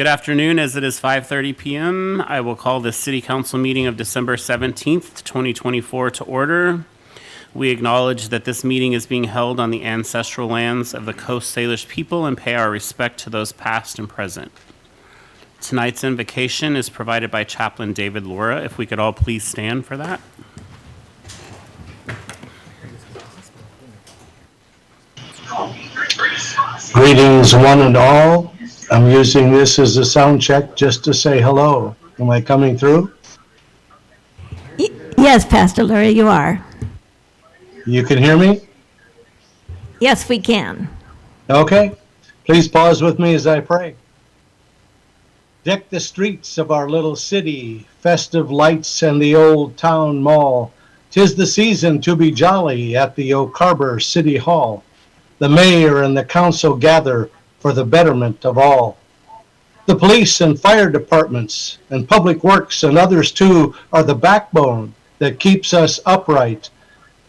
Good afternoon. As it is 5:30 p.m., I will call the City Council meeting of December 17th, 2024 to order. We acknowledge that this meeting is being held on the ancestral lands of the Coast Salish people and pay our respect to those past and present. Tonight's invocation is provided by Chaplain David Lura. If we could all please stand for that. Greetings, one and all. I'm using this as a sound check just to say hello. Am I coming through? Yes, Pastor Lura, you are. You can hear me? Yes, we can. Okay. Please pause with me as I pray. Deck the streets of our little city, festive lights and the old town mall. 'Tis the season to be jolly at the Oak Harbor City Hall. The mayor and the council gather for the betterment of all. The police and fire departments and public works and others too are the backbone that keeps us upright.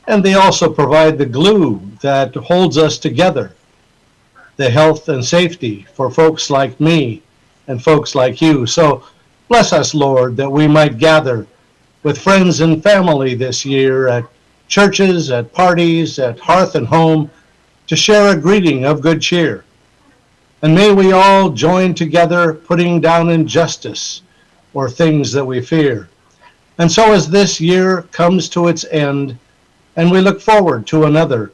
And they also provide the glue that holds us together. The health and safety for folks like me and folks like you. So bless us, Lord, that we might gather with friends and family this year at churches, at parties, at hearth and home, to share a greeting of good cheer. And may we all join together putting down injustice or things that we fear. And so as this year comes to its end and we look forward to another,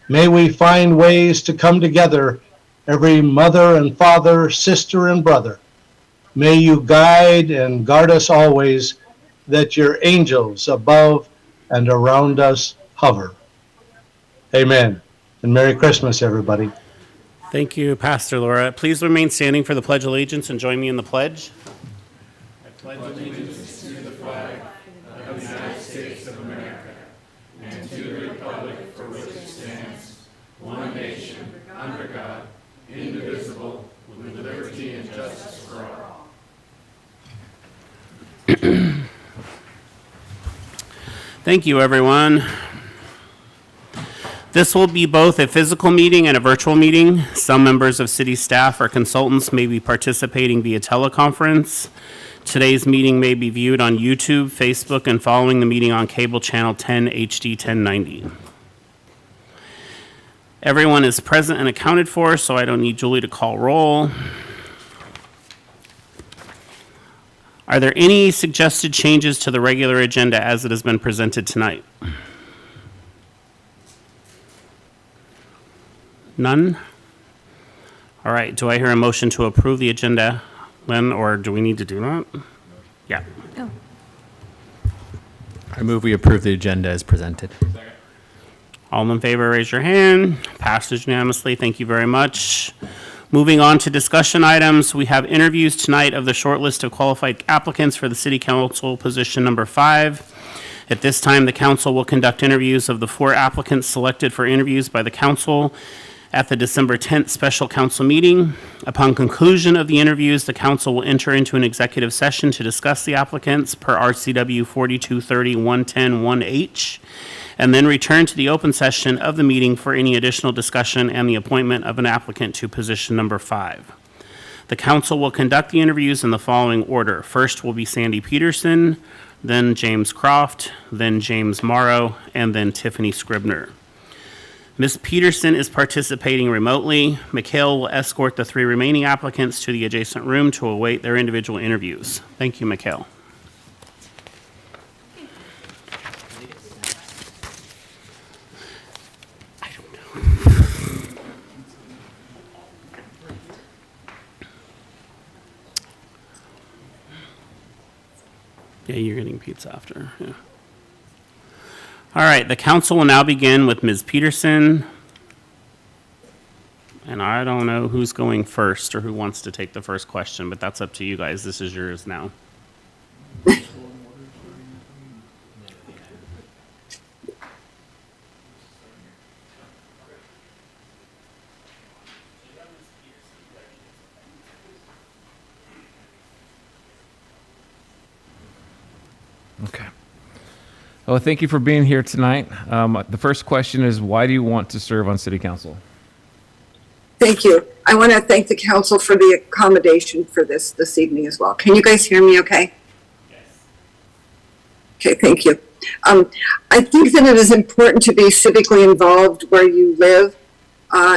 may we find ways to come together, every mother and father, sister and brother. May you guide and guard us always, that your angels above and around us hover. Amen. And Merry Christmas, everybody. Thank you, Pastor Laura. Please remain standing for the Pledge of Allegiance and join me in the pledge. I pledge allegiance to the flag of the United States of America and to the republic for which it stands, one nation, under God, indivisible, with liberty and justice for all. Thank you, everyone. This will be both a physical meeting and a virtual meeting. Some members of city staff or consultants may be participating via teleconference. Today's meeting may be viewed on YouTube, Facebook, and following the meeting on cable channel 10 HD 1090. Everyone is present and accounted for, so I don't need Julie to call roll. Are there any suggested changes to the regular agenda as it has been presented tonight? None? All right, do I hear a motion to approve the agenda, Lynn, or do we need to do that? Yeah. Oh. I move we approve the agenda as presented. All in favor, raise your hand. Passes unanimously. Thank you very much. Moving on to discussion items, we have interviews tonight of the short list of qualified applicants for the City Council position number 5. At this time, the council will conduct interviews of the 4 applicants selected for interviews by the council at the December 10th special council meeting. Upon conclusion of the interviews, the council will enter into an executive session to discuss the applicants per RCW 4230-110-1H, and then return to the open session of the meeting for any additional discussion and the appointment of an applicant to position number 5. The council will conduct the interviews in the following order. First will be Sandy Peterson, then James Croft, then James Morrow, and then Tiffany Scribner. Ms. Peterson is participating remotely. Mikhail will escort the 3 remaining applicants to the adjacent room to await their individual interviews. Thank you, Mikhail. I don't know. Yeah, you're getting pizza after. Yeah. All right, the council will now begin with Ms. Peterson. And I don't know who's going first or who wants to take the first question, but that's up to you guys. This is yours now. Okay. Well, thank you for being here tonight. The first question is, why do you want to serve on City Council? Thank you. I want to thank the council for the accommodation for this evening as well. Can you guys hear me okay? Okay, thank you. I think that it is important to be civically involved where you live.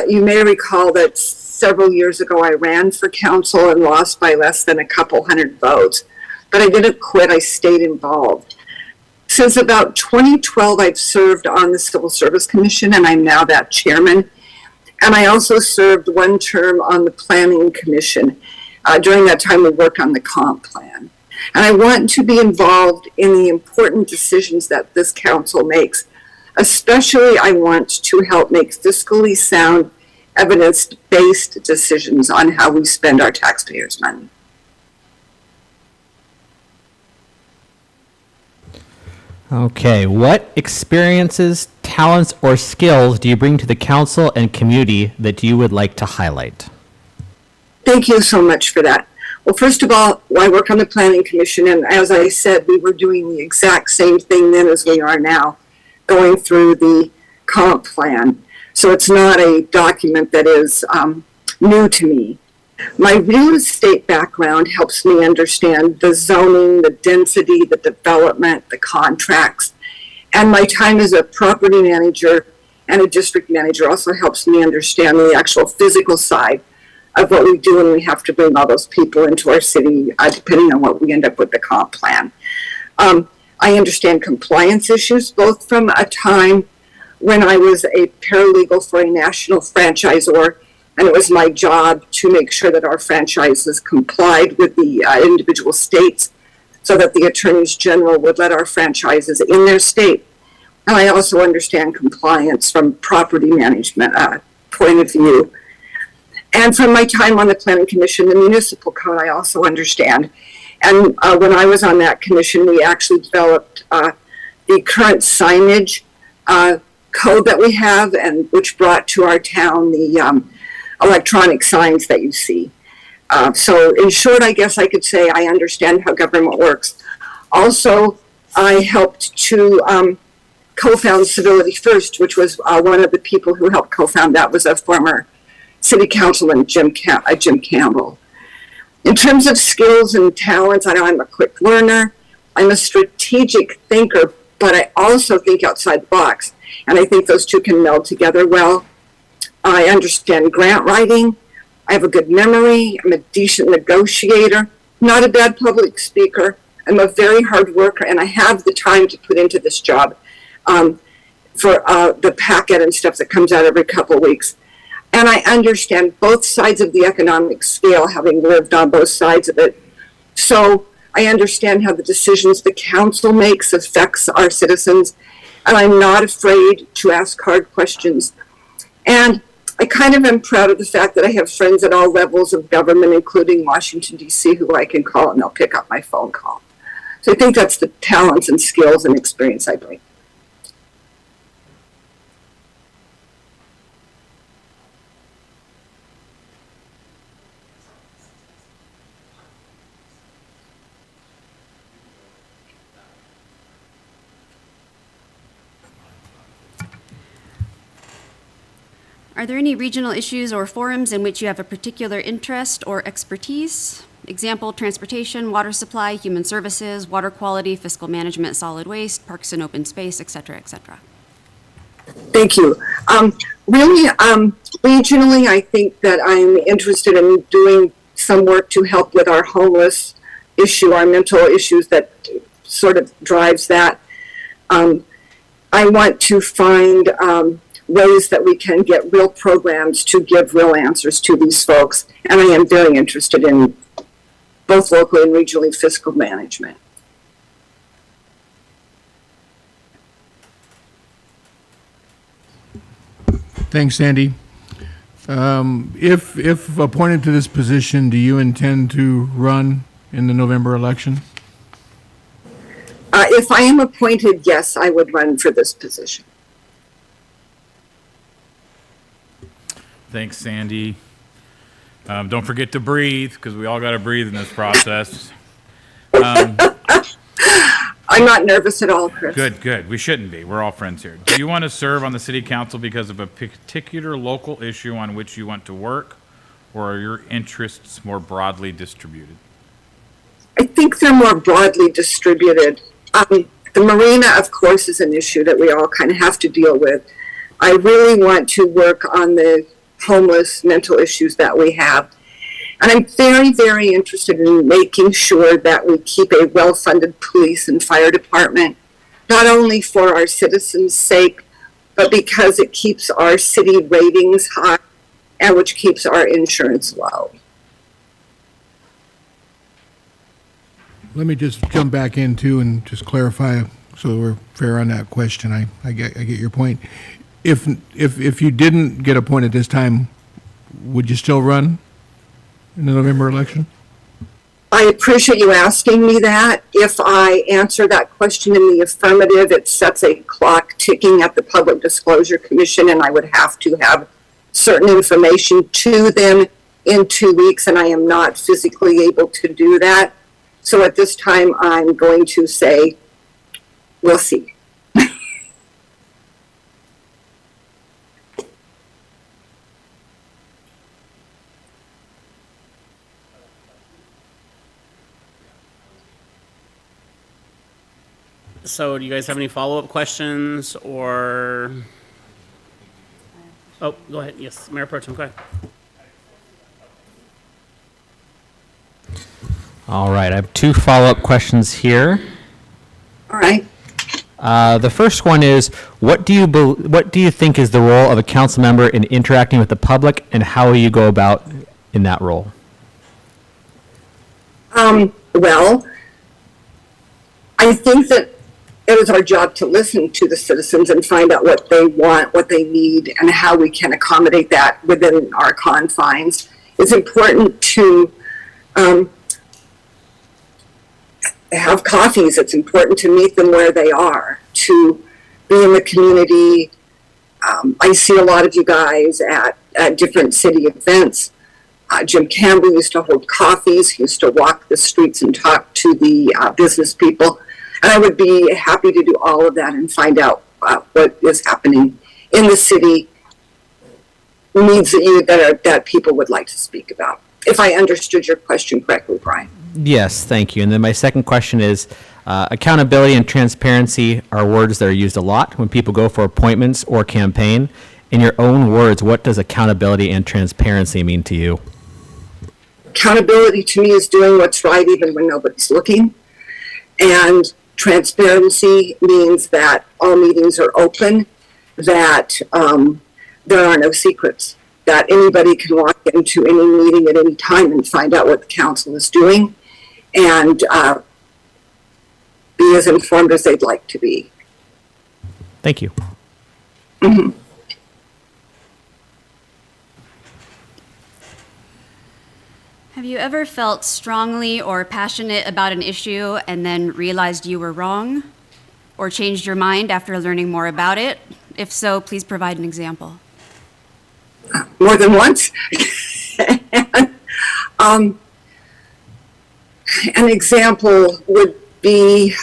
You may recall that several years ago I ran for council and lost by less than a couple hundred votes, but I didn't quit. I stayed involved. Since about 2012, I've served on the Civil Service Commission, and I'm now that chairman. And I also served one term on the Planning Commission. During that time, we worked on the comp plan. And I want to be involved in the important decisions that this council makes. Especially, I want to help make fiscally sound, evidence-based decisions on how we spend our taxpayers' money. Okay, what experiences, talents, or skills do you bring to the council and community that you would like to highlight? Thank you so much for that. Well, first of all, I work on the Planning Commission, and as I said, we were doing the exact same thing then as we are now, going through the comp plan. So it's not a document that is new to me. My real estate background helps me understand the zoning, the density, the development, the contracts. And my time as a property manager and a district manager also helps me understand the actual physical side of what we do when we have to bring all those people into our city, depending on what we end up with the comp plan. I understand compliance issues, both from a time when I was a paralegal for a national franchisor, and it was my job to make sure that our franchises complied with the individual states so that the attorneys general would let our franchises in their state. And I also understand compliance from property management point of view. And from my time on the Planning Commission, the municipal code I also understand. And when I was on that commission, we actually developed the current signage code that we have, and which brought to our town the electronic signs that you see. So in short, I guess I could say I understand how government works. Also, I helped to co-found Civility First, which was one of the people who helped co-found that was a former city councilman, Jim Campbell. In terms of skills and talents, I know I'm a quick learner. I'm a strategic thinker, but I also think outside the box. And I think those two can meld together well. I understand grant writing. I have a good memory. I'm a decent negotiator, not a bad public speaker. I'm a very hard worker, and I have the time to put into this job for the packet and stuff that comes out every couple of weeks. And I understand both sides of the economic scale, having lived on both sides of it. So I understand how the decisions the council makes affects our citizens, and I'm not afraid to ask hard questions. And I kind of am proud of the fact that I have friends at all levels of government, including Washington, D.C., who I can call and they'll pick up my phone call. So I think that's the talents and skills and experience I bring. Are there any regional issues or forums in which you have a particular interest or expertise? Example, transportation, water supply, human services, water quality, fiscal management, solid waste, parks and open space, et cetera, et cetera. Thank you. Really, regionally, I think that I'm interested in doing some work to help with our homeless issue, our mental issues that sort of drives that. I want to find ways that we can get real programs to give real answers to these folks. And I am very interested in both locally and regionally fiscal management. Thanks, Sandy. If appointed to this position, do you intend to run in the November election? If I am appointed, yes, I would run for this position. Thanks, Sandy. Don't forget to breathe, because we all got to breathe in this process. I I'm not nervous at all, Chris. Good, good. We shouldn't be. We're all friends here. Do you want to serve on the city council because of a particular local issue on which you want to work, or are your interests more broadly distributed? I think they're more broadly distributed. The marina, of course, is an issue that we all kind of have to deal with. I really want to work on the homeless mental issues that we have. And I'm very, very interested in making sure that we keep a well-funded police and fire department, not only for our citizens' sake, but because it keeps our city ratings high and which keeps our insurance low. Let me just jump back in too and just clarify so we're fair on that question. I get your point. If you didn't get appointed this time, would you still run in the November election? I appreciate you asking me that. If I answer that question in the affirmative, it sets a clock ticking at the Public Disclosure Commission, and I would have to have certain information to them in 2 weeks, and I am not physically able to do that. So at this time, I'm going to say, we'll see. So do you guys have any follow-up questions or? Oh, go ahead. Yes, Mayor Pro Tem, go ahead. All right, I have 2 follow-up questions here. All right. The first one is, what do you think is the role of a council member in interacting with the public, and how will you go about in that role? Well, I think that it is our job to listen to the citizens and find out what they want, what they need, and how we can accommodate that within our confines. It's important to have coffees. It's important to meet them where they are, to be in the community. I see a lot of you guys at different city events. Jim Campbell used to hold coffees. He used to walk the streets and talk to the business people. And I would be happy to do all of that and find out what is happening in the city, needs that people would like to speak about. If I understood your question correctly, Brian. Yes, thank you. And then my second question is, accountability and transparency are words that are used a lot when people go for appointments or campaign. In your own words, what does accountability and transparency mean to you? Accountability to me is doing what's right even when nobody's looking. And transparency means that all meetings are open, that there are no secrets, that anybody can walk into any meeting at any time and find out what the council is doing, and be as informed as they'd like to be. Thank you. Mm-hmm. Have you ever felt strongly or passionate about an issue and then realized you were wrong? Or changed your mind after learning more about it? If so, please provide an example. More than once. An example would be,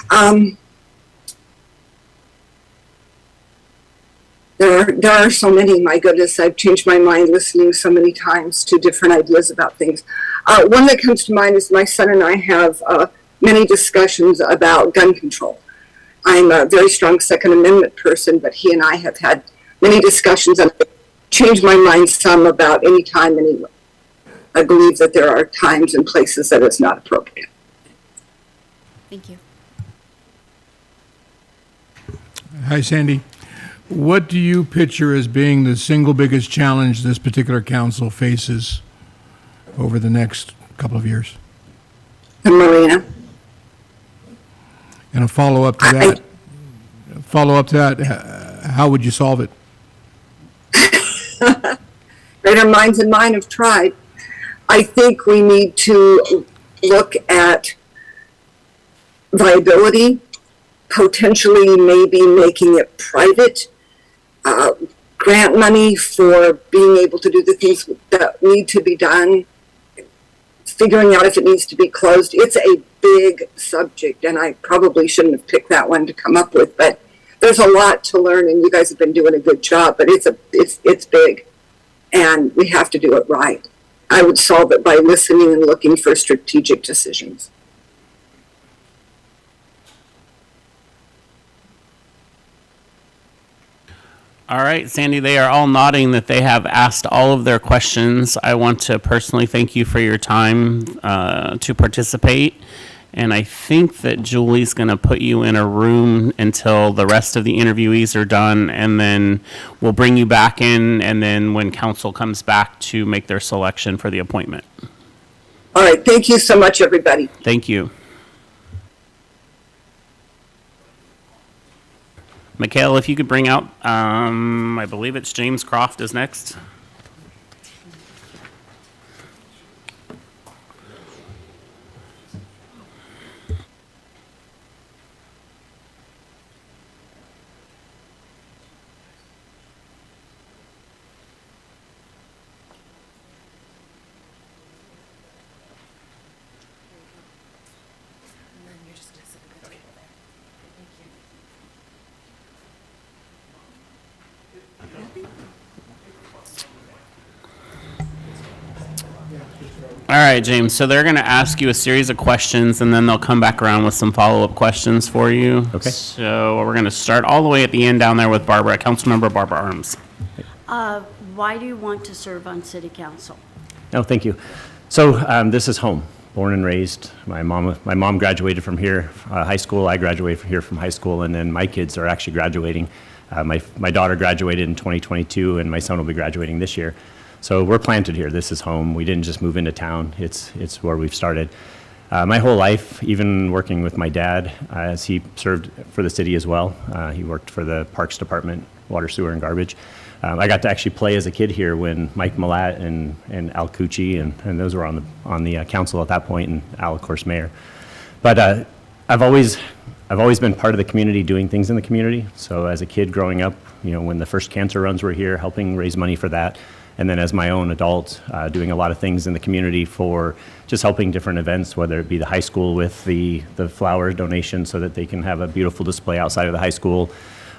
there are so many, my goodness, I've changed my mind listening so many times to different ideas about things. One that comes to mind is my son and I have many discussions about gun control. I'm a very strong Second Amendment person, but he and I have had many discussions and changed my mind some about any time, anyway. I believe that there are times and places that it's not appropriate. Thank you. Hi, Sandy. What do you picture as being the single biggest challenge this particular council faces over the next couple of years? The marina. And a follow-up to that, how would you solve it? Greater minds than mine have tried. I think we need to look at viability, potentially maybe making it private, grant money for being able to do the things that need to be done, figuring out if it needs to be closed. It's a big subject, and I probably shouldn't have picked that one to come up with, but there's a lot to learn, and you guys have been doing a good job, but it's big, and we have to do it right. I would solve it by listening and looking for strategic decisions. All right, Sandy, they are all nodding that they have asked all of their questions. I want to personally thank you for your time to participate. And I think that Julie's going to put you in a room until the rest of the interviewees are done, and then we'll bring you back in, and then when council comes back to make their selection for the appointment. All right, thank you so much, everybody. Thank you. Mikhail, if you could bring out, I believe it's James Croft is next. All right, James, so they're going to ask you a series of questions, and then they'll come back around with some follow-up questions for you. Okay. So we're going to start all the way at the end down there with Barbara, Councilmember Barbara Arms. Why do you want to serve on city council? No, thank you. So this is home, born and raised. My mom graduated from here, high school. I graduated from here from high school, and then my kids are actually graduating. My daughter graduated in 2022, and my son will be graduating this year. So we're planted here. This is home. We didn't just move into town. It's where we've started. My whole life, even working with my dad, as he served for the city as well. He worked for the Parks Department, water, sewer, and garbage. I got to actually play as a kid here when Mike Malat and Al Cucci and those were on the council at that point, and Al, of course, mayor. But I've always been part of the community, doing things in the community. So as a kid growing up, when the first cancer runs were here, helping raise money for that. And then as my own adult, doing a lot of things in the community for just helping different events, whether it be the high school with the flower donation so that they can have a beautiful display outside of the high school,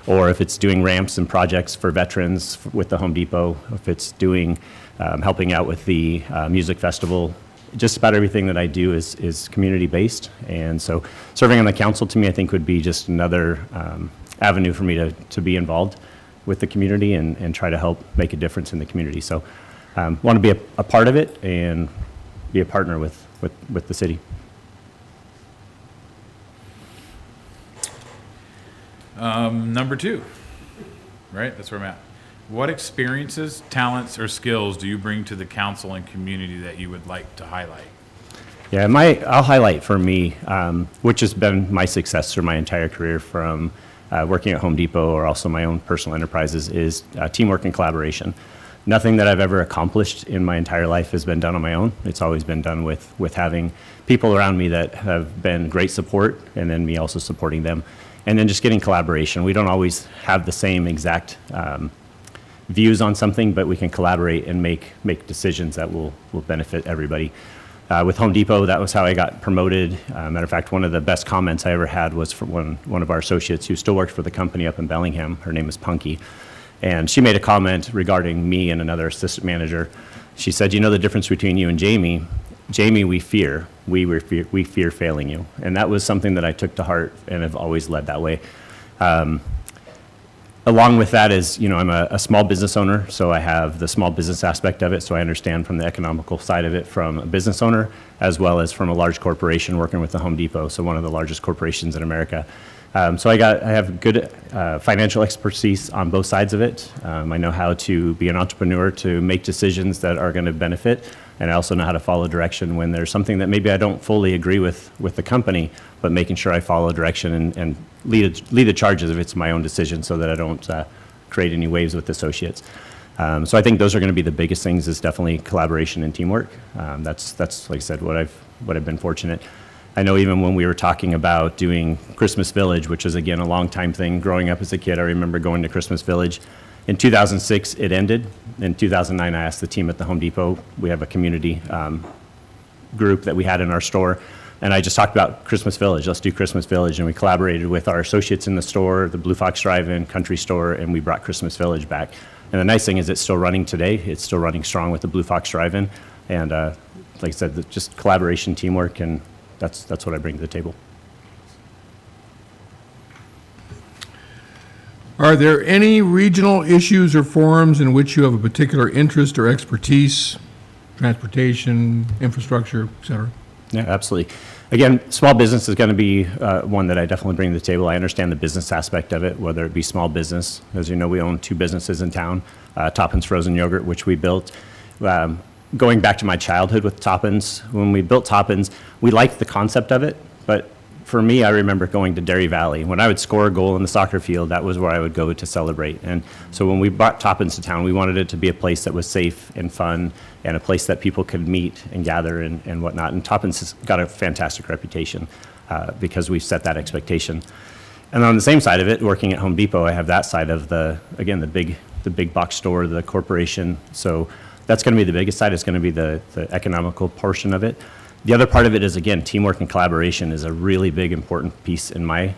or if it's doing ramps and projects for veterans with the Home Depot, if it's doing helping out with the music festival. Just about everything that I do is community-based. And so serving on the council to me, I think, would be just another avenue for me to be involved with the community and try to help make a difference in the community. So want to be a part of it and be a partner with the city. Number 2, right? That's where I'm at. What experiences, talents, or skills do you bring to the council and community that you would like to highlight? Yeah, I'll highlight for me, which has been my success through my entire career from working at Home Depot or also my own personal enterprises, is teamwork and collaboration. Nothing that I've ever accomplished in my entire life has been done on my own. It's always been done with having people around me that have been great support, and then me also supporting them. And then just getting collaboration. We don't always have the same exact views on something, but we can collaborate and make decisions that will benefit everybody. With Home Depot, that was how I got promoted. Matter of fact, one of the best comments I ever had was from one of our associates who still worked for the company up in Bellingham. Her name is Punky. And she made a comment regarding me and another assistant manager. She said, the difference between you and Jamie? Jamie, we fear. We fear failing you. And that was something that I took to heart and have always led that way. Along with that is, I'm a small business owner, so I have the small business aspect of it, so I understand from the economical side of it from a business owner, as well as from a large corporation working with the Home Depot, so one of the largest corporations in America. So I have good financial expertise on both sides of it. I know how to be an entrepreneur, to make decisions that are going to benefit, and I also know how to follow direction when there's something that maybe I don't fully agree with the company, but making sure I follow direction and lead the charges if it's my own decision, so that I don't create any waves with associates. So I think those are going to be the biggest things, is definitely collaboration and teamwork. That's like I said, what I've been fortunate. I know even when we were talking about doing Christmas Village, which is, again, a long time thing. Growing up as a kid, I remember going to Christmas Village. In 2006, it ended. In 2009, I asked the team at the Home Depot, we have a community group that we had in our store. And I just talked about Christmas Village. Let's do Christmas Village. And we collaborated with our associates in the store, the Blue Fox Drive-In, Country Store, and we brought Christmas Village back. And the nice thing is it's still running today. It's still running strong with the Blue Fox Drive-In. And like I said, just collaboration, teamwork, and that's what I bring to the table. Are there any regional issues or forums in which you have a particular interest or expertise? Transportation, infrastructure, et cetera? Yeah, absolutely. Again, small business is going to be one that I definitely bring to the table. I understand the business aspect of it, whether it be small business. As you know, we own 2 businesses in town, Toppin's Frozen Yogurt, which we built. Going back to my childhood with Toppin's, when we built Toppin's, we liked the concept of it, but for me, I remember going to Dairy Valley. When I would score a goal in the soccer field, that was where I would go to celebrate. And so when we brought Toppin's to town, we wanted it to be a place that was safe and fun and a place that people could meet and gather and whatnot. And Toppin's has got a fantastic reputation because we've set that expectation. And on the same side of it, working at Home Depot, I have that side of the big box store, the corporation. So that's going to be the biggest side. It's going to be the economical portion of it. The other part of it is, again, teamwork and collaboration is a really big, important piece in my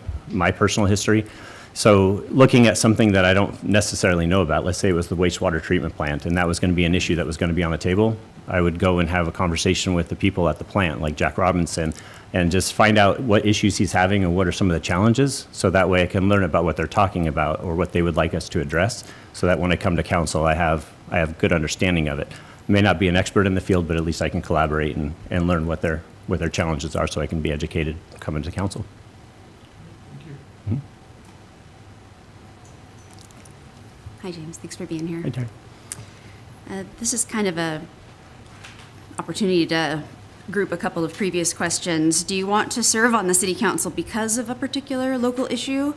personal history. So looking at something that I don't necessarily know about, let's say it was the wastewater treatment plant, and that was going to be an issue that was going to be on the table, I would go and have a conversation with the people at the plant, like Jack Robinson, and just find out what issues he's having and what are some of the challenges, so that way I can learn about what they're talking about or what they would like us to address, so that when I come to council, I have good understanding of it. May not be an expert in the field, but at least I can collaborate and learn what their challenges are so I can be educated coming to council. Hi, James. Thanks for being here. Hi, Terry. This is kind of a opportunity to group a couple of previous questions. Do you want to serve on the city council because of a particular local issue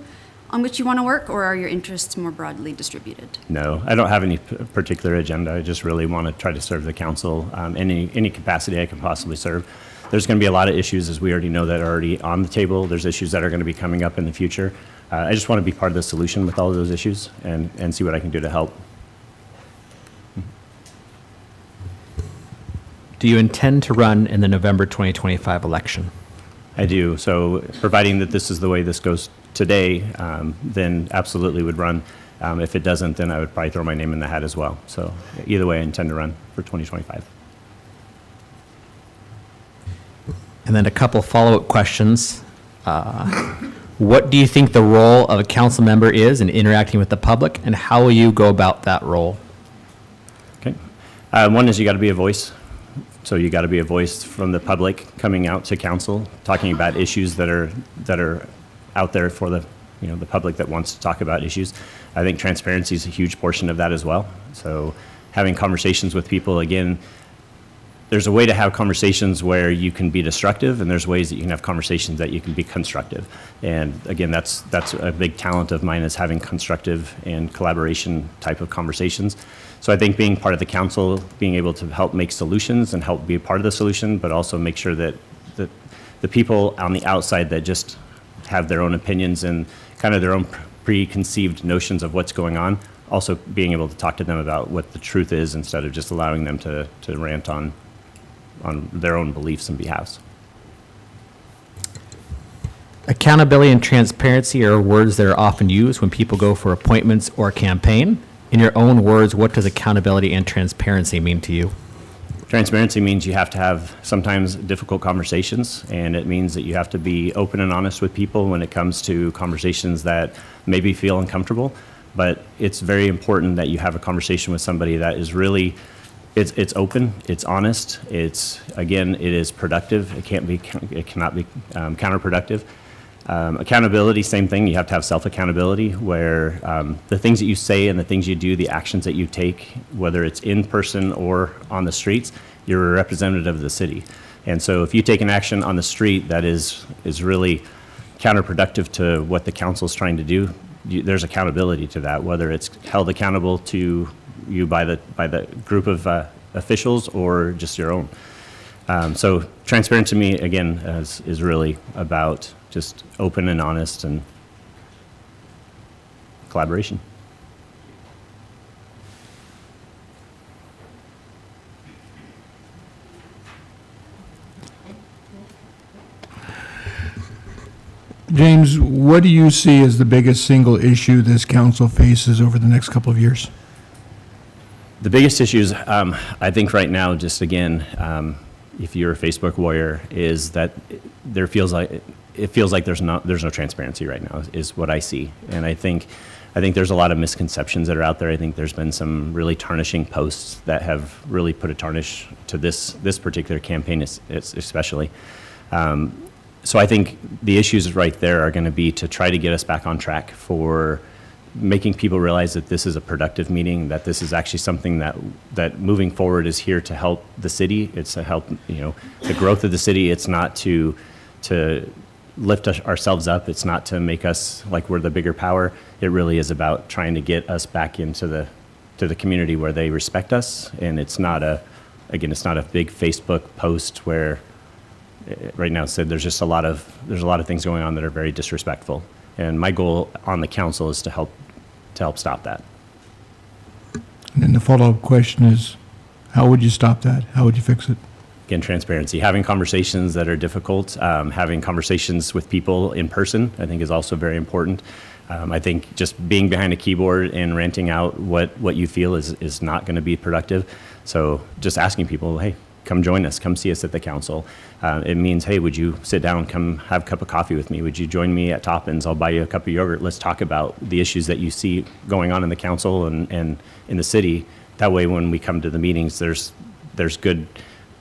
on which you want to work, or are your interests more broadly distributed? No, I don't have any particular agenda. I just really want to try to serve the council in any capacity I can possibly serve. There's going to be a lot of issues, as we already know, that are already on the table. There's issues that are going to be coming up in the future. I just want to be part of the solution with all of those issues and see what I can do to help. Do you intend to run in the November 2025 election? I do. So providing that this is the way this goes today, then absolutely would run. If it doesn't, then I would probably throw my name in the hat as well. So either way, I intend to run for 2025. And then a couple follow-up questions. What do you think the role of a council member is in interacting with the public, and how will you go about that role? Okay. One is you got to be a voice. So you got to be a voice from the public coming out to council, talking about issues that are out there for the public that wants to talk about issues. I think transparency is a huge portion of that as well. So having conversations with people, again, there's a way to have conversations where you can be destructive, and there's ways that you can have conversations that you can be constructive. And again, that's a big talent of mine, is having constructive and collaboration type of conversations. So I think being part of the council, being able to help make solutions and help be a part of the solution, but also make sure that the people on the outside that just have their own opinions and kind of their own preconceived notions of what's going on, also being able to talk to them about what the truth is instead of just allowing them to rant on their own beliefs and behalves. Accountability and transparency are words that are often used when people go for appointments or campaign. In your own words, what does accountability and transparency mean to you? Transparency means you have to have sometimes difficult conversations, and it means that you have to be open and honest with people when it comes to conversations that maybe feel uncomfortable. But it's very important that you have a conversation with somebody that is really, it's open, it's honest, it is productive. It cannot be counterproductive. Accountability, same thing. You have to have self-accountability, where the things that you say and the things you do, the actions that you take, whether it's in person or on the streets, you're a representative of the city. And so if you take an action on the street that is really counterproductive to what the council is trying to do, there's accountability to that, whether it's held accountable to you by the group of officials or just your own. So transparent to me, again, is really about just open and honest and collaboration. James, what do you see as the biggest single issue this council faces over the next couple of years? The biggest issues, I think right now, just again, if you're a Facebook warrior, is that it feels like there's no transparency right now, is what I see. And I think there's a lot of misconceptions that are out there. I think there's been some really tarnishing posts that have really put a tarnish to this particular campaign, especially. So I think the issues right there are going to be to try to get us back on track for making people realize that this is a productive meeting, that this is actually something that moving forward is here to help the city. It's to help, the growth of the city. It's not to lift ourselves up. It's not to make us like we're the bigger power. It really is about trying to get us back into the community where they respect us. And it's not a big Facebook post where right now said there's a lot of things going on that are very disrespectful. And my goal on the council is to help stop that. And then the follow-up question is, how would you stop that? How would you fix it? Again, transparency, having conversations that are difficult, having conversations with people in person, I think is also very important. I think just being behind a keyboard and ranting out what you feel is not going to be productive. So just asking people, hey, come join us, come see us at the council. It means, hey, would you sit down, come have a cup of coffee with me? Would you join me at Toppins? I'll buy you a cup of yogurt. Let's talk about the issues that you see going on in the council and in the city. That way, when we come to the meetings, there's good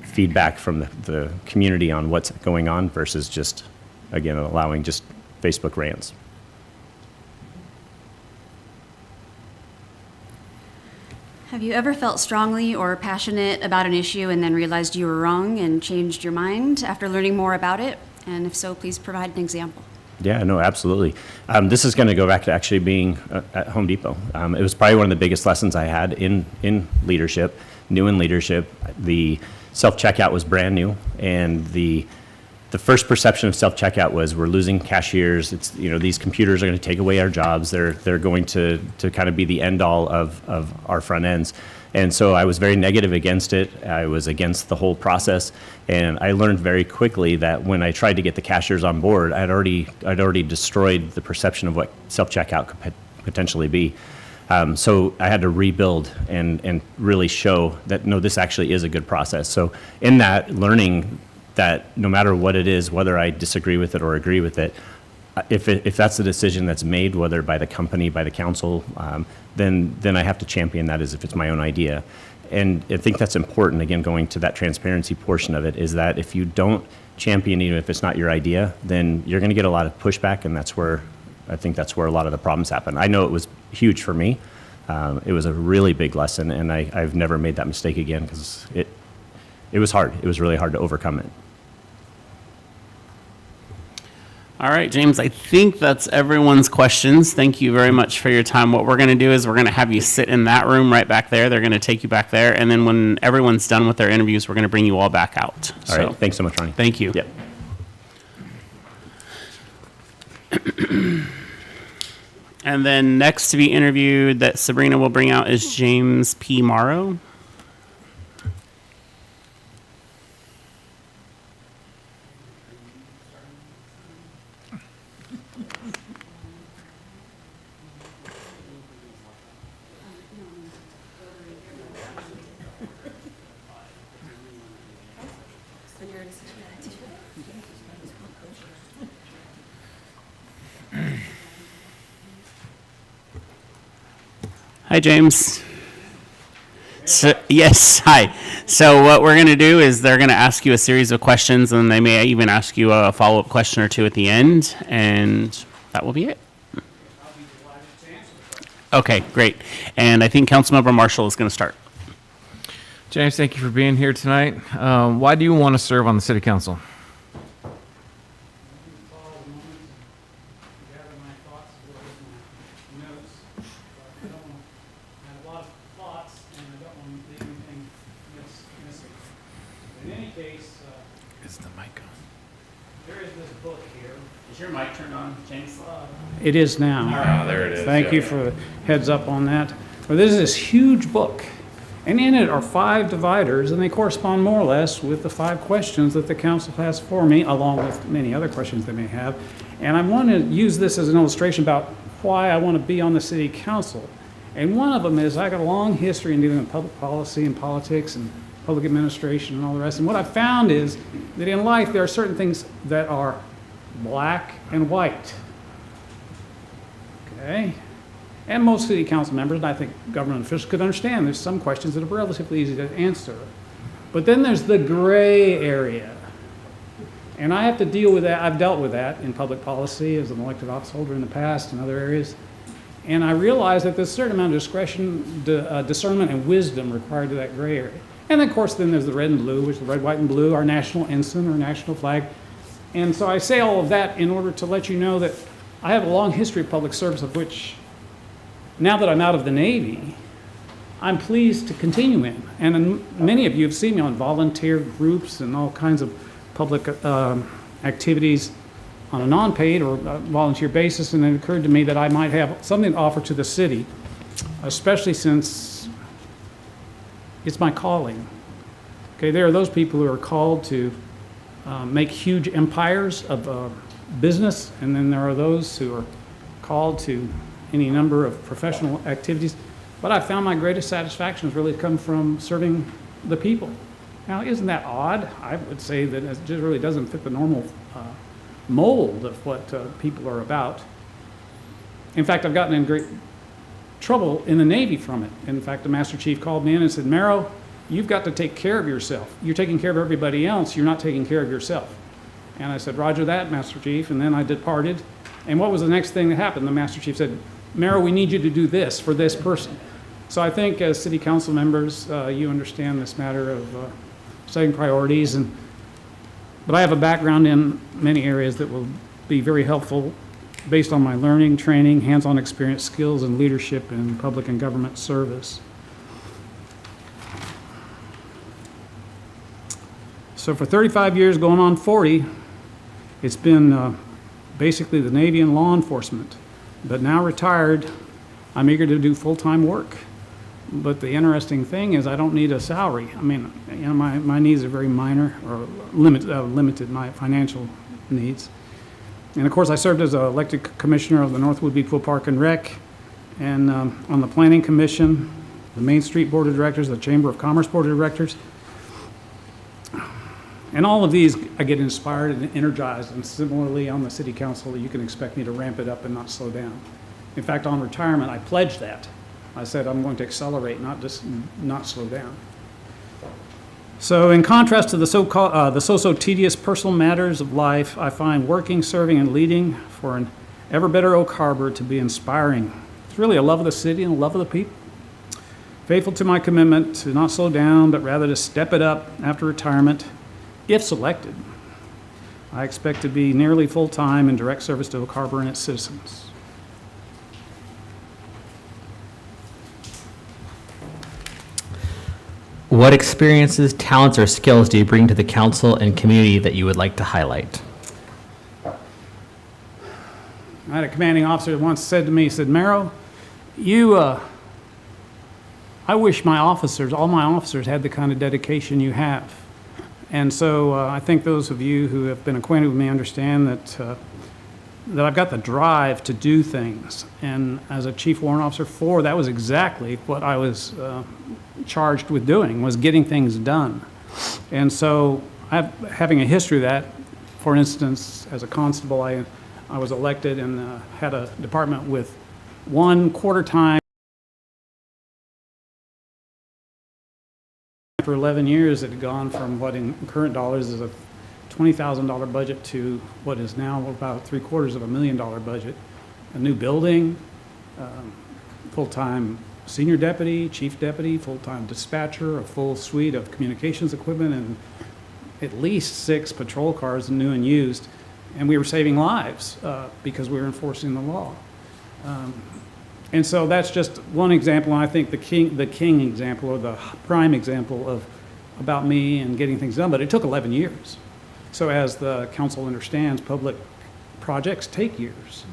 feedback from the community on what's going on versus just, again, allowing just Facebook rants. Have you ever felt strongly or passionate about an issue and then realized you were wrong and changed your mind after learning more about it? And if so, please provide an example. Yeah, no, absolutely. This is going to go back to actually being at Home Depot. It was probably one of the biggest lessons I had in leadership, new in leadership. The self-checkout was brand new, and the first perception of self-checkout was we're losing cashiers. It's, these computers are going to take away our jobs. They're going to kind of be the end all of our front ends. And so I was very negative against it. I was against the whole process. And I learned very quickly that when I tried to get the cashiers on board, I'd already destroyed the perception of what self-checkout could potentially be. So I had to rebuild and really show that, no, this actually is a good process. So in that, learning that no matter what it is, whether I disagree with it or agree with it, if that's the decision that's made, whether by the company, by the council, then I have to champion that as if it's my own idea. And I think that's important, again, going to that transparency portion of it, is that if you don't champion, even if it's not your idea, then you're going to get a lot of pushback, and I think that's where a lot of the problems happen. I know it was huge for me. It was a really big lesson, and I've never made that mistake again, because it was hard. It was really hard to overcome it. All right, James, I think that's everyone's questions. Thank you very much for your time. What we're going to do is we're going to have you sit in that room right back there. They're going to take you back there. And then when everyone's done with their interviews, we're going to bring you all back out. All right. Thanks so much, Ronnie. Thank you. Yep. And then next to be interviewed that Sabrina will bring out is James P. Morrow. Hi, James. Yes, hi. So what we're going to do is they're going to ask you a series of questions, and they may even ask you a follow-up question or two at the end, and that will be it. Okay, great. And I think Councilmember Marshall is going to start. James, thank you for being here tonight. Why do you want to serve on the city council? It is now. Oh, there it is. Thank you for the heads up on that. Well, this is this huge book, And in it are 5 dividers, and they correspond more or less with the 5 questions that the council has for me, along with many other questions they may have. And I want to use this as an illustration about why I want to be on the city council. And one of them is I got a long history in dealing with public policy and politics and public administration and all the rest. And what I found is that in life there are certain things that are black and white. Okay? And most city council members, and I think government officials could understand, there's some questions that are relatively easy to answer. But then there's the gray area. And I have to deal with that. I've dealt with that in public policy as an elected office holder in the past and other areas. And I realize that there's a certain amount of discretion, discernment, and wisdom required to that gray area. And then, of course, then there's the red and blue, which is the red, white, and blue, our national ensign, our national flag. And so I say all of that in order to let you know that I have a long history of public service, of which, now that I'm out of the Navy, I'm pleased to continue in. And many of you have seen me on volunteer groups and all kinds of public activities on a non-paid or volunteer basis, and it occurred to me that I might have something to offer to the city, especially since it's my calling. Okay, there are those people who are called to make huge empires of business, and then there are those who are called to any number of professional activities. But I found my greatest satisfaction has really come from serving the people. Now, isn't that odd? I would say that it just really doesn't fit the normal mold of what people are about. In fact, I've gotten in great trouble in the Navy from it. In fact, the Master Chief called me in and said, "Mero, you've got to take care of yourself. You're taking care of everybody else. You're not taking care of yourself." And I said, "Roger that, Master Chief." And then I departed. And what was the next thing that happened? The Master Chief said, "Mero, we need you to do this for this person." So I think as city council members, you understand this matter of setting priorities. But I have a background in many areas that will be very helpful based on my learning, training, hands-on experience, skills, and leadership in public and government service. So for 35 years, going on 40, it's been basically the Navy and law enforcement. But now retired, I'm eager to do full-time work. But the interesting thing is I don't need a salary. I mean, you know, my needs are very minor or limited, my financial needs. And of course, I served as an elected commissioner of the North Whidbey Pool Park and Rec, and on the Planning Commission, the Main Street Board of Directors, the Chamber of Commerce Board of Directors. And all of these, I get inspired and energized, and similarly on the City Council, you can expect me to ramp it up and not slow down. In fact, on retirement, I pledged that. I said I'm going to accelerate, not slow down. So in contrast to the so tedious personal matters of life, I find working, serving, and leading for an ever better Oak Harbor to be inspiring. It's really a love of the city and a love of the people. Faithful to my commitment to not slow down, but rather to step it up after retirement, if selected. I expect to be nearly full-time in direct service to Oak Harbor and its citizens. What experiences, talents, or skills do you bring to the council and community that you would like to highlight? I had a commanding officer that once said to me, he said, "Mero, I wish all my officers had the kind of dedication you have." And so I think those of you who have been acquainted with me understand that I've got the drive to do things. And as a chief warrant officer that was exactly what I was charged with doing, was getting things done. And so having a history of that, for instance, as a constable, I was elected and had a department with 1/4 time. For 11 years, it had gone from what in current dollars is a $20,000 budget to what is now about $750,000 budget. A new building, full-time senior deputy, chief deputy, full-time dispatcher, a full suite of communications equipment, and at least 6 patrol cars, new and used. And we were saving lives because we were enforcing the law. And so that's just one example, and I think the king example, or the prime example about me and getting things done, but it took 11 years. So as the council understands, public projects take years.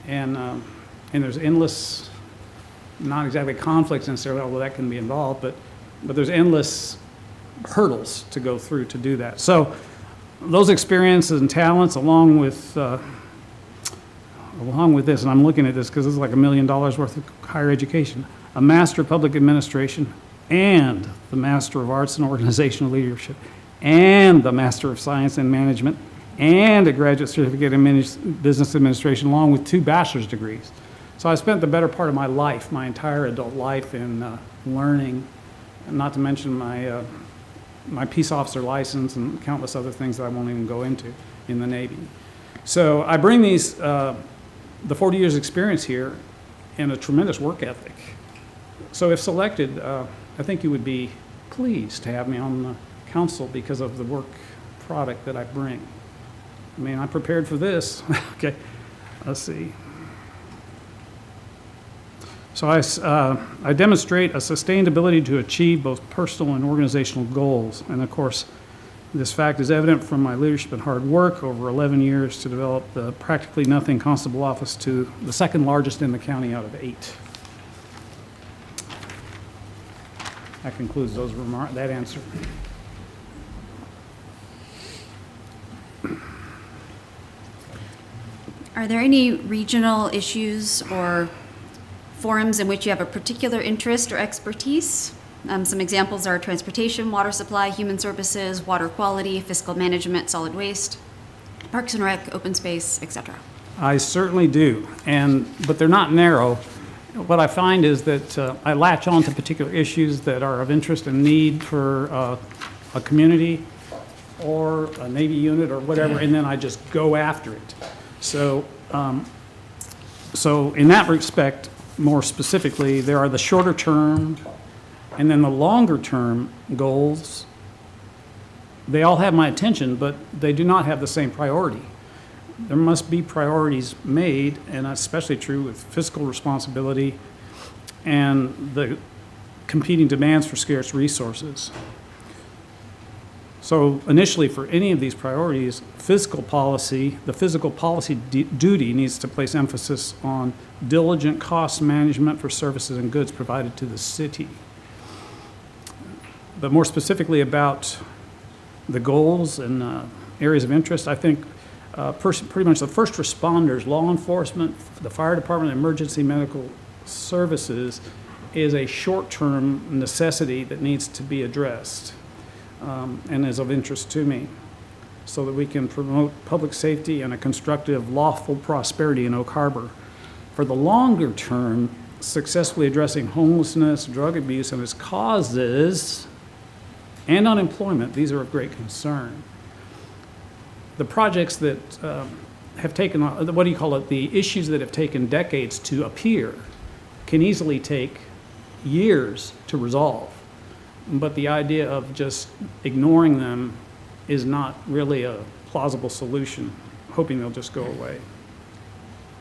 And there's endless, not exactly conflicts necessarily, although that can be involved, but but there's endless hurdles to go through to do that. So those experiences and talents, along with this, and I'm looking at this because this is like $1 million worth of higher education, a Master of Public Administration, and the Master of Arts and Organizational Leadership, and the Master of Science and Management, and a graduate certificate in business administration, along with 2 bachelor's degrees. So I spent the better part of my life, my entire adult life, in learning, not to mention my peace officer license and countless other things that I won't even go into in the Navy. So I bring these, the 40 years experience here and a tremendous work ethic. So if selected, I think you would be pleased to have me on the council because of the work product that I bring. I mean, I prepared for this. Okay, let's see. So I demonstrate a sustained ability to achieve both personal and organizational goals. And of course, this fact is evident from my leadership and hard work over 11 years to develop the practically nothing constable office to the 2nd largest in the county out of 8. That concludes that answer. Are there any regional issues or forums in which you have a particular interest or expertise? Some examples are transportation, water supply, human services, water quality, fiscal management, solid waste, parks and rec, open space, etc. I certainly do, but they're not narrow. What I find is that I latch on to particular issues that are of interest and need for a community or a Navy unit or whatever, and then I just go after it. So in that respect, more specifically, there are the shorter term and then the longer term goals. They all have my attention, but they do not have the same priority. There must be priorities made, and that's especially true with fiscal responsibility and the competing demands for scarce resources. So initially, for any of these priorities, the physical policy duty needs to place emphasis on diligent cost management for services and goods provided to the city. But more specifically about the goals and areas of interest, I think pretty much the first responders, law enforcement, the fire department, emergency medical services is a short-term necessity that needs to be addressed. And is of interest to me, so that we can promote public safety and a constructive, lawful prosperity in Oak Harbor. For the longer term, successfully addressing homelessness, drug abuse, and its causes, and unemployment, these are of great concern. The projects that have taken, the issues that have taken decades to appear can easily take years to resolve. But the idea of just ignoring them is not really a plausible solution, hoping they'll just go away.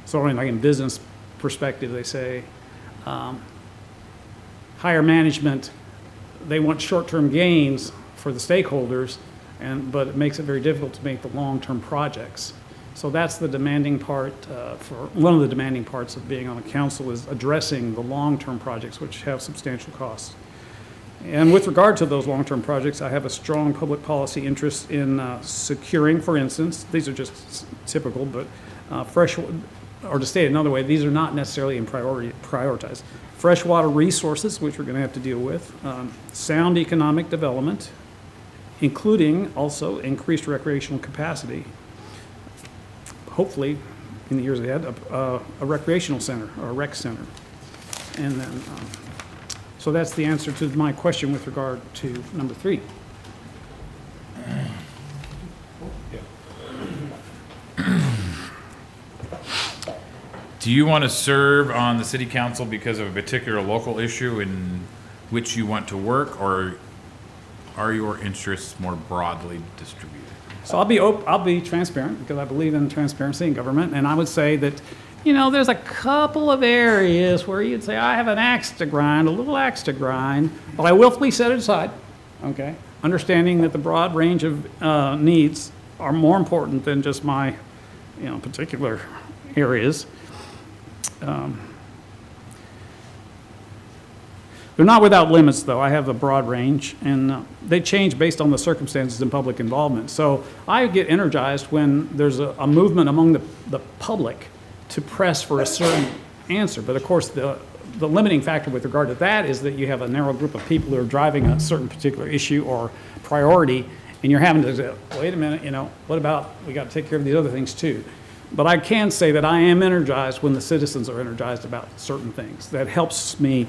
So like in business perspective, they say higher management, they want short-term gains for the stakeholders, but it makes it very difficult to make the long-term projects. So that's the demanding part, one of the demanding parts of being on a council is addressing the long-term projects, which have substantial costs. And with regard to those long-term projects, I have a strong public policy interest in securing, for instance, these are just typical, but or to state it another way, these are not necessarily in prioritized. Freshwater resources, which we're going to have to deal with, sound economic development, including also increased recreational capacity. Hopefully, in the years ahead, a recreational center or a rec center. And then, so that's the answer to my question with regard to number 3. Do you want to serve on the city council because of a particular local issue in which you want to work, or are your interests more broadly distributed? So I'll be transparent because I believe in transparency in government, and I would say that, you know, there's a couple of areas where you'd say I have an axe to grind, a little axe to grind, but I willfully set it aside, okay? Understanding that the broad range of needs are more important than just my, you know, particular areas. They're not without limits, though. I have a broad range, and they change based on the circumstances and public involvement. So I get energized when there's a movement among the public to press for a certain answer. But of course, the limiting factor with regard to that is that you have a narrow group of people who are driving a certain particular issue or priority, and you're having to say, wait a minute, what about, we got to take care of these other things too. But I can say that I am energized when the citizens are energized about certain things. That helps me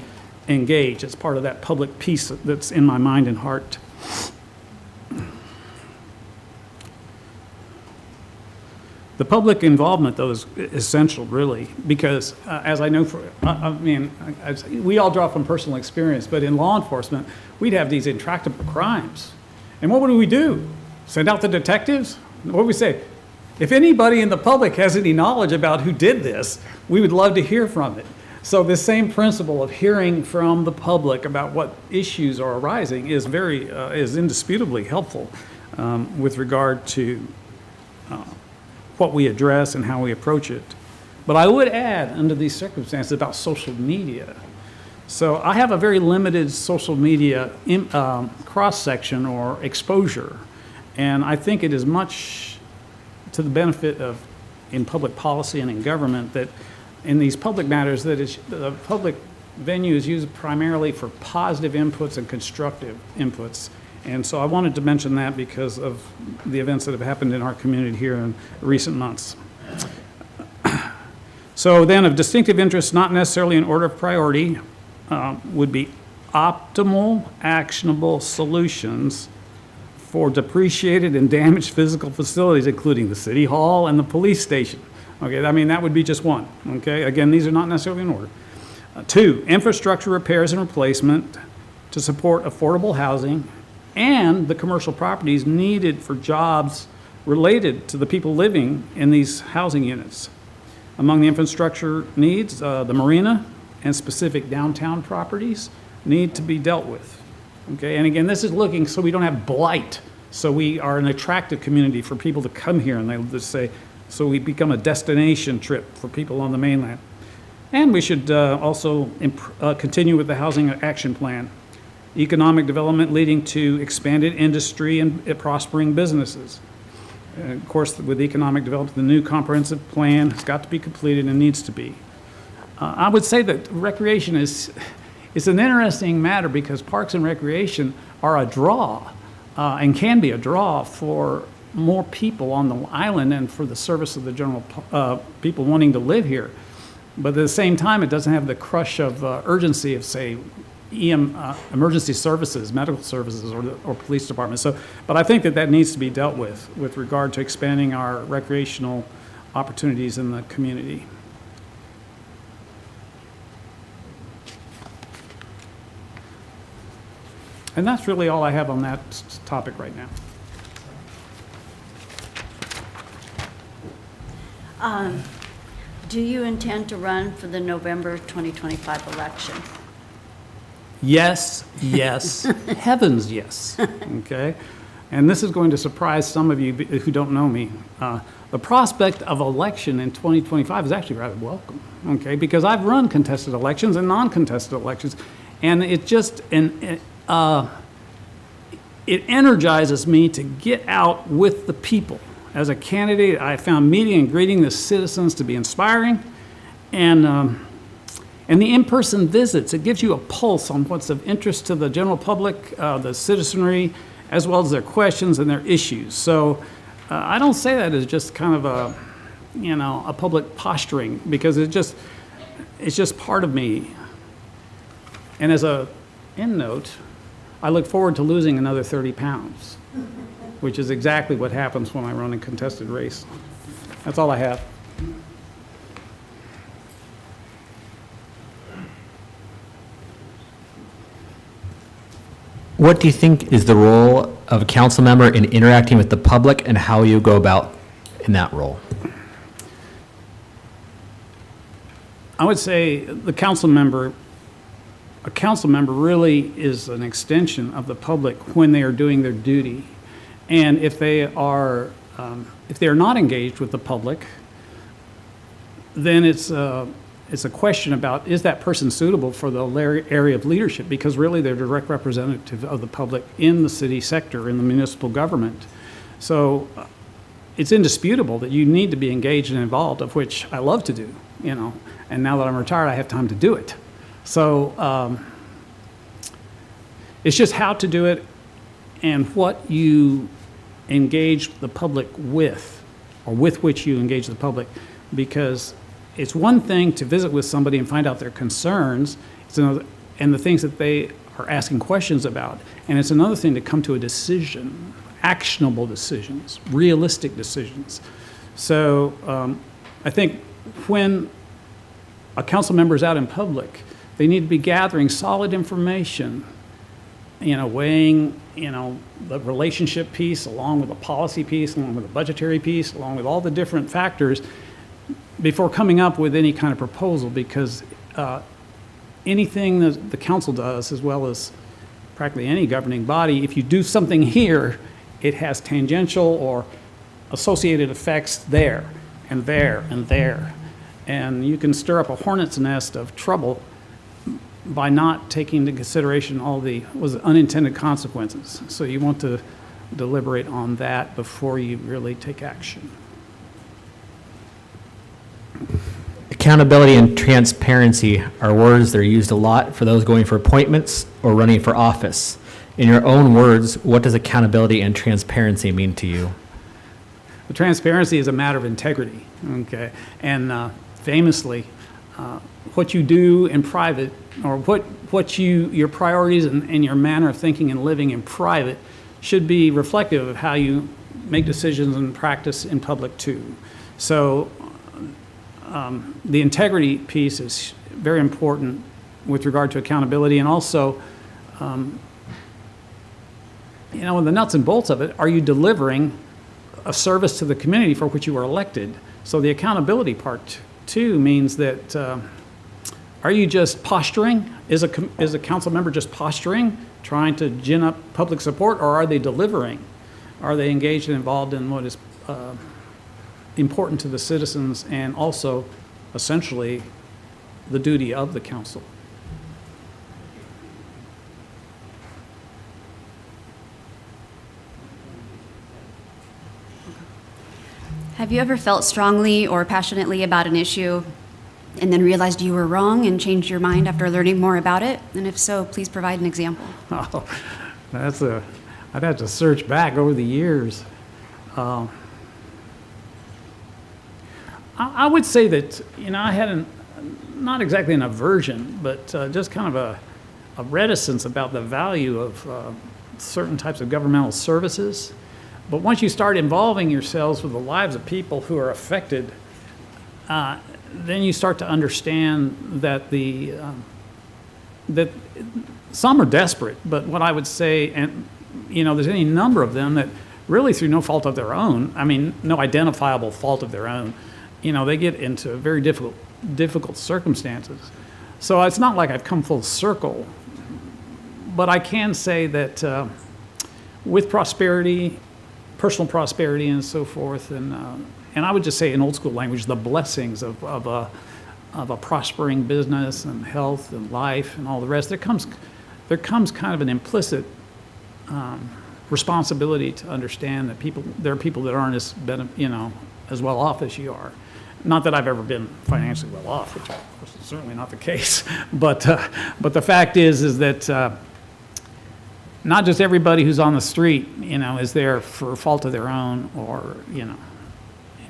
engage. It's part of that public piece that's in my mind and heart. The public involvement, though, is essential, really, because as I know, we all draw from personal experience, but in law enforcement, we'd have these intractable crimes. And what would we do? Send out the detectives? What would we say? If anybody in the public has any knowledge about who did this, we would love to hear from it. So this same principle of hearing from the public about what issues are arising is is indisputably helpful with regard to what we address and how we approach it. But I would add, under these circumstances, about social media. So I have a very limited social media cross-section or exposure, and I think it is much to the benefit of, in public policy and in government, that in these public matters, the public venue is used primarily for positive inputs and constructive inputs. And so I wanted to mention that because of the events that have happened in our community here in recent months. So then of distinctive interest, not necessarily in order of priority, would be optimal actionable solutions for depreciated and damaged physical facilities, including the city hall and the police station. Okay, that would be just one. Okay, again, these are not necessarily in order. 2, infrastructure repairs and replacement to support affordable housing and the commercial properties needed for jobs related to the people living in these housing units. Among the infrastructure needs, the marina and specific downtown properties need to be dealt with. Okay, and again, this is looking so we don't have blight, so we are an attractive community for people to come here, and they just say, so we become a destination trip for people on the mainland. And we should also continue with the Housing Action Plan. Economic development leading to expanded industry and prospering businesses. And of course, with economic development, the new comprehensive plan has got to be completed and needs to be. I would say that recreation is an interesting matter because parks and recreation are a draw and can be a draw for more people on the island and for the service of the general people wanting to live here. But at the same time, it doesn't have the crush of urgency of, say, emergency services, medical services, or police departments. So, but I think that needs to be dealt with regard to expanding our recreational opportunities in the community. And that's really all I have on that topic right now. Do you intend to run for the November 2025 election? Yes, yes, heavens yes, okay? And this is going to surprise some of you who don't know me. The prospect of election in 2025 is actually rather welcome, okay? Because I've run contested elections and non-contested elections, and it just, it energizes me to get out with the people. As a candidate, I found meeting and greeting the citizens to be inspiring, and the in-person visits, it gives you a pulse on what's of interest to the general public, the citizenry, as well as their questions and their issues. So I don't say that as just kind of a public posturing, because it's just part of me. And as a end note, I look forward to losing another 30 pounds, which is exactly what happens when I run a contested race. That's all I have. What do you think is the role of a council member in interacting with the public and how you go about in that role? I would say a council member really is an extension of the public when they are doing their duty. And if they are not engaged with the public, then it's it's a question about, is that person suitable for the area of leadership? Because really, they're direct representative of the public in the city sector, in the municipal government. So it's indisputable that you need to be engaged and involved, of which I love to do, and now that I'm retired, I have time to do it. So it's just how to do it and what you engage the public with, or with which you engage the public, because it's one thing to visit with somebody and find out their concerns, and the things that they are asking questions about, and it's another thing to come to a decision, actionable decisions, realistic decisions. So I think when a council member is out in public, they need to be gathering solid information, weighing, the relationship piece along with the policy piece, along with the budgetary piece, along with all the different factors before coming up with any kind of proposal, because anything that the council does, as well as practically any governing body, if you do something here, it has tangential or associated effects there and there and there. And you can stir up a hornet's nest of trouble by not taking into consideration all the unintended consequences. So you want to deliberate on that before you really take action. Accountability and transparency are words that are used a lot for those going for appointments or running for office. In your own words, what does accountability and transparency mean to you? The transparency is a matter of integrity, okay? And famously, what you do in private, or what your priorities and your manner of thinking and living in private should be reflective of how you make decisions and practice in public too. So the integrity piece is very important with regard to accountability, and also, the nuts and bolts of it, are you delivering a service to the community for which you were elected? So the accountability part too means that, are you just posturing? Is a council member just posturing, trying to gin up public support, or are they delivering? Are they engaged and involved in what is important to the citizens, and also essentially the duty of the council? Have you ever felt strongly or passionately about an issue and then realized you were wrong and changed your mind after learning more about it? And if so, please provide an example. Oh, I'd have to search back over the years. I would say that, I had not exactly an aversion, but just kind of a reticence about the value of certain types of governmental services. But once you start involving yourselves with the lives of people who are affected, then you start to understand that that some are desperate, but what I would say, and there's any number of them that really through no fault of their own, no identifiable fault of their own, they get into very difficult circumstances. So it's not like I've come full circle, but I can say that with prosperity, personal prosperity and so forth, and I would just say in old school language, the blessings of a prospering business and health and life and all the rest, there comes kind of an implicit responsibility to understand that there are people that aren't as well off as you are. Not that I've ever been financially well off, which of course is certainly not the case, but the fact is that not just everybody who's on the street, is there for a fault of their own, or,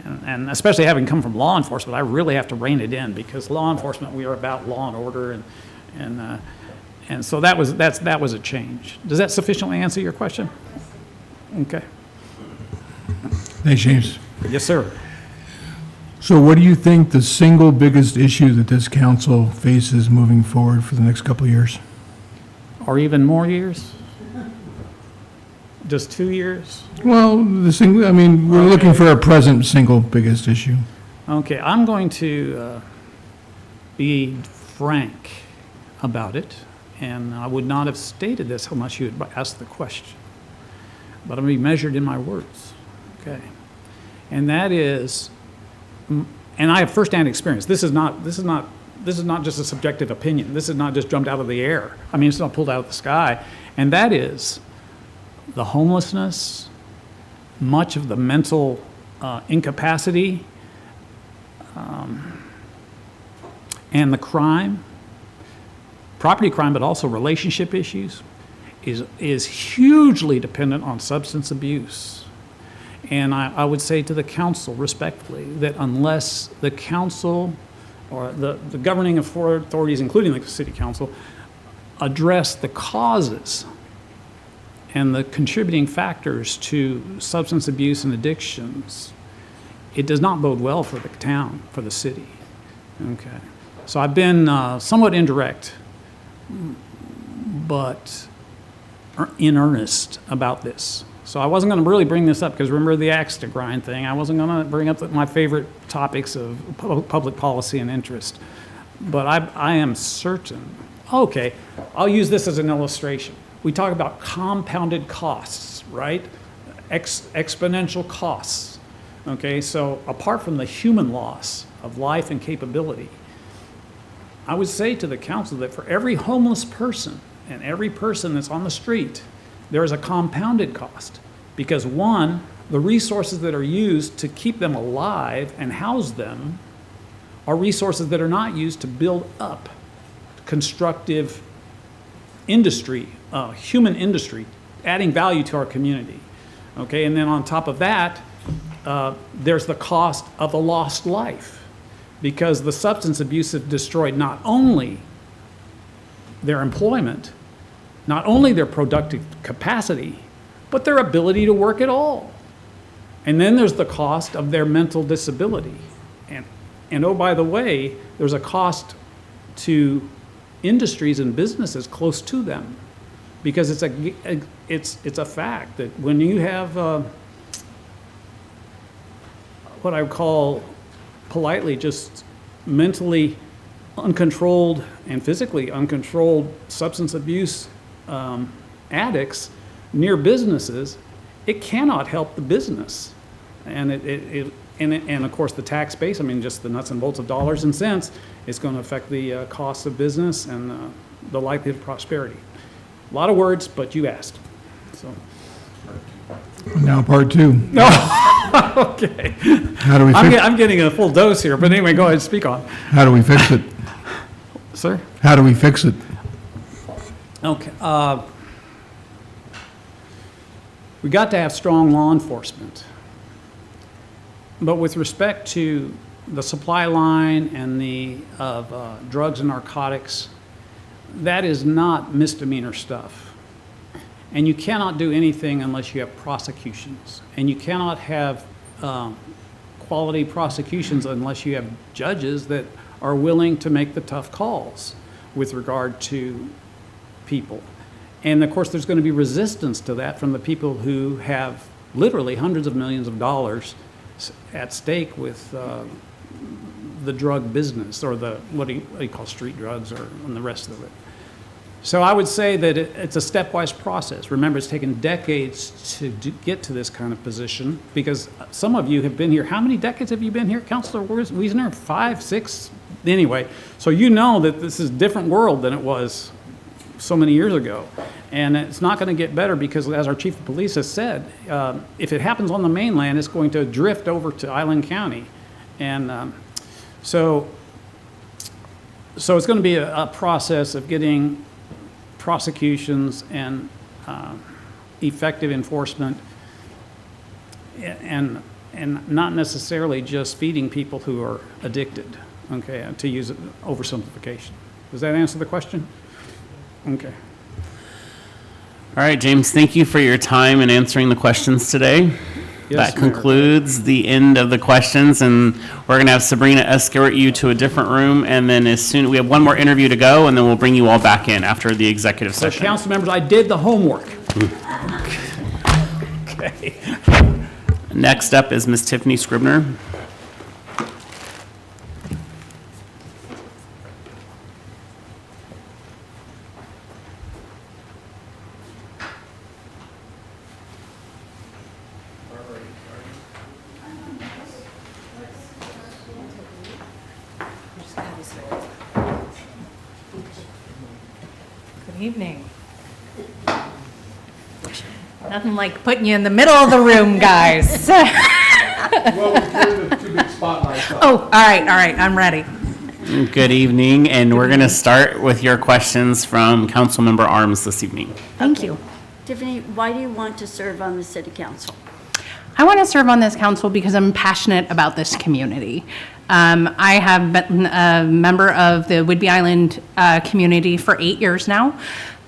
and especially having come from law enforcement, I really have to rein it in, because law enforcement, we are about law and order, and so that was a change. Does that sufficiently answer your question? Okay. Thanks, James. Yes, sir. So what do you think the single biggest issue that this council faces moving forward for the next couple of years? Or even more years? Just 2 years? Well, we're looking for a present single biggest issue. Okay, I'm going to be frank about it, and I would not have stated this unless you had asked the question. But I'm going to be measured in my words, okay? And that is, and I have firsthand experience. This is not this is not just a subjective opinion. This is not just jumped out of the air. I mean, it's not pulled out of the sky. And that is the homelessness, much of the mental incapacity, and the crime, property crime, but also relationship issues, is hugely dependent on substance abuse. And I would say to the council respectfully that unless the council or the governing authorities, including the city council, address the causes and the contributing factors to substance abuse and addictions, it does not bode well for the town, for the city. Okay. So I've been somewhat indirect, but in earnest about this. So I wasn't going to really bring this up because remember the axe to grind thing. I wasn't going to bring up my favorite topics of public policy and interest. But I am certain. Okay, I'll use this as an illustration. We talk about compounded costs, right? Exponential costs. Okay, so apart from the human loss of life and capability, I would say to the council that for every homeless person and every person that's on the street, there is a compounded cost. Because one, the resources that are used to keep them alive and house them are resources that are not used to build up constructive industry, human industry, adding value to our community. Okay, and then on top of that, there's the cost of a lost life, because the substance abuse have destroyed not only their employment, not only their productive capacity, but their ability to work at all. And then there's the cost of their mental disability. And oh, by the way, there's a cost to industries and businesses close to them, because it's a fact that when you have what I would call politely just mentally uncontrolled and physically uncontrolled substance abuse addicts near businesses, it cannot help the business. And and of course the tax base, I mean just the nuts and bolts of dollars and cents, is going to affect the cost of business and the likelihood of prosperity. A lot of words, but you asked. So. Now part two. No. Okay. How do we fix I'm getting a full dose here, but anyway, go ahead, speak on. How do we fix it? Sir? How do we fix it? Okay. We got to have strong law enforcement. But with respect to the supply line and the drugs and narcotics, that is not misdemeanor stuff. And you cannot do anything unless you have prosecutions. And you cannot have quality prosecutions unless you have judges that are willing to make the tough calls with regard to people. And of course, there's going to be resistance to that from the people who have literally hundreds of millions of dollars at stake with the drug business, or the what do you call street drugs, or and the rest of it. So I would say that it's a stepwise process. Remember, it's taken decades to get to this kind of position, because some of you have been here. How many decades have you been here, Councilor Wiesner? 5, 6? Anyway, so you know that this is a different world than it was so many years ago. And it's not going to get better because, as our chief of police has said, if it happens on the mainland, it's going to drift over to Island County. And so it's going to be a process of getting prosecutions and effective enforcement, and not necessarily just feeding people who are addicted, okay, to use oversimplification. Does that answer the question? Okay. All right, James, thank you for your time and answering the questions today. Yes, That concludes the end of the questions, and we're going to have Sabrina escort you to a different room, and then we have one more interview to go, and then we'll bring you all back in after the executive So, session. council members, I did the homework. Okay. Next up is Ms. Tiffany Scribner. Evening. Nothing like putting you in the middle of the room, guys. Well, we turned the two big spotlights up. Oh, all right, I'm ready. Good evening, and we're going to start with your questions from Councilmember Arms this evening. Thank you. Tiffany, why do you want to serve on the city council? I want to serve on this council because I'm passionate about this community. I have been a member of the Whidbey Island community for 8 years now.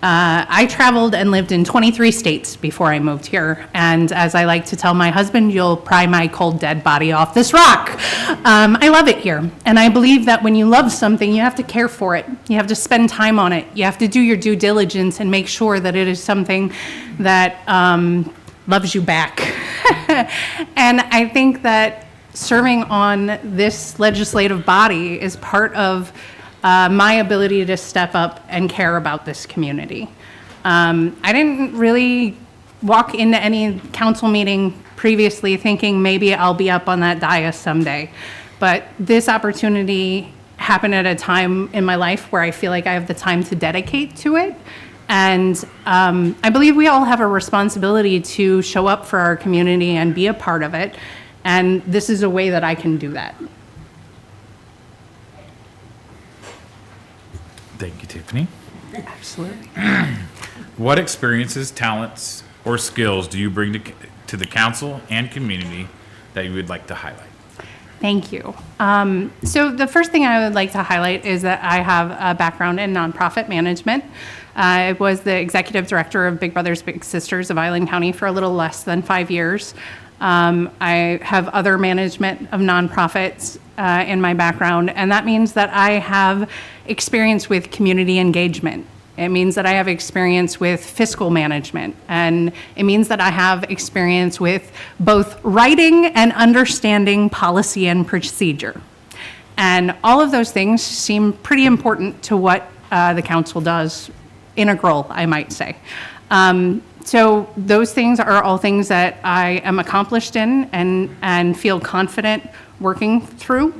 I traveled and lived in 23 states before I moved here. And as I like to tell my husband, you'll pry my cold, dead body off this rock. I love it here. And I believe that when you love something, you have to care for it. You have to spend time on it. You have to do your due diligence and make sure that it is something that loves you back. And I think that serving on this legislative body is part of my ability to step up and care about this community. I didn't really walk into any council meeting previously thinking maybe I'll be up on that dais someday. But this opportunity happened at a time in my life where I feel like I have the time to dedicate to it. And I believe we all have a responsibility to show up for our community and be a part of it. And this is a way that I can do that. Thank you, Tiffany. Absolutely. What experiences, talents, or skills do you bring to the council and community that you would like to highlight? Thank you. So the first thing I would like to highlight is that I have a background in nonprofit management. I was the executive director of Big Brothers Big Sisters of Island County for a little less than 5 years. I have other management of nonprofits in my background, and that means that I have experience with community engagement. It means that I have experience with fiscal management, and it means that I have experience with both writing and understanding policy and procedure. And all of those things seem pretty important to what the council does, integral, I might say. So those things are all things that I am accomplished in and feel confident working through.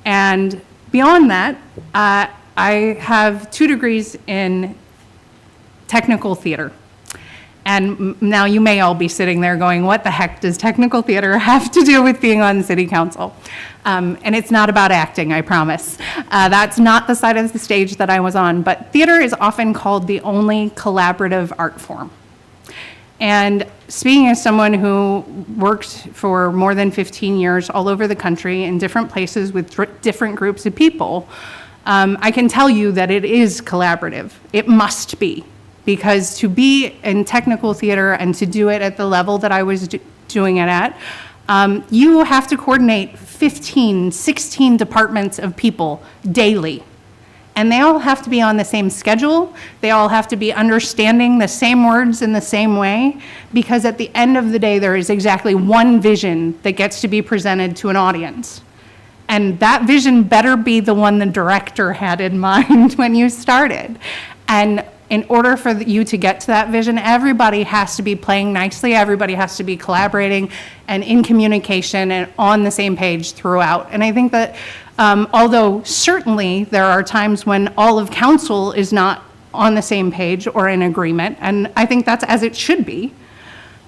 And beyond that, I have 2 degrees in technical theater. And now you may all be sitting there going, what the heck does technical theater have to do with being on the city council? And it's not about acting, I promise. That's not the side of the stage that I was on, but theater is often called the only collaborative art form. And speaking as someone who worked for more than 15 years all over the country in different places with different groups of people, I can tell you that it is collaborative. It must be, because to be in technical theater and to do it at the level that I was doing it at, you have to coordinate 15, 16 departments of people daily. And they all have to be on the same schedule. They all have to be understanding the same words in the same way, because at the end of the day, there is exactly one vision that gets to be presented to an audience. And that vision better be the one the director had in mind when you started. And in order for you to get to that vision, everybody has to be playing nicely, everybody has to be collaborating and in communication and on the same page throughout. And I think that although certainly there are times when all of council is not on the same page or in agreement, and I think that's as it should be,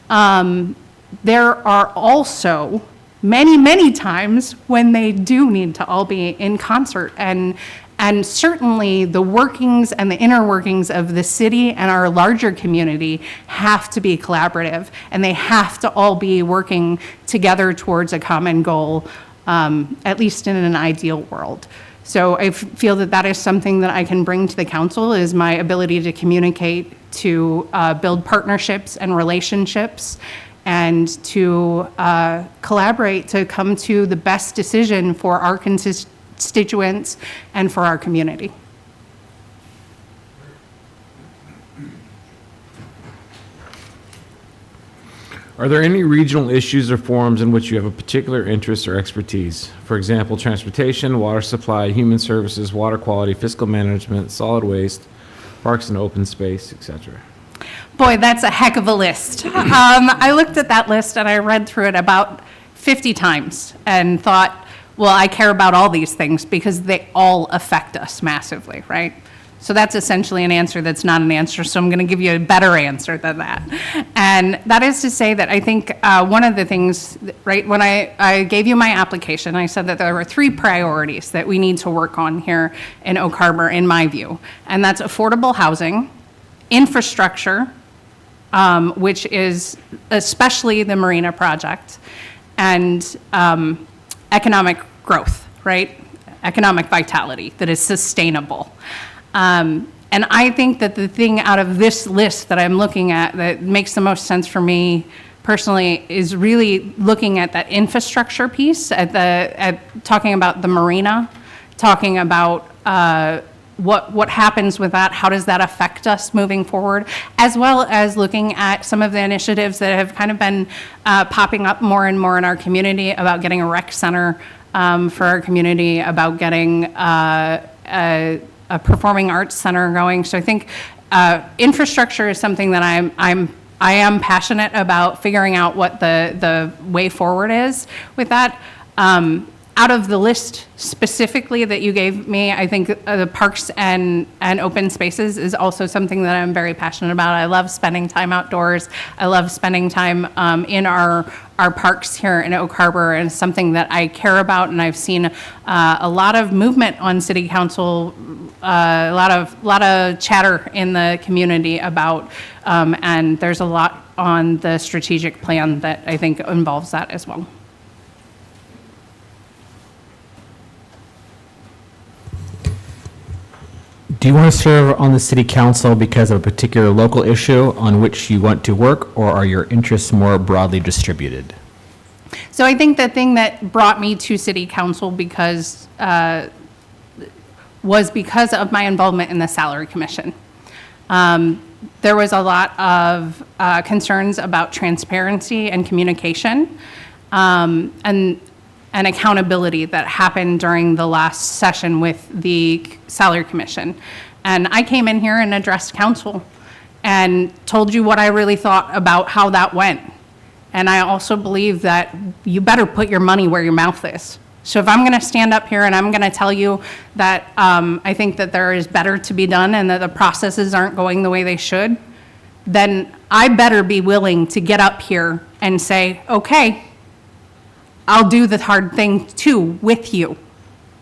there are also many, many times when they do need to all be in concert. And certainly the workings and the inner workings of the city and our larger community have to be collaborative, and they have to all be working together towards a common goal, at least in an ideal world. So I feel that that is something that I can bring to the council, is my ability to communicate, to build partnerships and relationships, and to collaborate to come to the best decision for our constituents and for our community. Are there any regional issues or forums in which you have a particular interest or expertise? For example, transportation, water supply, human services, water quality, fiscal management, solid waste, parks and open space, etc. Boy, that's a heck of a list. I looked at that list and I read through it about 50 times and thought, well, I care about all these things because they all affect us massively, right? So that's essentially an answer that's not an answer, so I'm going to give you a better answer than that. And that is to say that I think one of the things, right, when I gave you my application, I said that there were 3 priorities that we need to work on here in Oak Harbor, in my view. And that's affordable housing, infrastructure, which is especially the marina project, and economic growth, right? Economic vitality that is sustainable. And I think that the thing out of this list that I'm looking at that makes the most sense for me personally is really looking at that infrastructure piece, at talking about the marina, talking about what happens with that, how does that affect us moving forward, as well as looking at some of the initiatives that have kind of been popping up more and more in our community about getting a rec center for our community, about getting a performing arts center going. So I think infrastructure is something that I am passionate about figuring out what the way forward is with that. Out of the list specifically that you gave me, I think the parks and open spaces is also something that I'm very passionate about. I love spending time outdoors. I love spending time in our parks here in Oak Harbor, and it's something that I care about, and I've seen a lot of movement on city council, a lot of chatter in the community about, and there's a lot on the strategic plan that I think involves that as well. Do you want to serve on the city council because of a particular local issue on which you want to work, or are your interests more broadly distributed? So I think the thing that brought me to city council was because of my involvement in the salary commission. There was a lot of concerns about transparency and communication, and accountability that happened during the last session with the salary commission. And I came in here and addressed council and told you what I really thought about how that went. And I also believe that you better put your money where your mouth is. So if I'm gonna stand up here and I'm gonna tell you that I think that there is better to be done and that the processes aren't going the way they should, then I better be willing to get up here and say, okay, I'll do the hard thing too with you,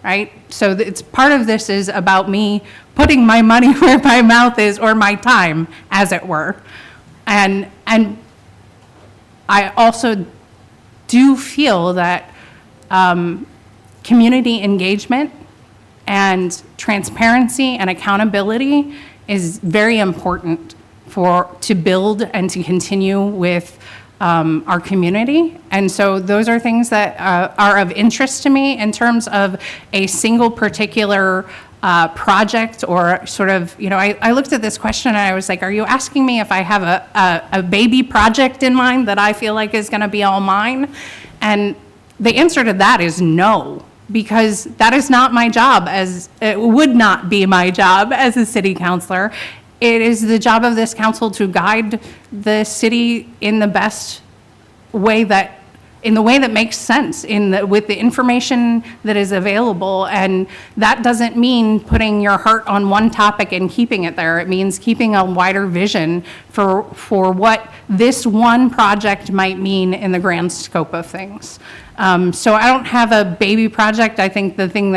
right? So it's part of this is about me putting my money where my mouth is, or my time, as it were. And I also do feel that community engagement and transparency and accountability is very important to build and to continue with our community. And so those are things that are of interest to me in terms of a single particular project, or sort of, I looked at this question and I was like, are you asking me if I have a baby project in mind that I feel like is gonna be all mine? And the answer to that is no, because that is not my job, it would not be my job as a city councilor. It is the job of this council to guide the city in the best way in the way that makes sense, with the information that is available. And that doesn't mean putting your heart on one topic and keeping it there. It means keeping a wider vision for what this one project might mean in the grand scope of things. So I don't have a baby project. I think the thing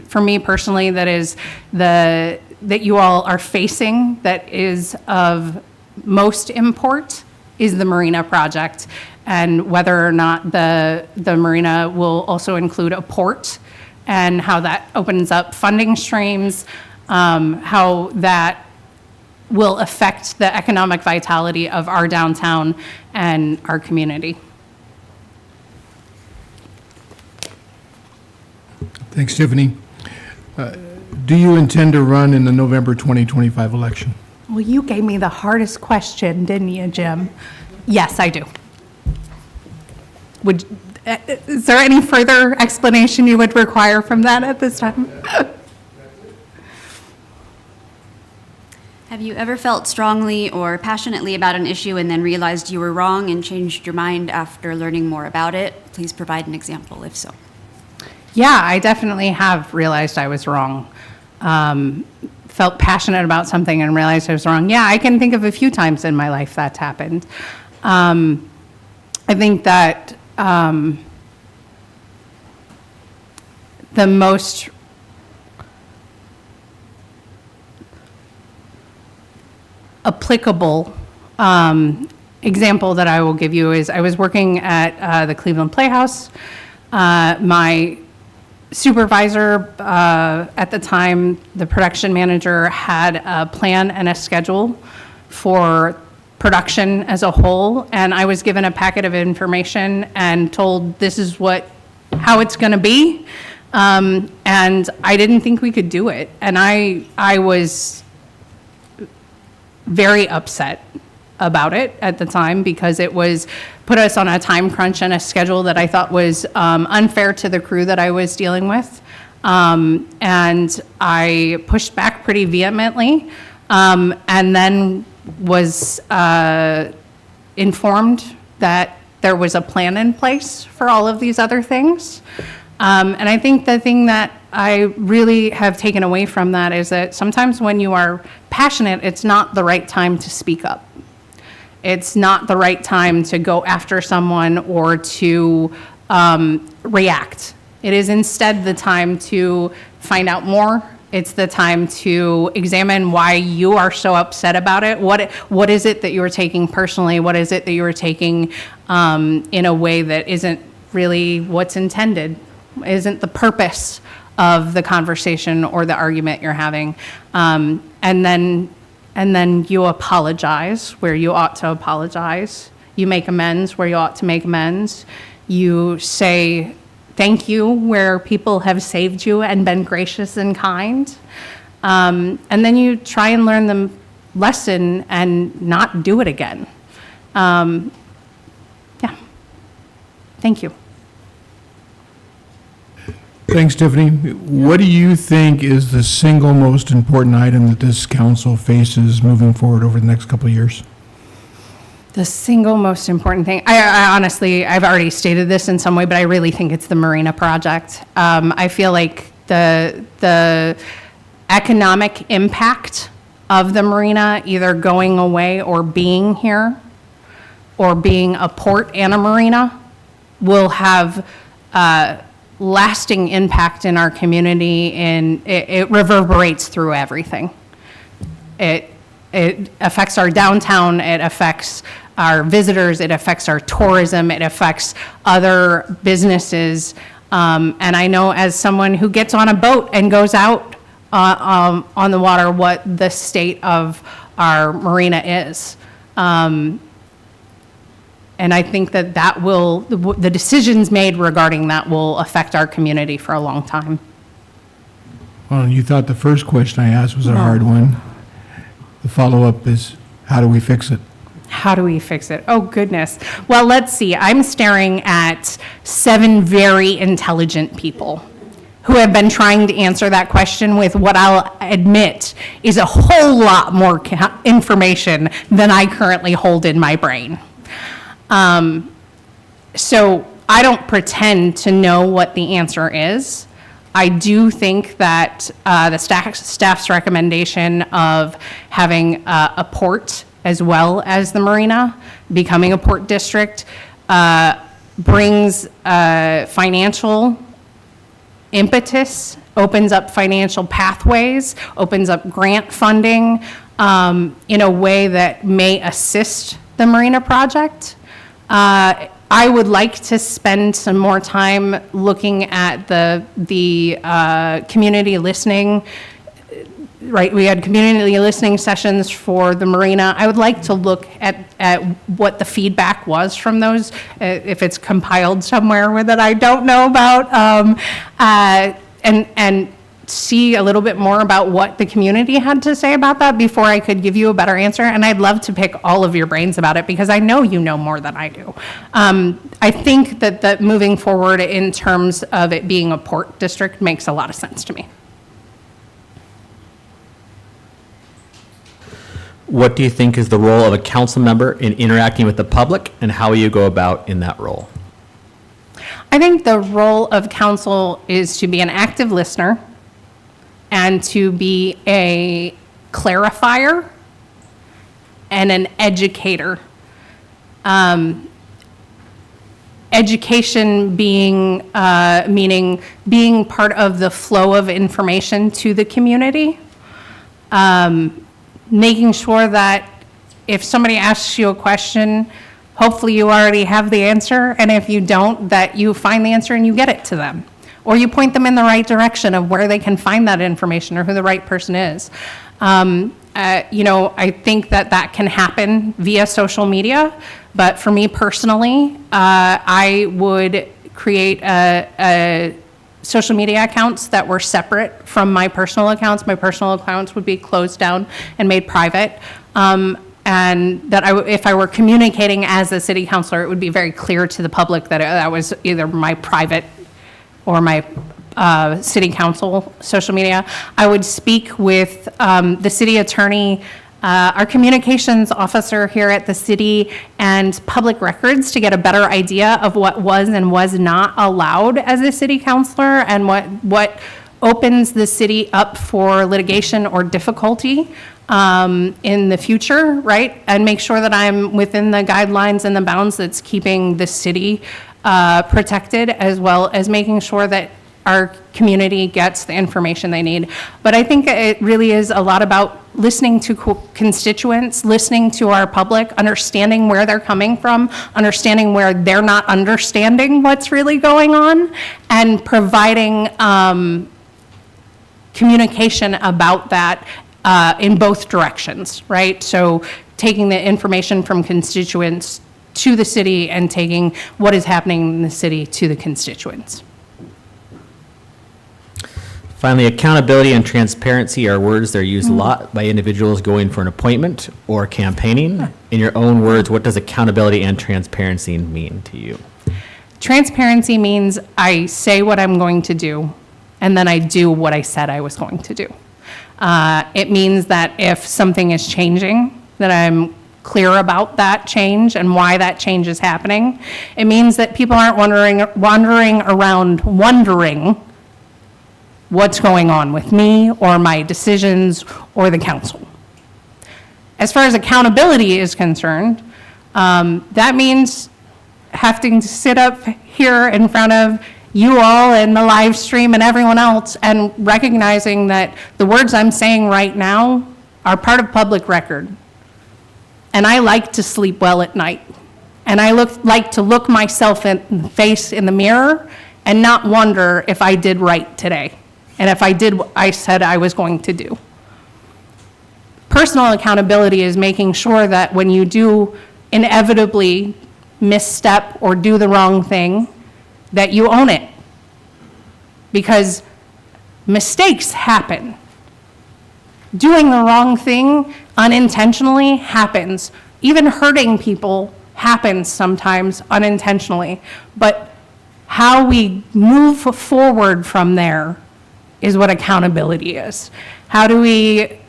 for me personally, that you all are facing that is of most import is the marina project, and whether or not the marina will also include a port, and how that opens up funding streams, how that will affect the economic vitality of our downtown and our community. Thanks, Tiffany. Do you intend to run in the November 2025 election? Well, you gave me the hardest question, didn't you, Jim? Yes, I do. Is there any further explanation you would require from that at this time? Have you ever felt strongly or passionately about an issue and then realized you were wrong and changed your mind after learning more about it? Please provide an example, if so. Yeah, I definitely have realized I was wrong. felt passionate about something and realized I was wrong. Yeah, I can think of a few times in my life that's happened. I think that the most applicable example that I will give you is I was working at the Cleveland Playhouse. My supervisor at the time, the production manager, had a plan and a schedule for production as a whole, and I was given a packet of information and told this is how it's going to be, and I didn't think we could do it, and I was very upset about it at the time because it put us on a time crunch and a schedule that I thought was unfair to the crew that I was dealing with. And I pushed back pretty vehemently, and then was informed that there was a plan in place for all of these other things. And I think the thing that I really have taken away from that is that sometimes when you are passionate, it's not the right time to speak up. It's not the right time to go after someone or to react. It is instead the time to find out more. It's the time to examine why you are so upset about it. What is it that you are taking personally? What is it that you are taking in a way that isn't really what's intended, isn't the purpose of the conversation or the argument you're having? And then you apologize where you ought to apologize. You make amends where you ought to make amends. You say thank you where people have saved you and been gracious and kind. And then you try and learn the lesson and not do it again. Yeah. Thank you. Thanks, Tiffany. What do you think is the single most important item that this council faces moving forward over the next couple of years? The single most important thing, I honestly, I've already stated this in some way, but I really think it's the marina project. I feel like the economic impact of the marina either going away or being here or being a port and a marina will have lasting impact in our community, and it reverberates through everything. It affects our downtown, it affects our visitors, it affects our tourism, it affects other businesses. And I know as someone who gets on a boat and goes out on the water what the state of our marina is. And I think that the decisions made regarding that will affect our community for a long time. Well, you thought the first question I asked was a hard one. The follow-up is, how do we fix it? How do we fix it? Oh, goodness. Well, let's see. I'm staring at 7 very intelligent people who have been trying to answer that question with what I'll admit is a whole lot more information than I currently hold in my brain. So I don't pretend to know what the answer is. I do think that the staff's recommendation of having a port as well as the marina, becoming a port district, brings financial impetus, opens up financial pathways, opens up grant funding in a way that may assist the marina project. I would like to spend some more time looking at the community listening. Right, we had community listening sessions for the marina. I would like to look at what the feedback was from those, if it's compiled somewhere that I don't know about, and see a little bit more about what the community had to say about that before I could give you a better answer. And I'd love to pick all of your brains about it because I know you know more than I do. I think that moving forward in terms of it being a port district makes a lot of sense to me. What do you think is the role of a council member in interacting with the public, and how will you go about in that role? I think the role of council is to be an active listener, and to be a clarifier and an educator. Education being, meaning being part of the flow of information to the community. Making sure that if somebody asks you a question, hopefully you already have the answer, and if you don't, that you find the answer and you get it to them. Or you point them in the right direction of where they can find that information or who the right person is. I think that can happen via social media, but for me personally, I would create a social media accounts that were separate from my personal accounts. My personal accounts would be closed down and made private. And that if I were communicating as a city councilor, it would be very clear to the public that that was either my private or my city council social media. I would speak with the city attorney, our communications officer here at the city, and public records to get a better idea of what was and was not allowed as a city councilor, and what opens the city up for litigation or difficulty in the future, right? And make sure that I'm within the guidelines and the bounds that's keeping the city protected, as well as making sure that our community gets the information they need. But I think it really is a lot about listening to constituents, listening to our public, understanding where they're coming from, understanding where they're not understanding what's really going on, and providing communication about that in both directions, right? So taking the information from constituents to the city and taking what is happening in the city to the constituents. Finally, accountability and transparency are words that are used a lot by individuals going for an appointment or campaigning. In your own words, what does accountability and transparency mean to you? Transparency means I say what I'm going to do, and then I do what I said I was going to do. It means that if something is changing, that I'm clear about that change and why that change is happening. It means that people aren't wandering around wondering what's going on with me or my decisions or the council. As far as accountability is concerned, that means having to sit up here in front of you all and the live stream and everyone else and recognizing that the words I'm saying right now are part of public record. And I like to sleep well at night. And I like to look myself in the face in the mirror and not wonder if I did right today. And if I did what I said I was going to do. Personal accountability is making sure that when you do inevitably misstep or do the wrong thing, that you own it. Because mistakes happen. Doing the wrong thing unintentionally happens. Even hurting people happens sometimes unintentionally. But how we move forward from there is what accountability is. How do we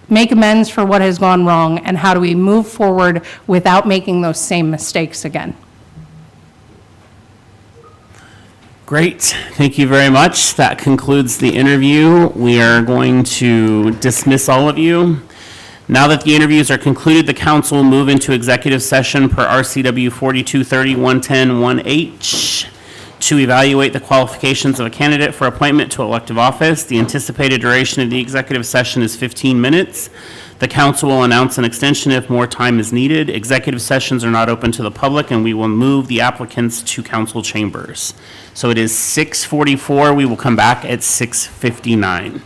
make amends for what has gone wrong, and how do we move forward without making those same mistakes again? Great. Thank you very much. That concludes the interview. We are going to dismiss all of you. Now that the interviews are concluded, the council will move into executive session per RCW 4230-110-1H to evaluate the qualifications of a candidate for appointment to elective office. The anticipated duration of the executive session is 15 minutes. The council will announce an extension if more time is needed. Executive sessions are not open to the public, and we will move the applicants to council chambers. So it is 6:44. We will come back at 6:59.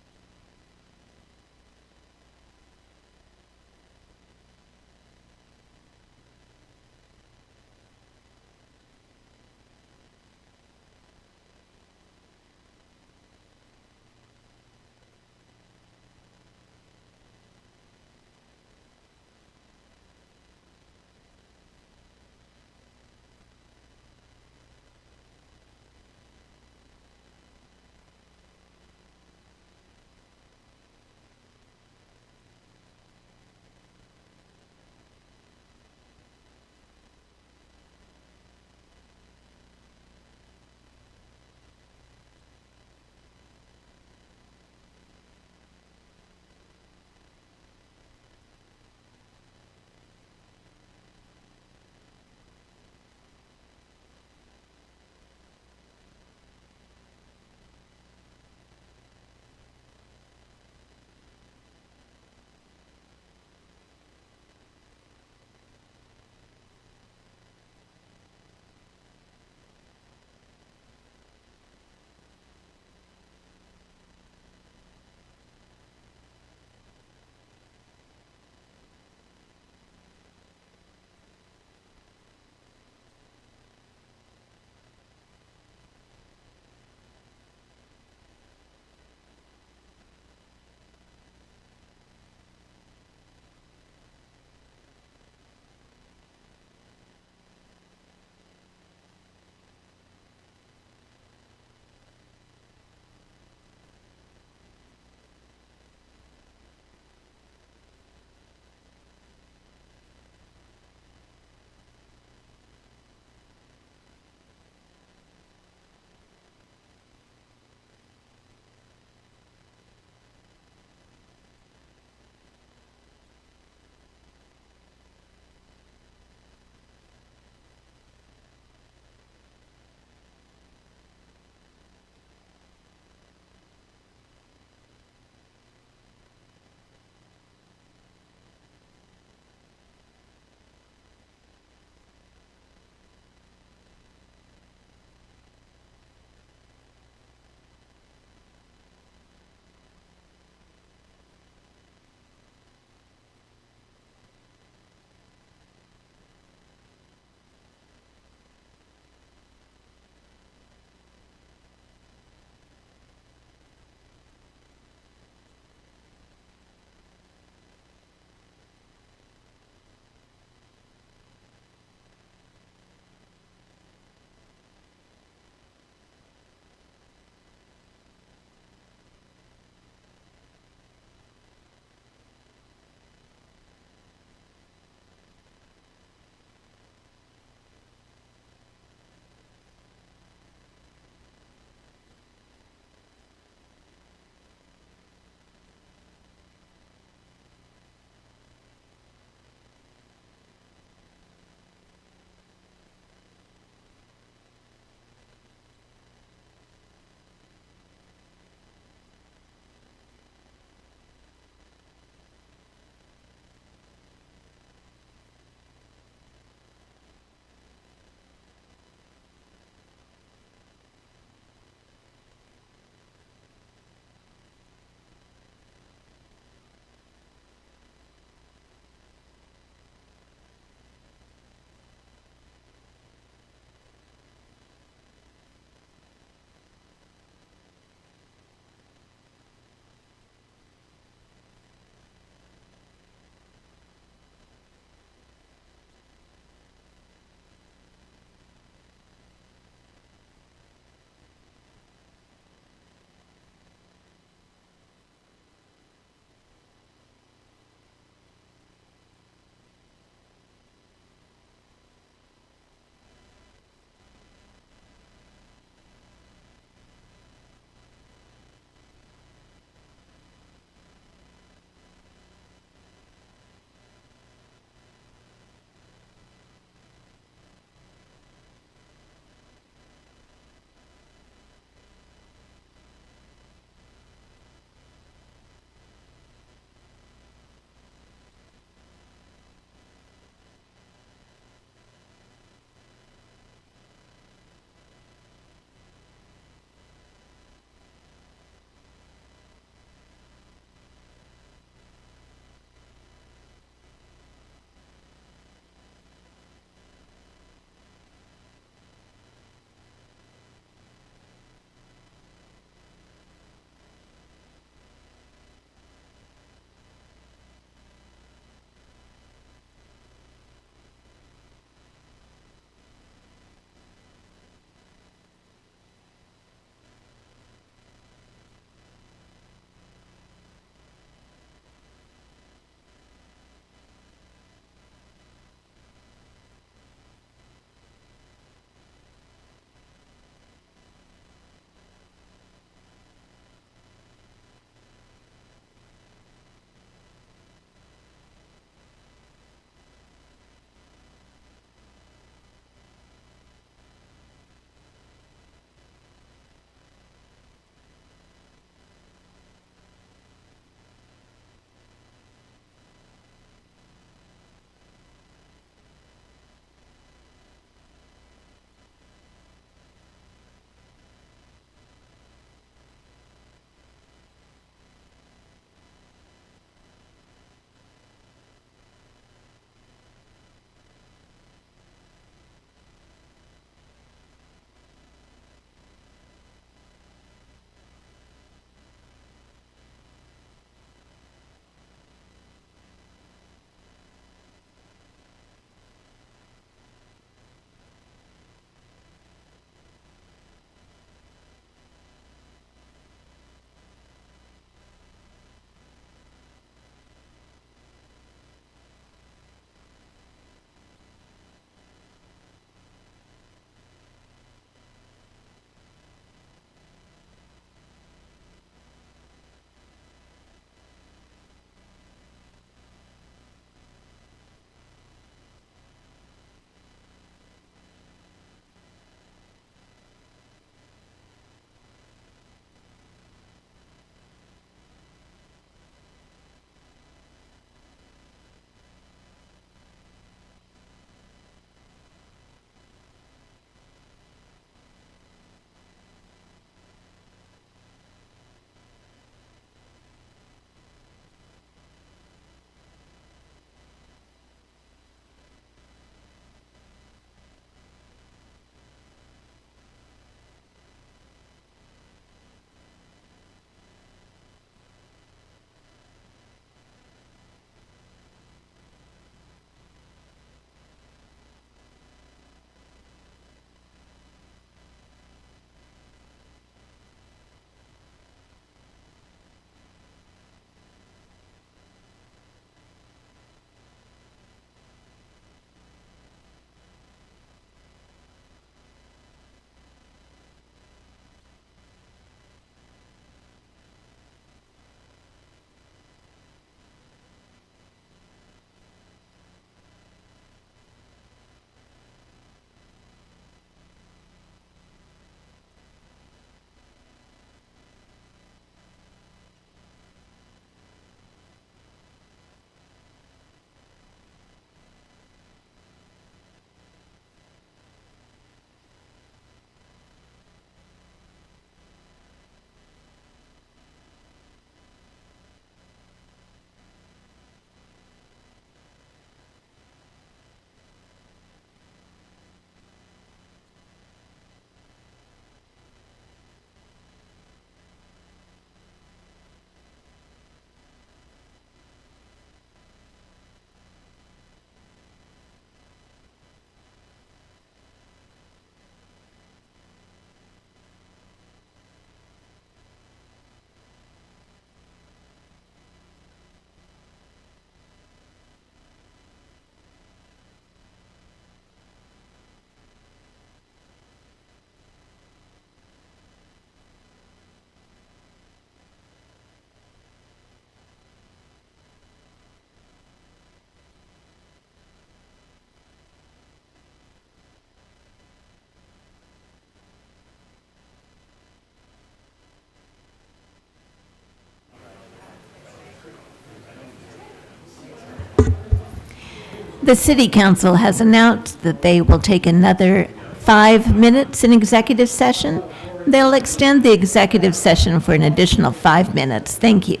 The City Council has announced that they will take another 5 minutes in executive session. They'll extend the executive session for an additional 5 minutes. Thank you.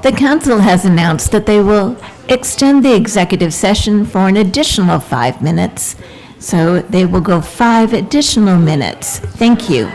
The council has announced that they will extend the executive session for an additional 5 minutes. So they will go 5 additional minutes. Thank you.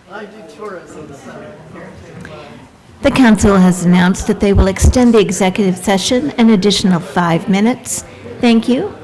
The council has announced that they will extend the executive session an additional 5 minutes. Thank you.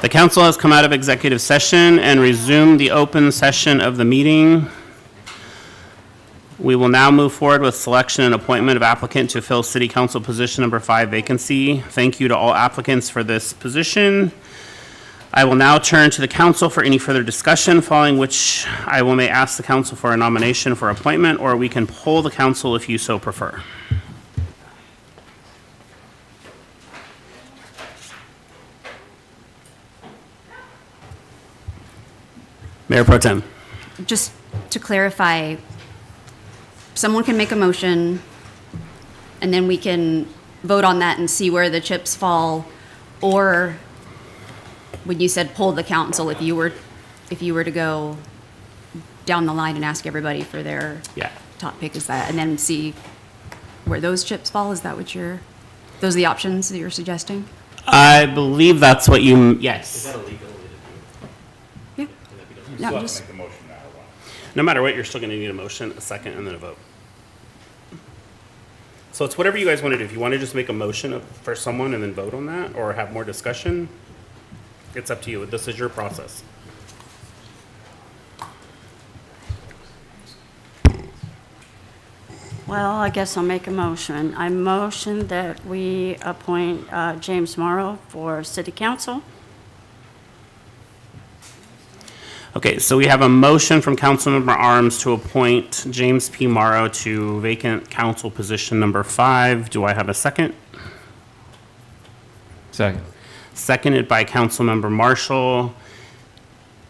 The council has come out of executive session and resumed the open session of the meeting. We will now move forward with selection and appointment of applicant to fill city council position number 5 vacancy. Thank you to all applicants for this position. I will now turn to the council for any further discussion, following which I will may ask the council for a nomination for appointment, or we can poll the council if you so prefer. Mayor Pro Tem. Just to clarify, someone can make a motion, and then we can vote on that and see where the chips fall, or when you said poll the council, if you were to go down the line and ask everybody for their Yeah. top pick, is that, and then see where those chips fall? Is that what those are the options that you're suggesting? I believe that's what you, yes. Yeah. No, just, No matter what, you're still going to need a motion, a second, and then a vote. So it's whatever you guys want to do. If you want to just make a motion for someone and then vote on that, or have more discussion, it's up to you. This is your process. Well, I guess I'll make a motion. I motion that we appoint James Morrow for city council. Okay, so we have a motion from Councilmember Arms to appoint James P. Morrow to vacant council position number 5. Do I have a second? Second. Seconded by Councilmember Marshall.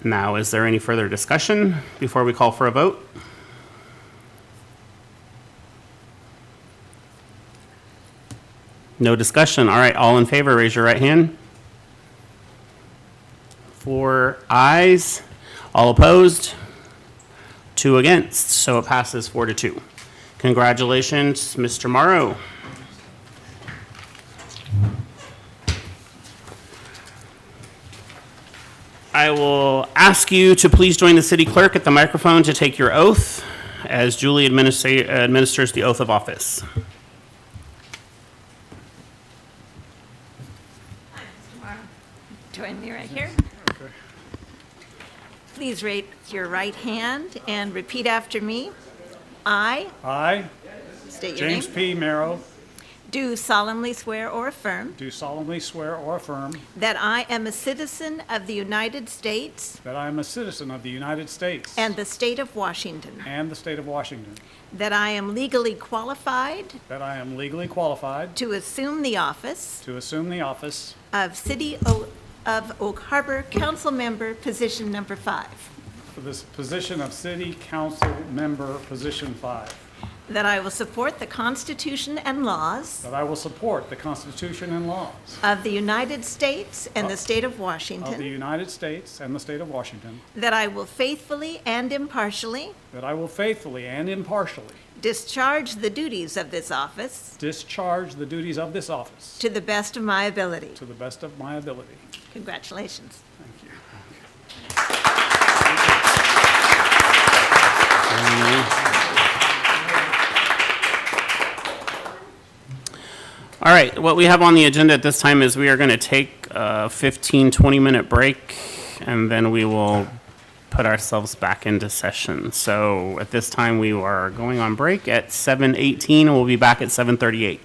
Now, is there any further discussion before we call for a vote? No discussion. All right, all in favor, raise your right hand. 4 ayes. All opposed? 2 against. So it passes 4-2. Congratulations, Mr. Morrow. I will ask you to please join the city clerk at the microphone to take your oath as Julie administers the oath of office. Join me right here. Please raise your right hand and repeat after me. I, State your name. James P. Merrow, Do solemnly swear or affirm do solemnly swear or affirm that I am a citizen of the United States that I am a citizen of the United States and the state of Washington, and the state of Washington, that I am legally qualified that I am legally qualified to assume the office to assume the office of of Oak Harbor Councilmember, position number 5, for this position of City Council Member, Position 5, that I will support the Constitution and laws that I will support the Constitution and laws of the United States and the state of of the Washington, United States and the state of Washington, that I will faithfully and impartially that I will faithfully and impartially discharge the duties of this office discharge the duties of this office to the best of my ability. to the best of my ability. Congratulations. Thank you. All right, what we have on the agenda at this time is we are going to take a 15, 20-minute break, and then we will put ourselves back into session. So at this time, we are going on break at 7:18, and we'll be back at 7:38.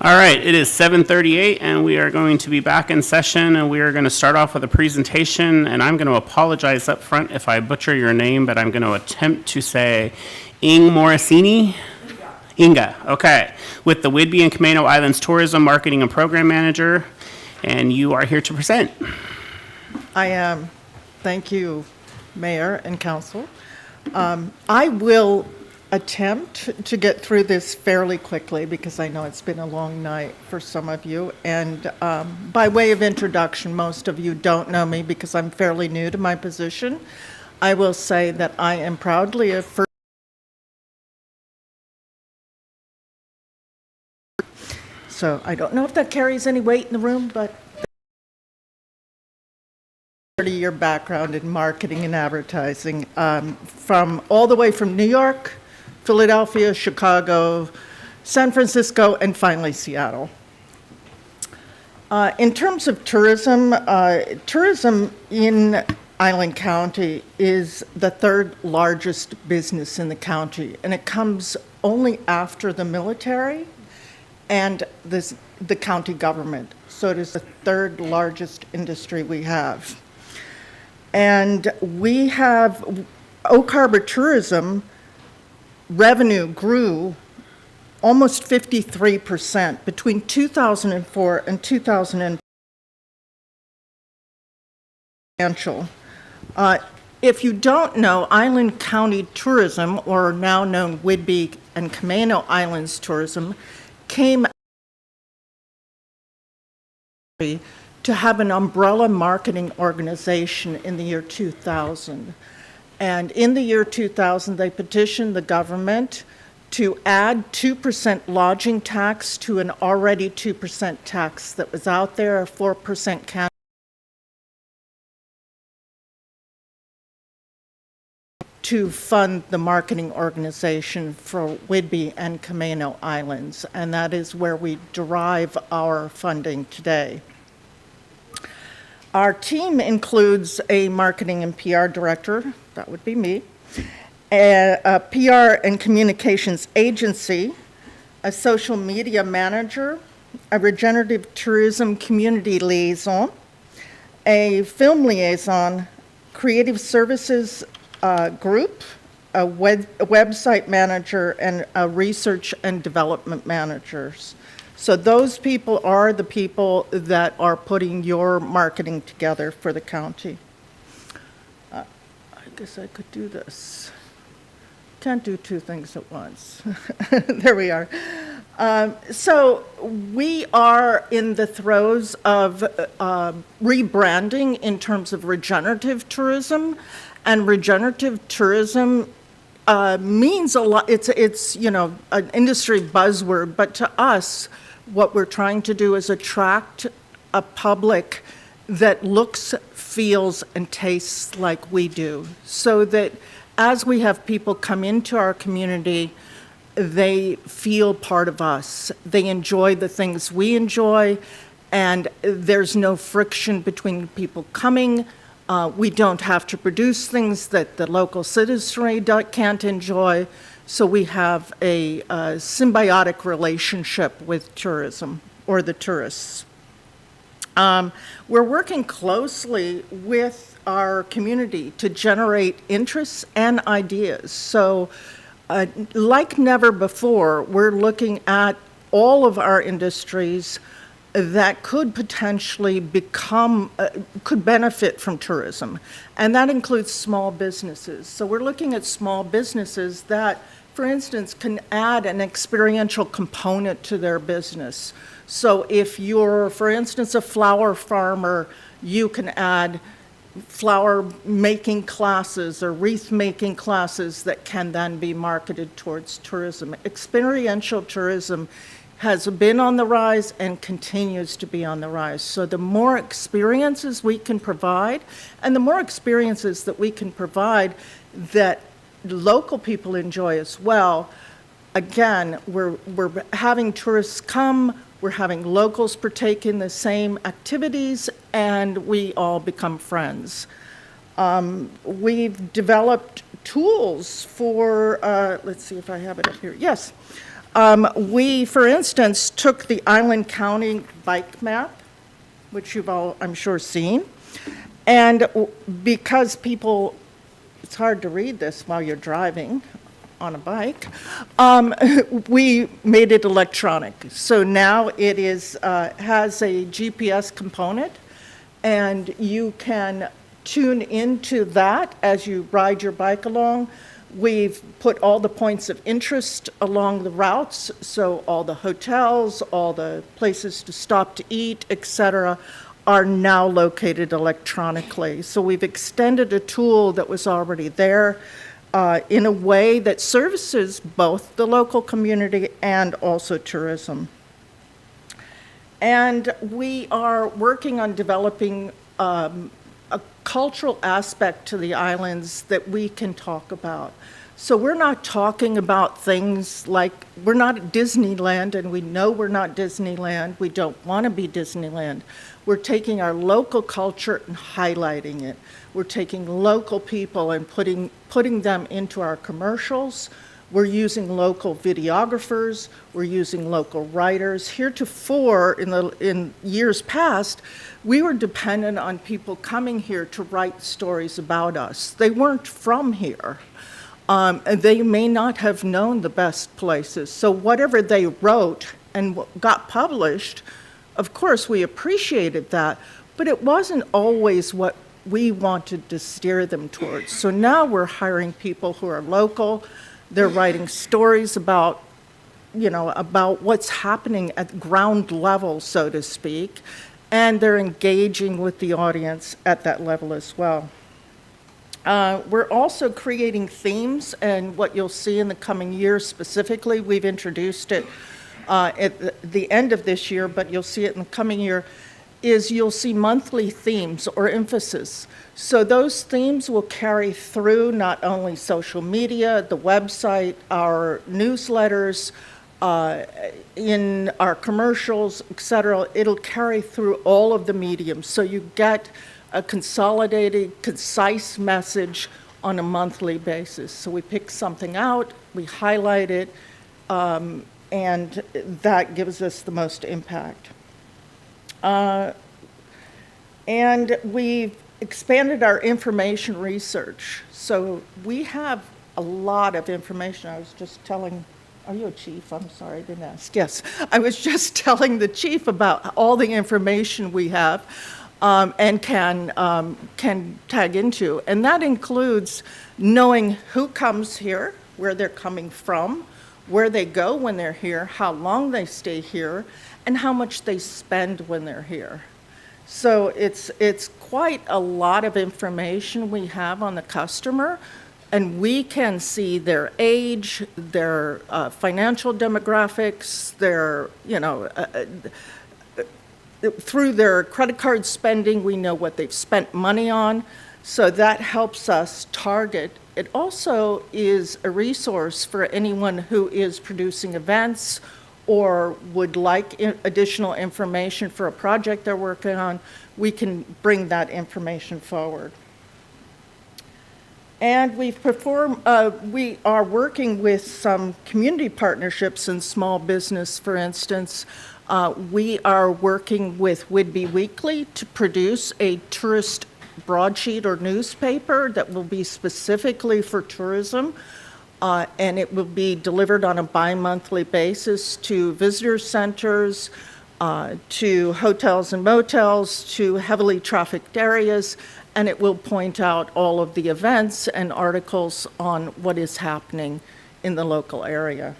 All right, it is 7:38, and we are going to be back in session, and we are going to start off with a presentation, and I'm going to apologize up front if I butcher your name, but I'm going to attempt to say Inge Morascini? Inge, okay, with the Whidbey and Camano Islands Tourism Marketing and Program Manager, and you are here to present. I am. Thank you, Mayor and Council. I will attempt to get through this fairly quickly because I know it's been a long night for some of you. And by way of introduction, most of you don't know me because I'm fairly new to my position. I will say that I am proudly a first. So I don't know if that carries any weight in the room, but 30-year background in marketing and advertising, from all the way from New York, Philadelphia, Chicago, San Francisco, and finally Seattle. In terms of tourism, tourism in Island County is the third largest business in the county, and it comes only after the military and the county government. So it is the third largest industry we have. And we have Oak Harbor tourism revenue grew almost 53% between 2004 and 2000. If you don't know, Island County Tourism, or now known Whidbey and Camano Islands Tourism, came to have an umbrella marketing organization in the year 2000. And in the year 2000, they petitioned the government to add 2% lodging tax to an already 2% tax that was out there, a 4% can to fund the marketing organization for Whidbey and Camano Islands. And that is where we derive our funding today. Our team includes a marketing and PR director, that would be me, a PR and communications agency, a social media manager, a regenerative tourism community liaison, a film liaison, creative services group, a website manager, and a research and development managers. So those people are the people that are putting your marketing together for the county. I guess I could do this. Can't do two things at once. There we are. So we are in the throes of rebranding in terms of regenerative tourism, and regenerative tourism means a lot. It's you know, an industry buzzword, but to us, what we're trying to do is attract a public that looks, feels, and tastes like we do, so that as we have people come into our community, they feel part of us. They enjoy the things we enjoy, and there's no friction between people coming. We don't have to produce things that the local citizenry can't enjoy. So we have a symbiotic relationship with tourism, or the tourists. We're working closely with our community to generate interests and ideas. So like never before, we're looking at all of our industries that could potentially could benefit from tourism. And that includes small businesses. So we're looking at small businesses that, for instance, can add an experiential component to their business. So if you're, for instance, a flower farmer, you can add flower making classes or wreath making classes that can then be marketed towards tourism. Experiential tourism has been on the rise and continues to be on the rise. So the more experiences we can provide, and the more experiences that we can provide that local people enjoy as well, again, we're having tourists come, we're having locals partake in the same activities, and we all become friends. We've developed tools for, let's see if I have it up here, yes, We, for instance, took the Island County bike map, which you've all, I'm sure, seen. And because people, it's hard to read this while you're driving on a bike, we made it electronic. So now it is, has a GPS component, and you can tune into that as you ride your bike along. We've put all the points of interest along the routes, so all the hotels, all the places to stop to eat, etc., are now located electronically. So we've extended a tool that was already there in a way that services both the local community and also tourism. And we are working on developing a cultural aspect to the islands that we can talk about. So we're not talking about things like, we're not at Disneyland, and we know we're not Disneyland. We don't want to be Disneyland. We're taking our local culture and highlighting it. We're taking local people and putting them into our commercials. We're using local videographers. We're using local writers. Heretofore, in years past, we were dependent on people coming here to write stories about us. They weren't from here. And they may not have known the best places. So whatever they wrote and got published, of course, we appreciated that, but it wasn't always what we wanted to steer them towards. So now we're hiring people who are local. They're writing stories about, about what's happening at ground level, so to speak, and they're engaging with the audience at that level as well. We're also creating themes, and what you'll see in the coming year specifically, we've introduced it at the end of this year, but you'll see it in the coming year, is you'll see monthly themes or emphasis. So those themes will carry through not only social media, the website, our newsletters, in our commercials, et cetera. It'll carry through all of the mediums. So you get a consolidated, concise message on a monthly basis. So we pick something out, we highlight it, and that gives us the most impact. And we've expanded our information research. So we have a lot of information. I was just telling, are you a chief? I'm sorry, I didn't ask. Yes, I was just telling the chief about all the information we have and can tag into. And that includes knowing who comes here, where they're coming from, where they go when they're here, how long they stay here, and how much they spend when they're here. So it's quite a lot of information we have on the customer, and we can see their age, their financial demographics, their, through their credit card spending, we know what they've spent money on, so that helps us target. It also is a resource for anyone who is producing events or would like additional information for a project they're working on. We can bring that information forward. And we are working with some community partnerships in small business, for instance. We are working with Whidbey Weekly to produce a tourist broadsheet or newspaper that will be specifically for tourism, and it will be delivered on a bi-monthly basis to visitor centers, to hotels and motels, to heavily trafficked areas, and it will point out all of the events and articles on what is happening in the local area.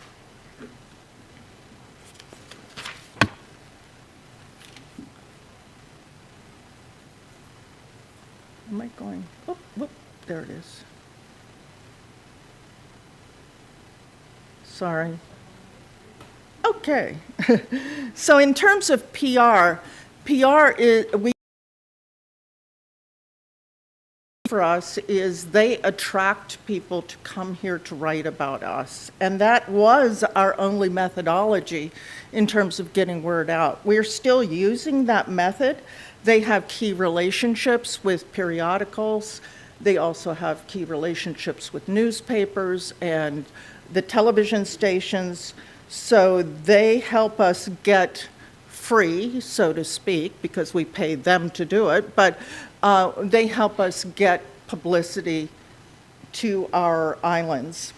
Am I going? Oh, whoop, there it is. Sorry. Okay. So in terms of PR for us is they attract people to come here to write about us. And that was our only methodology in terms of getting word out. We're still using that method. They have key relationships with periodicals. They also have key relationships with newspapers and the television stations. So they help us get free, so to speak, because we pay them to do it, but they help us get publicity to our islands.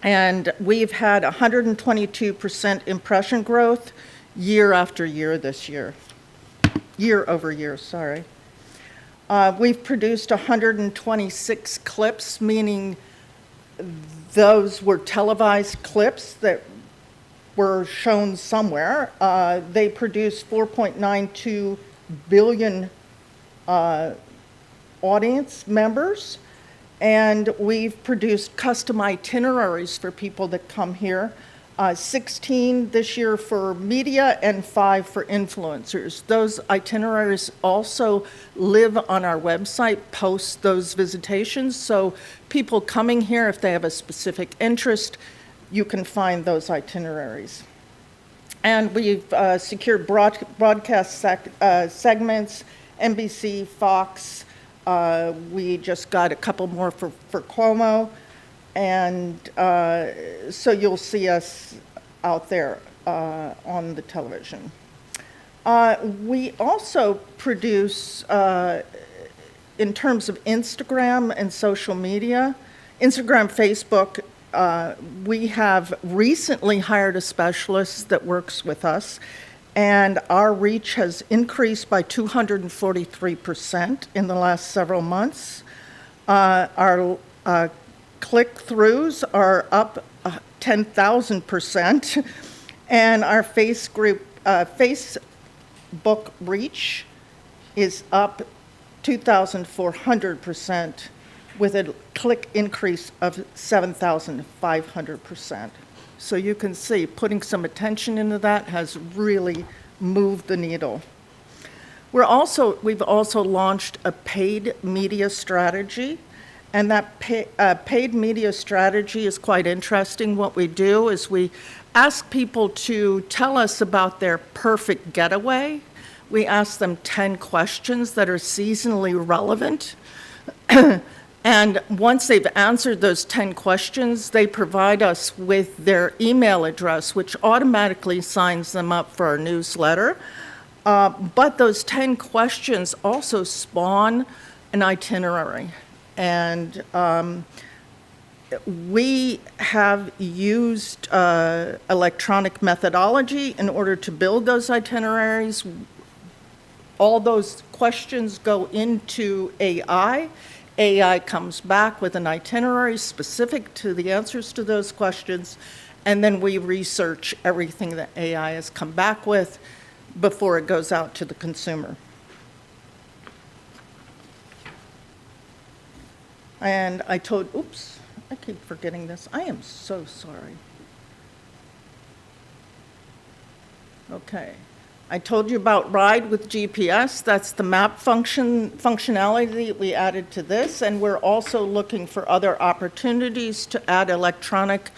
And we've had 122% impression growth year after year this year. Year over year, sorry. We've produced 126 clips, meaning those were televised clips that were shown somewhere. They produced 4.92 billion audience members, and we've produced custom itineraries for people that come here. 16 this year for media and 5 for influencers. Those itineraries also live on our website, post those visitations, so people coming here, if they have a specific interest, you can find those itineraries. And we've secured broadcast segments, NBC, Fox. We just got a couple more for Cuomo. And so you'll see us out there on the television. We also produce, in terms of Instagram and social media, Instagram, Facebook, we have recently hired a specialist that works with us, and our reach has increased by 243% in the last several months. Our click-throughs are up 10,000%, and our Facebook reach is up 2,400%, with a click increase of 7,500%. So you can see, putting some attention into that has really moved the needle. We've also launched a paid media strategy. And that paid media strategy is quite interesting. What we do is we ask people to tell us about their perfect getaway. We ask them 10 questions that are seasonally relevant. And once they've answered those 10 questions, they provide us with their email address, which automatically signs them up for our newsletter. But those 10 questions also spawn an itinerary. And we have used electronic methodology in order to build those itineraries. All those questions go into AI. AI comes back with an itinerary specific to the answers to those questions, and then we research everything that AI has come back with before it goes out to the consumer. And I keep forgetting this. I am so sorry. Okay. I told you about Ride with GPS. That's the map functionality that we added to this. And we're also looking for other opportunities to add electronic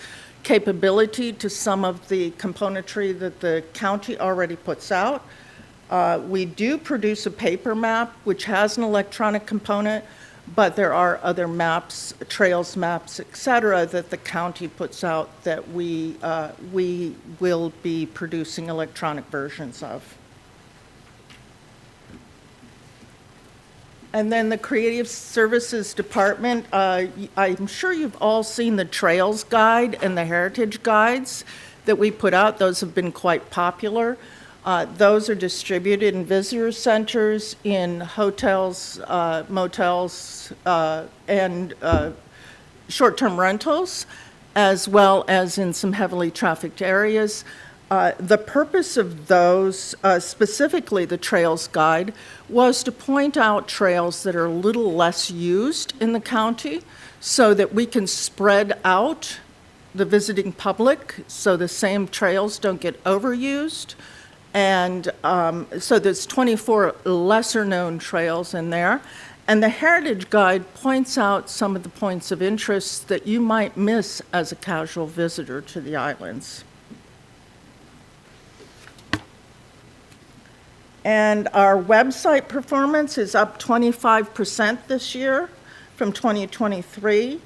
capability to some of the componentry that the county already puts out. We do produce a paper map, which has an electronic component, but there are other maps, trails maps, et cetera, that the county puts out that we will be producing electronic versions of. And then the Creative Services Department, I'm sure you've all seen the Trails Guide and the Heritage Guides that we put out. Those have been quite popular. Those are distributed in visitor centers, in hotels, motels, and short-term rentals, as well as in some heavily trafficked areas. The purpose of those, specifically the Trails Guide, was to point out trails that are a little less used in the county so that we can spread out the visiting public so the same trails don't get overused. And so there's 24 lesser-known trails in there. And the Heritage Guide points out some of the points of interest that you might miss as a casual visitor to the islands. And our website performance is up 25% this year from 2023.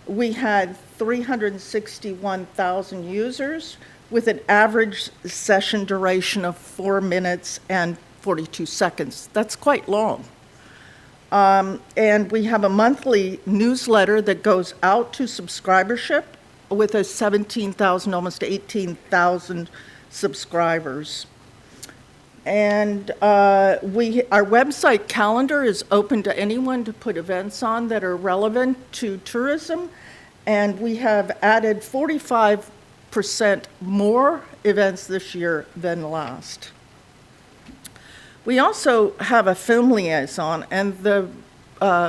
We had 361,000 users. with an average session duration of 4 minutes and 42 seconds. That's quite long. And we have a monthly newsletter that goes out to subscribership with a 17,000, almost 18,000 subscribers. And our website calendar is open to anyone to put events on that are relevant to tourism. And we have added 45% more events this year than last. We also have a film liaison, and the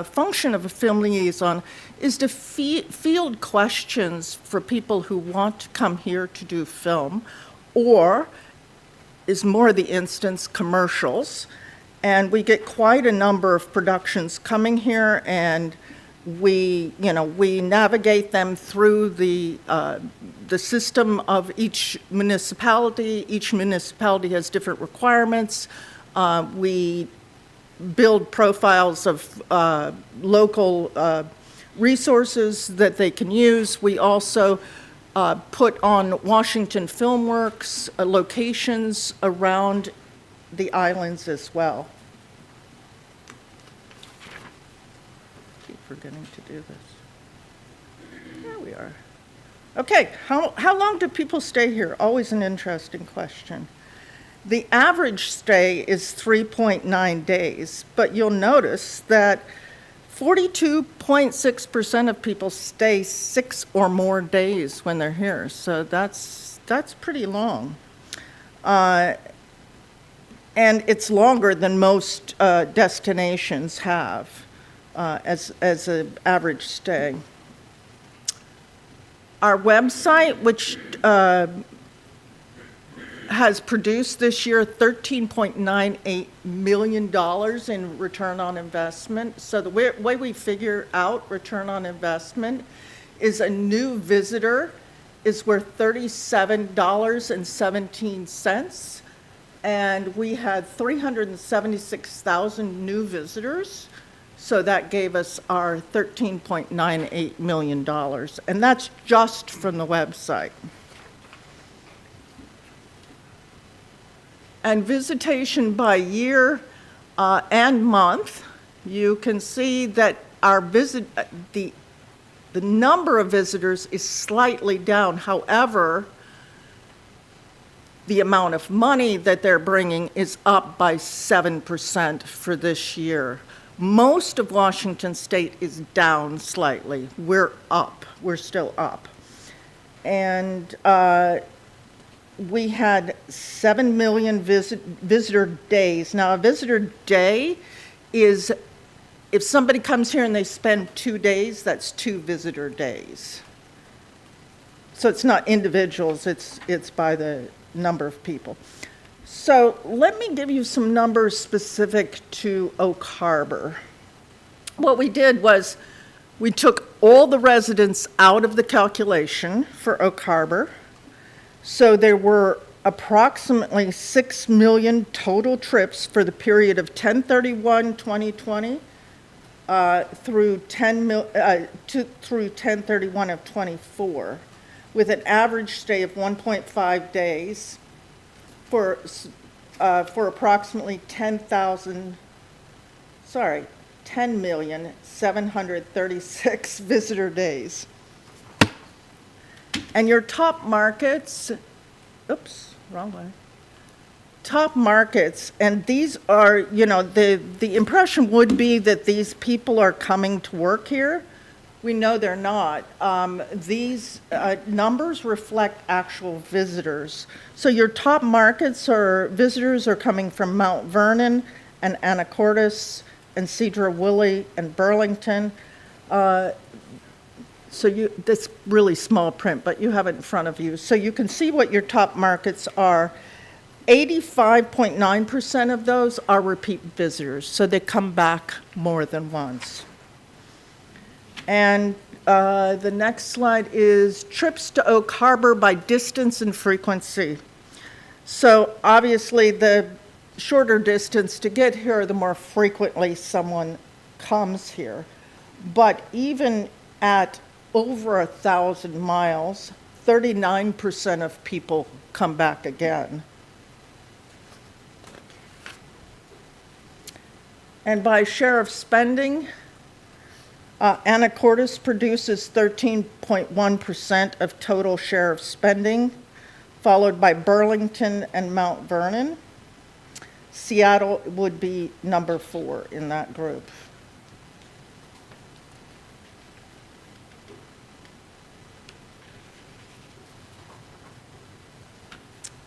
function of a film liaison is to field questions for people who want to come here to do film, or is more the instance, commercials. And we get quite a number of productions coming here, and we navigate them through the system of each municipality. Each municipality has different requirements. We build profiles of local resources that they can use. We also put on Washington Filmworks locations around the islands as well. Keep forgetting to do this. There we are. Okay, how long do people stay here? Always an interesting question. The average stay is 3.9 days, but you'll notice that 42.6% of people stay 6 or more days when they're here, so that's pretty long. And it's longer than most destinations have as an average stay. Our website, which has produced this year $13.98 million in return on investment. So the way we figure out return on investment is a new visitor is worth $37.17. And we had 376,000 new visitors. So that gave us our $13.98 million. And that's just from the website. And visitation by year and month, you can see that our the number of visitors is slightly down. However, the amount of money that they're bringing is up by 7% for this year. Most of Washington State is down slightly. We're up. We're still up. And we had 7 million visitor days. Now, a visitor day is if somebody comes here and they spend 2 days, that's 2 visitor days. So it's not individuals, it's by the number of people. So let me give you some numbers specific to Oak Harbor. What we did was we took all the residents out of the calculation for Oak Harbor. So there were approximately 6 million total trips for the period of 10/31/2020 through 10/31 of 24, with an average stay of 1.5 days for approximately 10,736 visitor days. And your top markets, oops, wrong way. Top markets, and these are, the impression would be that these people are coming to work here. We know they're not. These numbers reflect actual visitors. So your top markets or visitors are coming from Mount Vernon and Anacortes and Cedar-Woolley and Burlington. So that's really small print, but you have it in front of you. So you can see what your top markets are. 85.9% of those are repeat visitors, so they come back more than once. And the next slide is trips to Oak Harbor by distance and frequency. So obviously the shorter distance to get here, the more frequently someone comes here. But even at over 1,000 miles, 39% of people come back again. And by share of spending, Anacortes produces 13.1% of total share of spending, followed by Burlington and Mount Vernon. Seattle would be number 4 in that group.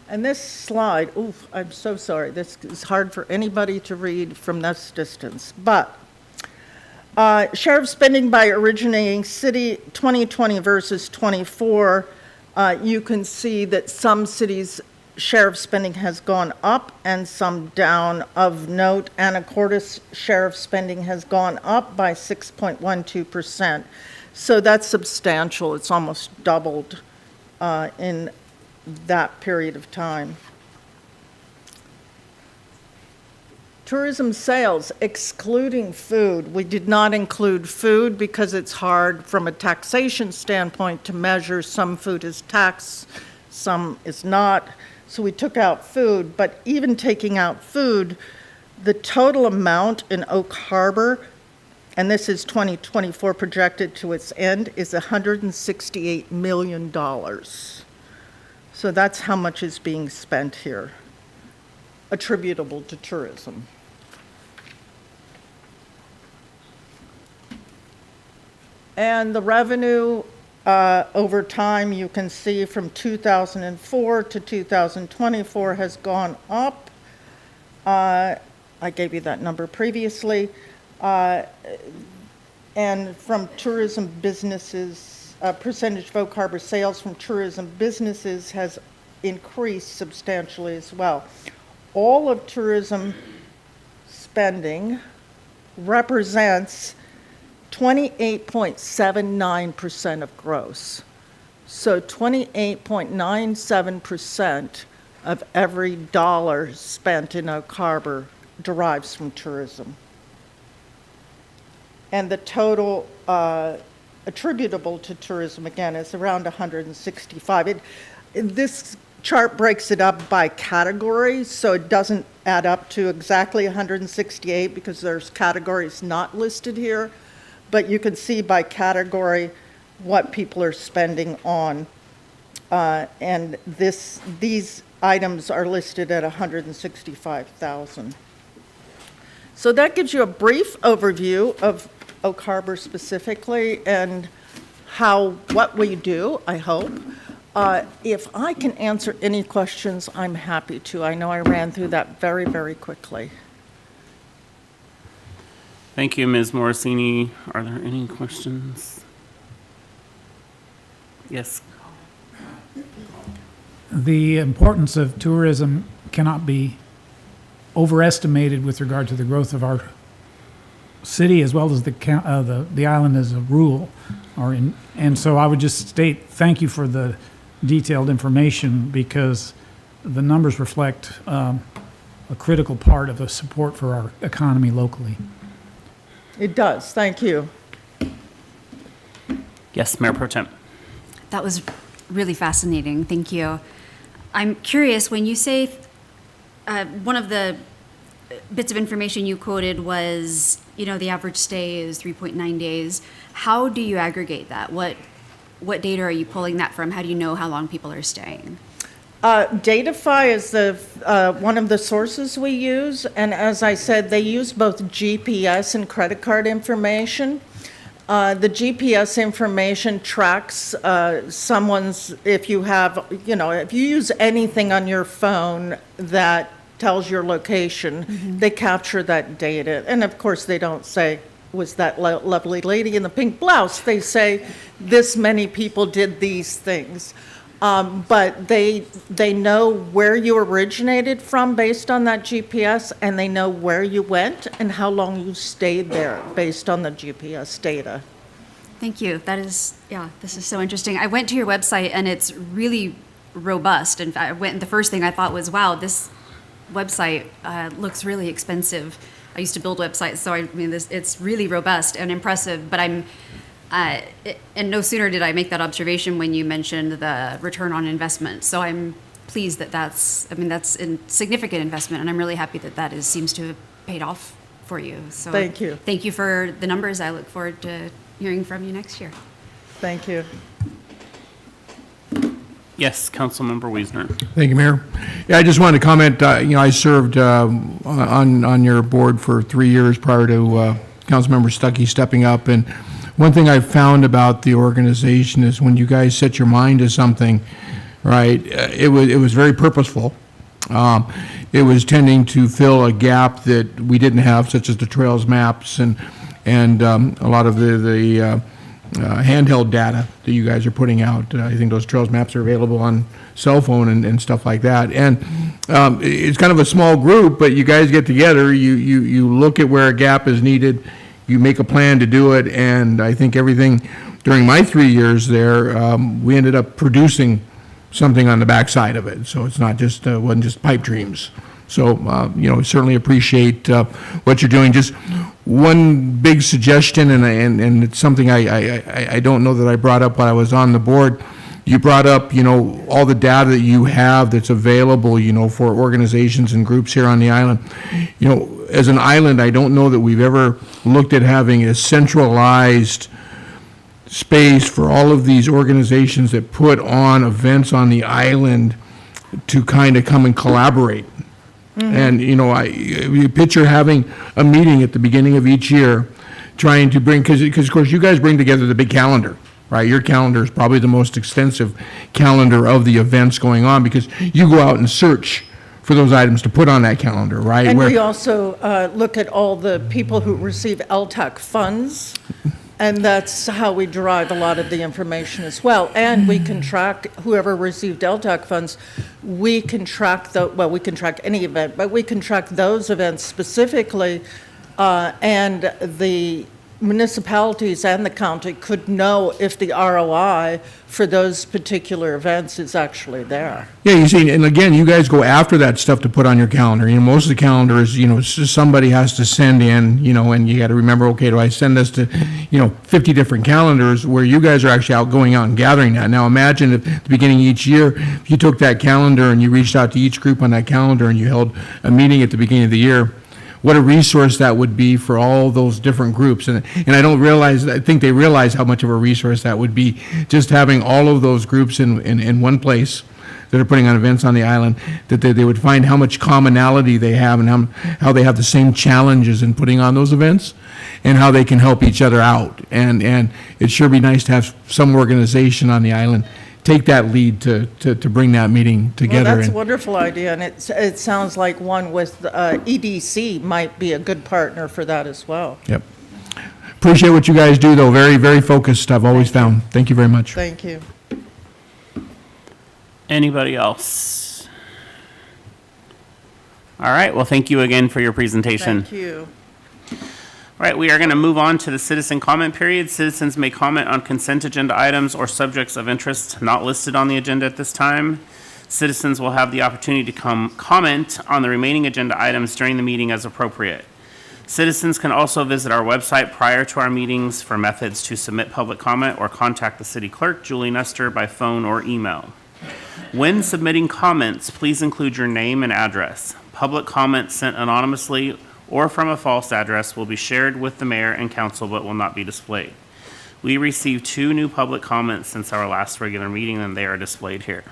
And this slide, oof, I'm so sorry. This is hard for anybody to read from this distance. But share of spending by originating city 2020 versus 24, you can see that some cities' share of spending has gone up and some down. Of note, Anacortes' share of spending has gone up by 6.12%. So that's substantial. It's almost doubled in that period of time. Tourism sales, excluding food. We did not include food because it's hard from a taxation standpoint to measure. Some food is taxed, some is not. So we took out food, but even taking out food, the total amount in Oak Harbor, and this is 2024 projected to its end, is $168 million. So that's how much is being spent here, attributable to tourism. And the revenue over time, you can see from 2004 to 2024 has gone up. I gave you that number previously. And from tourism businesses, percentage of Oak Harbor sales from tourism businesses has increased substantially as well. All of tourism spending represents 28.79% of gross. So 28.97% of every dollar spent in Oak Harbor derives from tourism. And the total attributable to tourism, again, is around 165. This chart breaks it up by category, so it doesn't add up to exactly 168 because there's categories not listed here. But you can see by category what people are spending on. And these items are listed at 165,000. So that gives you a brief overview of Oak Harbor specifically and what we do, I hope. If I can answer any questions, I'm happy to. I know I ran through that very, very quickly. Thank you, Ms. Morascini. Are there any questions? Yes. The importance of tourism cannot be overestimated with regard to the growth of our city as well as the island as a rule. And so I would just state thank you for the detailed information because the numbers reflect a critical part of the support for our economy locally. It does. Thank you. Yes, Mayor Pro Tem. That was really fascinating. Thank you. I'm curious, when you say one of the bits of information you quoted was, the average stay is 3.9 days. How do you aggregate that? What data are you pulling that from? How do you know how long people are staying? Datafy is one of the sources we use, and as I said, they use both GPS and credit card information. The GPS information tracks someone's, if you use anything on your phone that tells your location, they capture that data. And of course, they don't say, was that lovely lady in the pink blouse? They say, this many people did these things. But they know where you originated from based on that GPS, and they know where you went and how long you stayed there based on the GPS data. Thank you. This is so interesting. I went to your website and it's really robust. In fact, the first thing I thought was, wow, this website looks really expensive. I used to build websites, so it's really robust and impressive, but I'm And no sooner did I make that observation when you mentioned the return on investment. So I'm pleased that that's a significant investment, and I'm really happy that that seems to have paid off for you. So Thank you. Thank you for the numbers. I look forward to hearing from you next year. Thank you. Yes, Councilmember Wiesner. Thank you, Mayor. Yeah, I just wanted to comment, I served on your board for 3 years prior to Councilmember Stuckey stepping up, and one thing I've found about the organization is when you guys set your mind to something, right, it was very purposeful. It was tending to fill a gap that we didn't have, such as the trails maps and a lot of the handheld data that you guys are putting out. I think those trails maps are available on cell phone and stuff like that. And it's kind of a small group, but you guys get together, you look at where a gap is needed, you make a plan to do it, and I think everything during my 3 years there, we ended up producing something on the backside of it. So it's not just, wasn't just pipe dreams. So, certainly appreciate what you're doing. Just one big suggestion, and it's something I don't know that I brought up when I was on the board. You brought up, all the data that you have that's available, for organizations and groups here on the island. As an island, I don't know that we've ever looked at having a centralized space for all of these organizations that put on events on the island to kind of come and collaborate. And, you picture having a meeting at the beginning of each year, trying to bring, because of course you guys bring together the big calendar, right? Your calendar is probably the most extensive calendar of the events going on, because you go out and search for those items to put on that calendar, right? And we also look at all the people who receive LTAC funds, and that's how we derive a lot of the information as well. And we can track whoever received LTAC funds. We can track we can track any event, but we can track those events specifically, and the municipalities and the county could know if the ROI for those particular events is actually there. Yeah, you see, and again, you guys go after that stuff to put on your calendar. Most of the calendar is, it's just somebody has to send in, and you got to remember, okay, do I send this to, 50 different calendars, where you guys are actually going out and gathering that. Now imagine if at the beginning of each year, if you took that calendar and you reached out to each group on that calendar and you held a meeting at the beginning of the year, what a resource that would be for all those different groups. And I think they realize how much of a resource that would be, just having all of those groups in one place that are putting on events on the island, that they would find how much commonality they have and how they have the same challenges in putting on those events and how they can help each other out. And it'd sure be nice to have some organization on the island take that lead to bring that meeting together. Well, that's a wonderful idea, and it sounds like one with EDC might be a good partner for that as well. Yep. Appreciate what you guys do, though. Very, very focused, I've always found. Thank you very much. Thank you. Anybody else? All right, well, thank you again for your presentation. Thank you. All right, we are going to move on to the citizen comment period. Citizens may comment on consent agenda items or subjects of interest not listed on the agenda at this time. Citizens will have the opportunity to comment on the remaining agenda items during the meeting as appropriate. Citizens can also visit our website prior to our meetings for methods to submit public comment or contact the city clerk, Julie Nestor, by phone or email. When submitting comments, please include your name and address. Public comments sent anonymously or from a false address will be shared with the mayor and council but will not be displayed. We received 2 new public comments since our last regular meeting, and they are displayed here.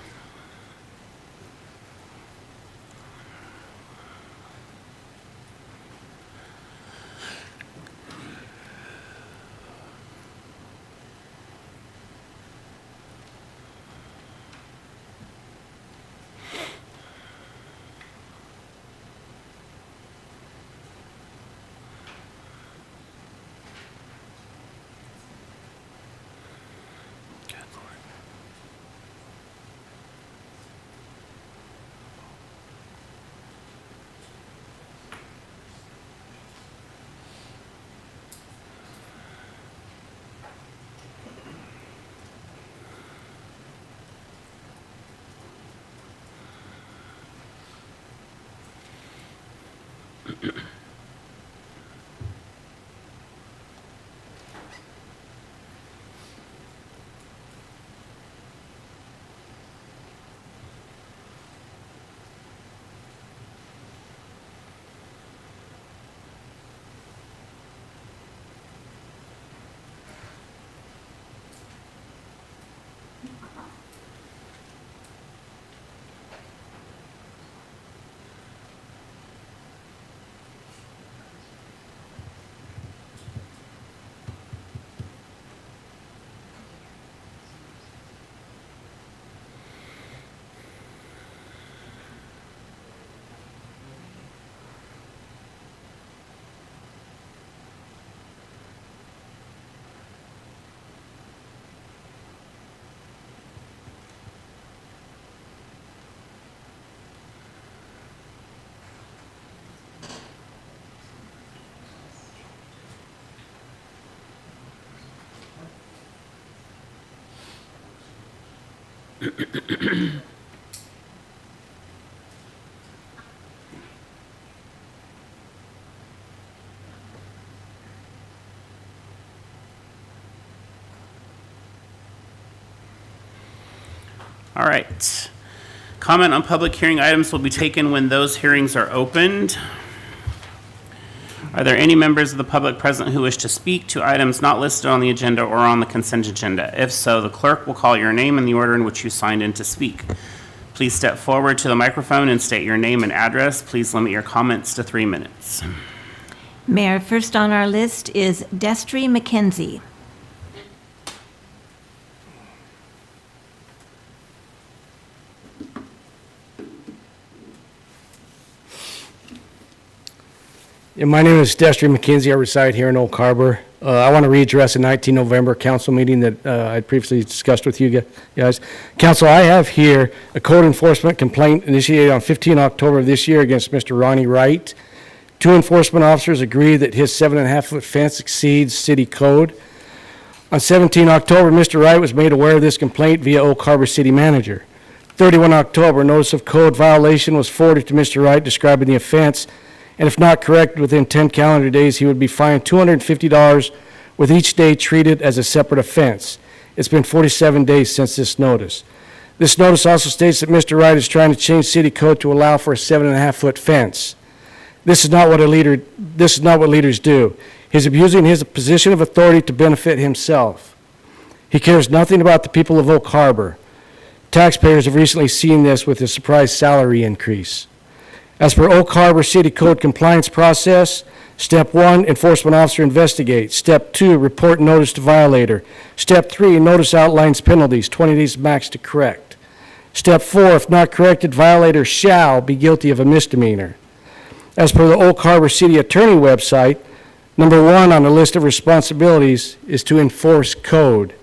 All right. Comment on public hearing items will be taken when those hearings are opened. Are there any members of the public present who wish to speak to items not listed on the agenda or on the consent agenda? If so, the clerk will call your name in the order in which you signed in to speak. Please step forward to the microphone and state your name and address. Please limit your comments to 3 minutes. Mayor, first on our list is Destry McKenzie. Yeah, my name is Destry McKenzie. I reside here in Oak Harbor. I want to readdress a 19 November council meeting that I previously discussed with you guys. Council, I have here a code enforcement complaint initiated on 15 October of this year against Mr. Ronnie Wright. 2 enforcement officers agree that his 7.5-foot fence exceeds city code. On 17 October, Mr. Wright was made aware of this complaint via Oak Harbor City Manager. 31 October, notice of code violation was forwarded to Mr. Wright describing the offense, and if not corrected within 10 calendar days, he would be fined $250 with each day treated as a separate offense. It's been 47 days since this notice. This notice also states that Mr. Wright is trying to change city code to allow for a 7.5-foot fence. This is not what leaders do. He's abusing his position of authority to benefit himself. He cares nothing about the people of Oak Harbor. Taxpayers have recently seen this with a surprise salary increase. As per Oak Harbor City Code compliance process, Step 1, enforcement officer investigates. Step 2, report notice to violator. Step 3, notice outlines penalties, 20 days max to correct. Step 4, if not corrected, violator shall be guilty of a misdemeanor. As per the Oak Harbor City Attorney website, number 1 on the list of responsibilities is to enforce code.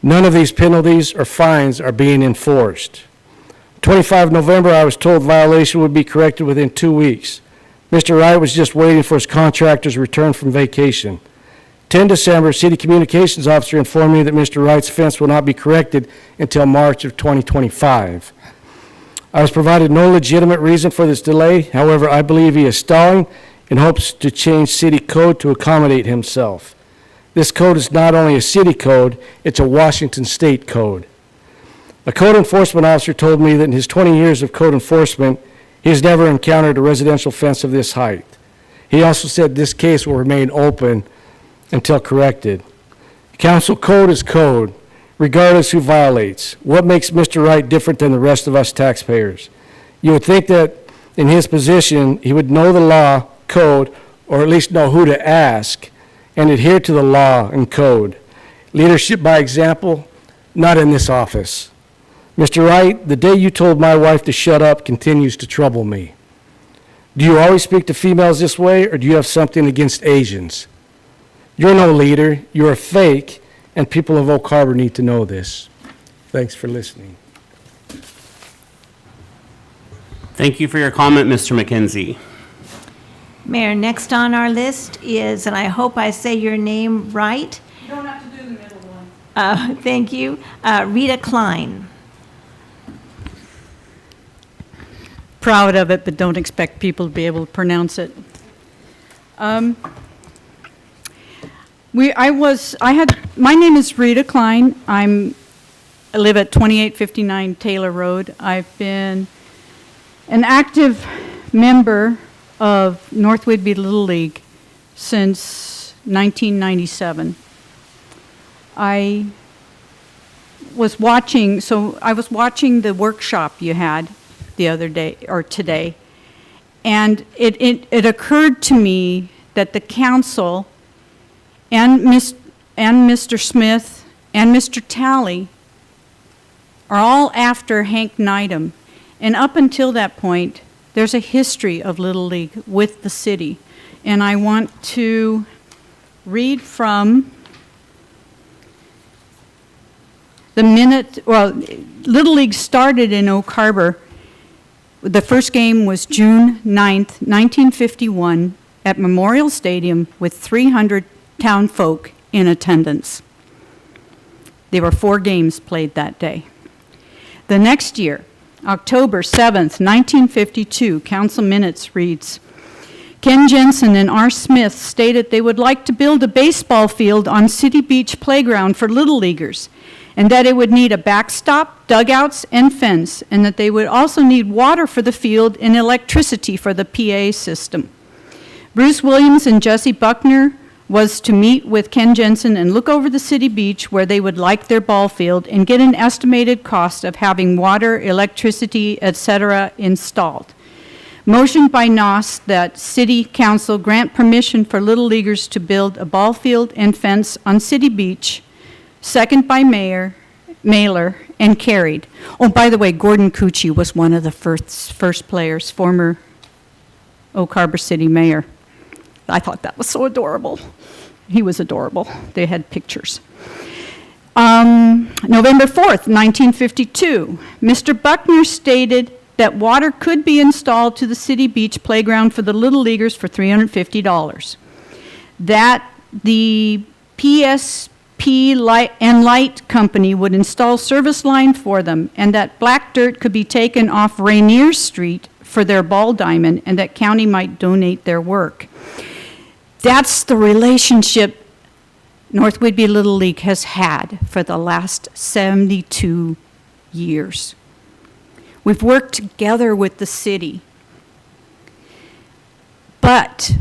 None of these penalties or fines are being enforced. 25 November, I was told violation would be corrected within 2 weeks. Mr. Wright was just waiting for his contractor's return from vacation. 10 December, City Communications Officer informed me that Mr. Wright's fence will not be corrected until March of 2025. I was provided no legitimate reason for this delay. However, I believe he is stalling in hopes to change city code to accommodate himself. This code is not only a city code, it's a Washington state code. A code enforcement officer told me that in his 20 years of code enforcement, he has never encountered a residential fence of this height. He also said this case will remain open until corrected. Council, code is code, regardless who violates. What makes Mr. Wright different than the rest of us taxpayers? You would think that in his position, he would know the law, code, or at least know who to ask and adhere to the law and code. Leadership by example, not in this office. Mr. Wright, the day you told my wife to shut up continues to trouble me. Do you always speak to females this way, or do you have something against Asians? You're no leader, you're a fake, and people of Oak Harbor need to know this. Thanks for listening. Thank you for your comment, Mr. McKenzie. Mayor, next on our list is, and I hope I say your name right. You don't have to do the middle one. Thank you, Rita Klein. Proud of it, but don't expect people to be able to pronounce it. My name is Rita Klein. I live at 2859 Taylor Road. I've been an active member of North Whidbey Little League since 1997. I was watching the workshop you had the other day, or today, and it occurred to me that the council and Mr. Smith and Mr. Talley are all after Hank Needham. And up until that point, there's a history of Little League with the city. And I want to read from the minute, Little League started in Oak Harbor. The first game was June 9th, 1951, at Memorial Stadium with 300 town folk in attendance. There were 4 games played that day. The next year, October 7th, 1952, council minutes reads, Ken Jensen and R. Smith stated they would like to build a baseball field on City Beach Playground for Little Leaguers, and that it would need a backstop, dugouts, and fence, and that they would also need water for the field and electricity for the PA system. Bruce Williams and Jesse Buckner was to meet with Ken Jensen and look over the city beach where they would like their ball field and get an estimated cost of having water, electricity, etc. installed. Motion by Noss that City Council grant permission for Little Leaguers to build a ball field and fence on City Beach. Second by Mailer, and carried. Oh, by the way, Gordon Cucci was one of the first players, former Oak Harbor City Mayor. I thought that was so adorable. He was adorable. They had pictures. November 4th, 1952, Mr. Buckner stated that water could be installed to the City Beach Playground for the Little Leaguers for $350. That the PSP Light Company would install service line for them, and that black dirt could be taken off Rainier Street for their ball diamond, and that county might donate their work. That's the relationship North Whidbey Little League has had for the last 72 years. We've worked together with the city. But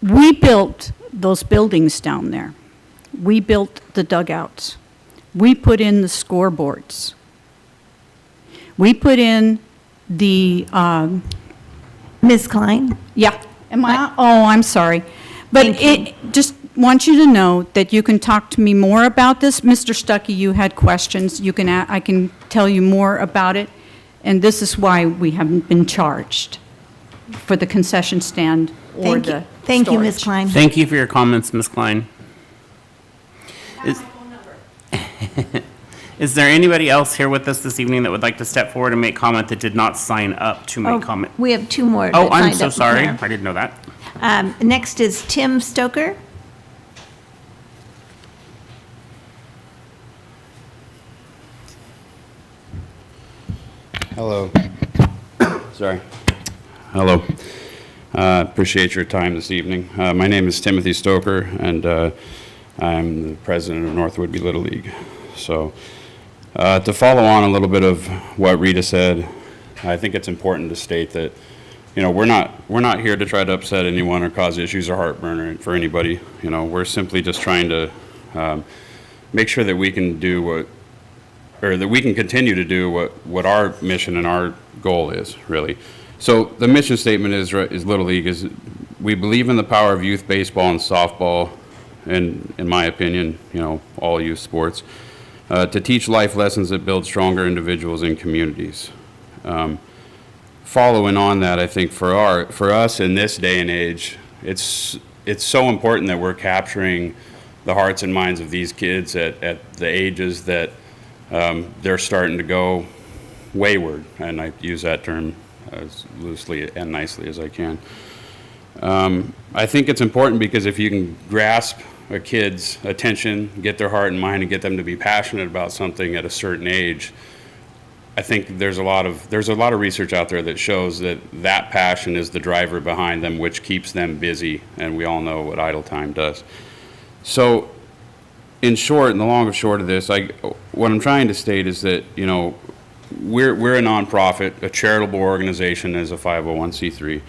we built those buildings down there. We built the dugouts. We put in the scoreboards. We put in the... Ms. Klein? Yeah. Am I? Oh, I'm sorry. But just want you to know that you can talk to me more about this. Mr. Stuckey, you had questions. You can, I can tell you more about it. And this is why we haven't been charged for the concession stand or the Thank you, Ms. storage. Klein. Thank you for your comments, Ms. Klein. Is there anybody else here with us this evening that would like to step forward and make comment that did not sign up to make comment? We have two more. Oh, that I'm signed so up. sorry. Yeah. I didn't know that. Next is Tim Stoker. Hello. Sorry. Hello. Appreciate your time this evening. My name is Timothy Stoker, and I'm the president of North Whidbey Little League. So, to follow on a little bit of what Rita said, I think it's important to state that, you know, we're not here to try to upset anyone or cause issues or heartburn for anybody. You know, we're simply just trying to make sure that we can do what, or that we can continue to do what our mission and our goal is, really. So the mission statement is Little League is, we believe in the power of youth baseball and softball, and in my opinion, you know, all youth sports, to teach life lessons that build stronger individuals and communities. Following on that, I think for us in this day and age, it's so important that we're capturing the hearts and minds of these kids at the ages that they're starting to go wayward, and I use that term as loosely and nicely as I can. I think it's important because if you can grasp a kid's attention, get their heart and mind, and get them to be passionate about something at a certain age, I think there's a lot of research out there that shows that passion is the driver behind them, which keeps them busy, and we all know what idle time does. So, in short, and the long and short of this, what I'm trying to state is that, you know, we're a nonprofit, a charitable organization as a 501c3,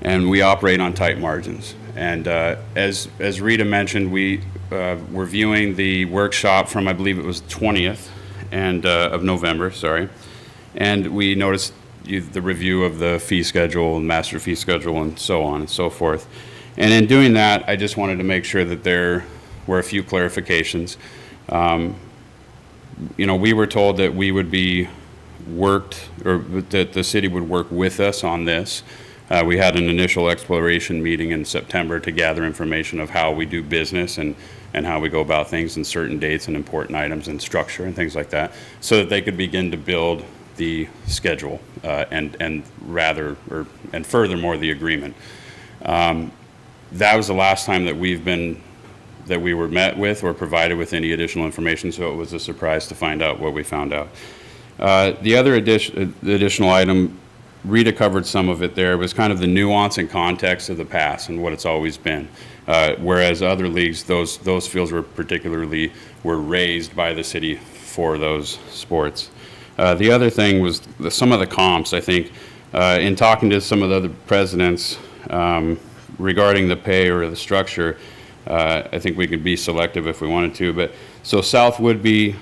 and we operate on tight margins. And as Rita mentioned, we were viewing the workshop from, I believe it was 20th of November, sorry, and we noticed the review of the fee schedule, master fee schedule, and so on and so forth. And in doing that, I just wanted to make sure that there were a few clarifications. You know, we were told that we would be worked, or that the city would work with us on this. We had an initial exploration meeting in September to gather information of how we do business and how we go about things and certain dates and important items and structure and things like that, so that they could begin to build the schedule and furthermore the agreement. That was the last time that we've been that we were met with or provided with any additional information, so it was a surprise to find out what we found out. The other additional item, Rita covered some of it there, was kind of the nuance and context of the past and what it's always been. Whereas other leagues, those fields were raised by the city for those sports. The other thing was some of the comps, I think, in talking to some of the other presidents regarding the pay or the structure, I think we could be selective if we wanted to. But so South Whidbey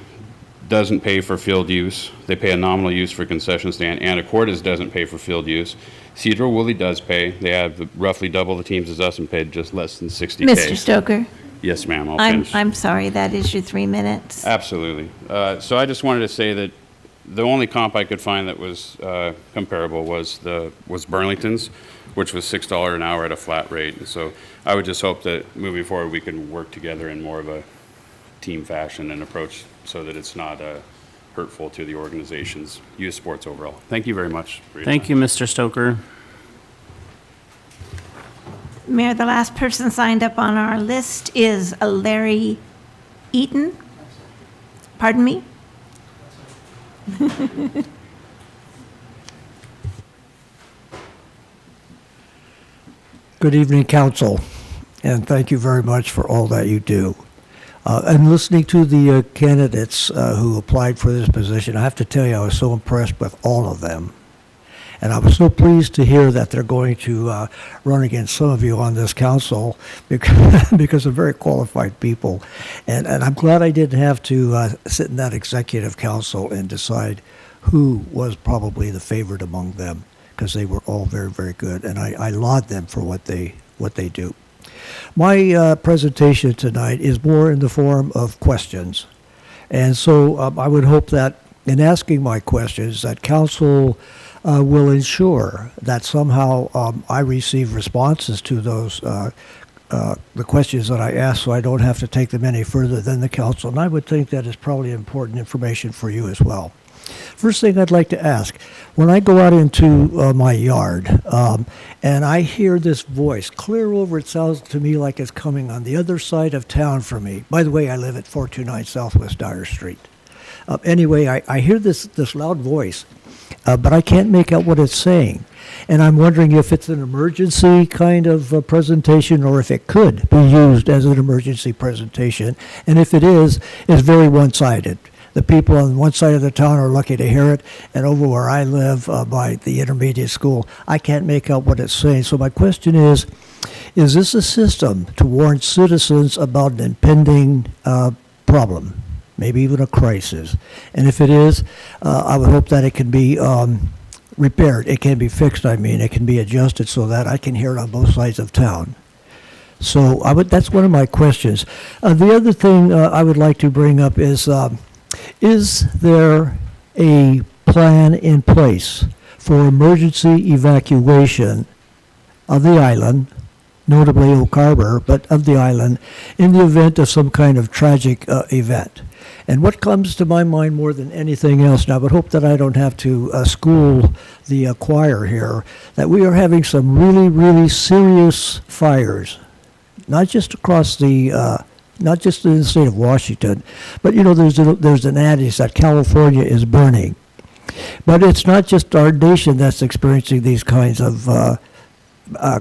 doesn't pay for field use. They pay a nominal use for concession stand. Anacortes doesn't pay for field use. Cedro Woolley does pay. They have roughly double the teams as us and paid just less than $60K. Mr. Stoker? Yes, ma'am, I'll finish. I'm sorry, that is your 3 minutes. Absolutely. So I just wanted to say that the only comp I could find that was comparable was Burlington's, which was $6 an hour at a flat rate. And so I would just hope that moving forward we can work together in more of a team fashion and approach so that it's not hurtful to the organization's youth sports overall. Thank you very much. Thank you, Mr. Stoker. Mayor, the last person signed up on our list is Larry Eaton. Pardon me? Good evening, Council, and thank you very much for all that you do. And listening to the candidates who applied for this position, I have to tell you, I was so impressed with all of them. And I was so pleased to hear that they're going to run against some of you on this council because they're very qualified people. And I'm glad I didn't have to sit in that executive council and decide who was probably the favorite among them, because they were all very, very good. And I laud them for what they do. My presentation tonight is more in the form of questions. And so I would hope that in asking my questions that council will ensure that somehow I receive responses to those the questions that I ask, so I don't have to take them any further than the council. And I would think that is probably important information for you as well. First thing I'd like to ask, when I go out into my yard and I hear this voice clear over, it sounds to me like it's coming on the other side of town from me. By the way, I live at 429 Southwest Dyer Street. Anyway, I hear this loud voice, but I can't make out what it's saying. And I'm wondering if it's an emergency kind of presentation or if it could be used as an emergency presentation. And if it is, it's very one-sided. The people on one side of the town are lucky to hear it, and over where I live by the intermediate school, I can't make out what it's saying. So my question is this a system to warn citizens about an impending problem, maybe even a crisis? And if it is, I would hope that it can be repaired. It can be fixed, it can be adjusted so that I can hear it on both sides of town. So that's one of my questions. The other thing I would like to bring up is there a plan in place for emergency evacuation of the island, notably Oak Harbor, but of the island, in the event of some kind of tragic event? And what comes to my mind more than anything else, and I would hope that I don't have to school the choir here, that we are having some really, really serious fires, not just across not just in the state of Washington, but there's an adage that California is burning. But it's not just our nation that's experiencing these kinds of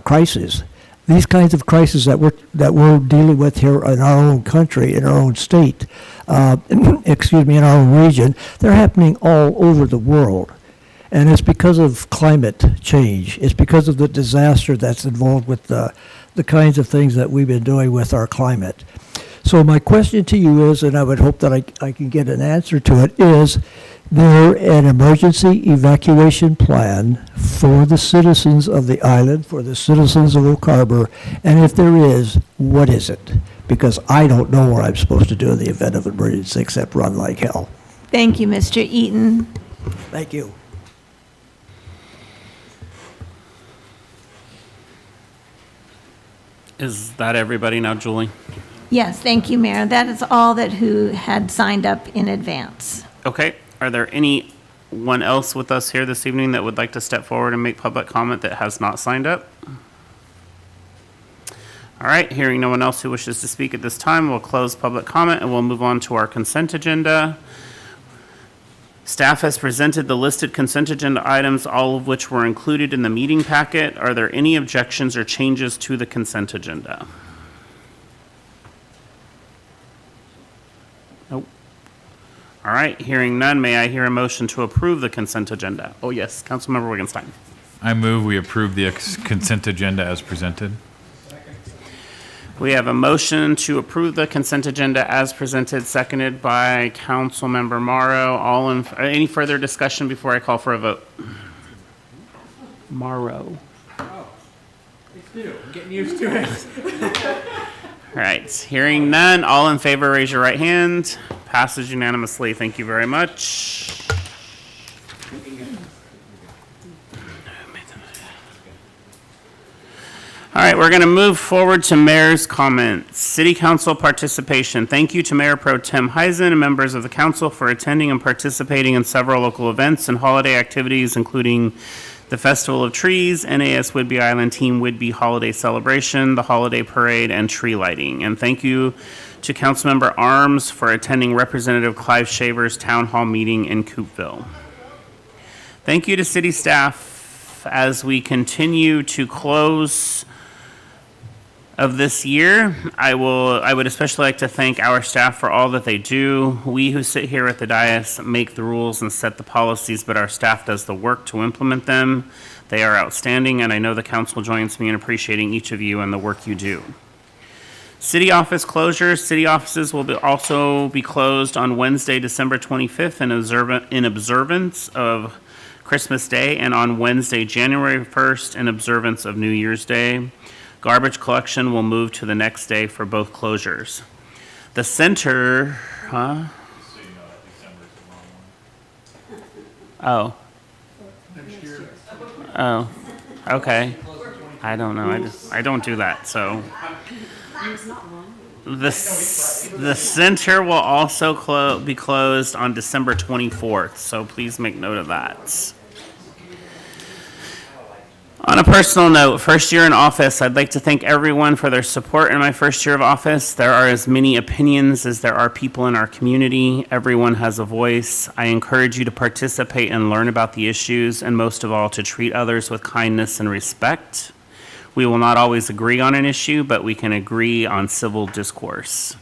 crises. These kinds of crises that we're dealing with here in our own country, in our own state, in our own region, they're happening all over the world. And it's because of climate change. It's because of the disaster that's involved with the kinds of things that we've been doing with our climate. So my question to you is, and I would hope that I can get an answer to it, is there an emergency evacuation plan for the citizens of the island, for the citizens of Oak Harbor? And if there is, what is it? Because I don't know what I'm supposed to do in the event of emergency except run like hell. Thank you, Mr. Eaton. Thank you. Is that everybody now, Julie? Yes, thank you, Mayor. That is all who had signed up in advance. Okay. Are there anyone else with us here this evening that would like to step forward and make public comment that has not signed up? All right, hearing no one else who wishes to speak at this time, we'll close public comment and we'll move on to our consent agenda. Staff has presented the listed consent agenda items, all of which were included in the meeting packet. Are there any objections or changes to the consent agenda? Nope. All right, hearing none, may I hear a motion to approve the consent agenda? Oh, yes, Councilmember Wittgenstein. I move we approve the consent agenda as presented. We have a motion to approve the consent agenda as presented, seconded by Councilmember Morrow. Any further discussion before I call for a vote? Morrow. Oh, it's new. I'm getting used to it. All right, hearing none, all in favor, raise your right hand. Passes unanimously. Thank you very much. All right, we're going to move forward to mayor's comments. City council participation. Thank you to Mayor Pro Tem Heisen and members of the council for attending and participating in several local events and holiday activities, including the Festival of Trees, NAS Whidbey Island Team Whidbey Holiday Celebration, the Holiday Parade, and tree lighting. And thank you to Councilmember Arms for attending Representative Clive Shaver's town hall meeting in Coopville. Thank you to city staff as we continue to close of this year. I would especially like to thank our staff for all that they do. We who sit here at the dais make the rules and set the policies, but our staff does the work to implement them. They are outstanding, and I know the council joins me in appreciating each of you and the work you do. City office closures. City offices will also be closed on Wednesday, December 25th in observance of Christmas Day, and on Wednesday, January 1st in observance of New Year's Day. Garbage collection will move to the next day for both closures. The center, Oh. Oh, okay. I don't know. I don't do that, so. The center will also be closed on December 24th, so please make note of that. On a personal note, first year in office, I'd like to thank everyone for their support in my first year of office. There are as many opinions as there are people in our community. Everyone has a voice. I encourage you to participate and learn about the issues, and most of all, to treat others with kindness and respect. We will not always agree on an issue, but we can agree on civil discourse.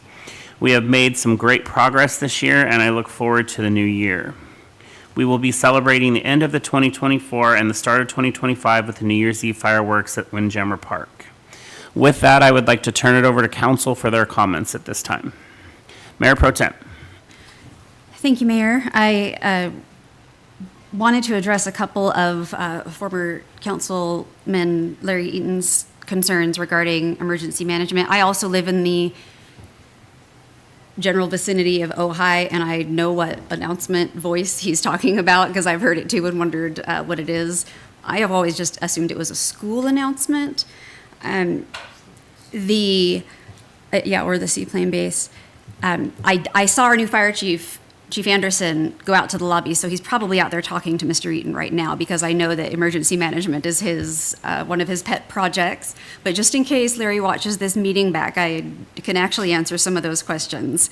We have made some great progress this year, and I look forward to the new year. We will be celebrating the end of the 2024 and the start of 2025 with the New Year's Eve fireworks at Windjammer Park. With that, I would like to turn it over to council for their comments at this time. Mayor Pro Tem. Thank you, Mayor. I wanted to address a couple of former Councilman Larry Eaton's concerns regarding emergency management. I also live in the general vicinity of Ojai, and I know what announcement voice he's talking about because I've heard it too and wondered what it is. I have always just assumed it was a school announcement. Or the seaplane base. I saw our new fire chief, Chief Anderson, go out to the lobby, so he's probably out there talking to Mr. Eaton right now because I know that emergency management is his one of his pet projects. But just in case Larry watches this meeting back, I can actually answer some of those questions.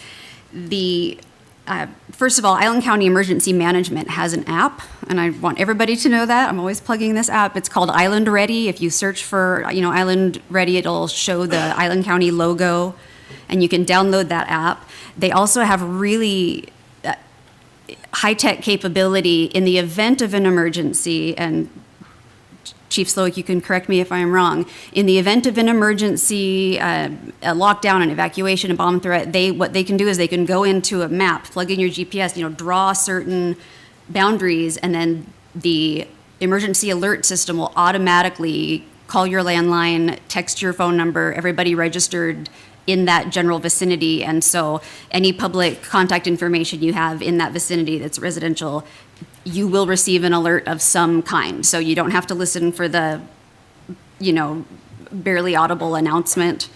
First of all, Island County Emergency Management has an app, and I want everybody to know that. I'm always plugging this app. It's called Island Ready. If you search for Island Ready, it'll show the Island County logo, and you can download that app. They also have really high-tech capability in the event of an emergency, and Chief Slowick, you can correct me if I'm wrong. In the event of an emergency, a lockdown, an evacuation, a bomb threat, what they can do is they can go into a map, plug in your GPS, draw certain boundaries, and then the emergency alert system will automatically call your landline, text your phone number, everybody registered in that general vicinity. And so any public contact information you have in that vicinity that's residential, you will receive an alert of some kind. So you don't have to listen for the, barely audible announcement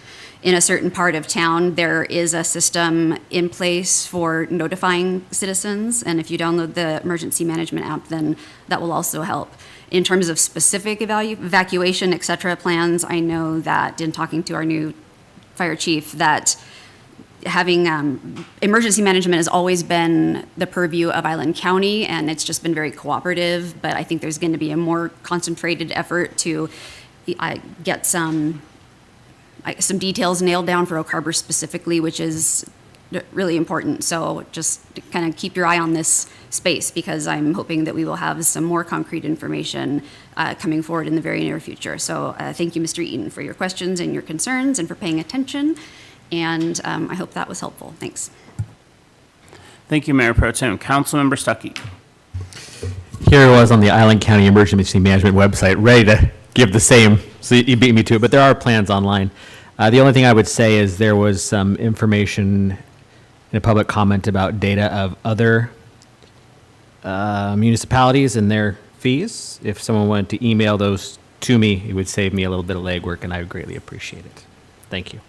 in a certain part of town, there is a system in place for notifying citizens. And if you download the emergency management app, then that will also help. In terms of specific evacuation, et cetera, plans, I know that in talking to our new fire chief, that having emergency management has always been the purview of Island County, and it's just been very cooperative. But I think there's going to be a more concentrated effort to get some details nailed down for Oak Harbor specifically, which is really important. So just kind of keep your eye on this space, because I'm hoping that we will have some more concrete information coming forward in the very near future. So thank you, Mr. Eaton, for your questions and your concerns and for paying attention. And I hope that was helpful. Thanks. Thank you, Mayor Pro Tem. Councilmember Stuckey. Here it was on the Island County Emergency Management website, ready to give the same, so you beat me to it, but there are plans online. The only thing I would say is there was some information in a public comment about data of other municipalities and their fees. If someone wanted to email those to me, it would save me a little bit of legwork, and I would greatly appreciate it. Thank you.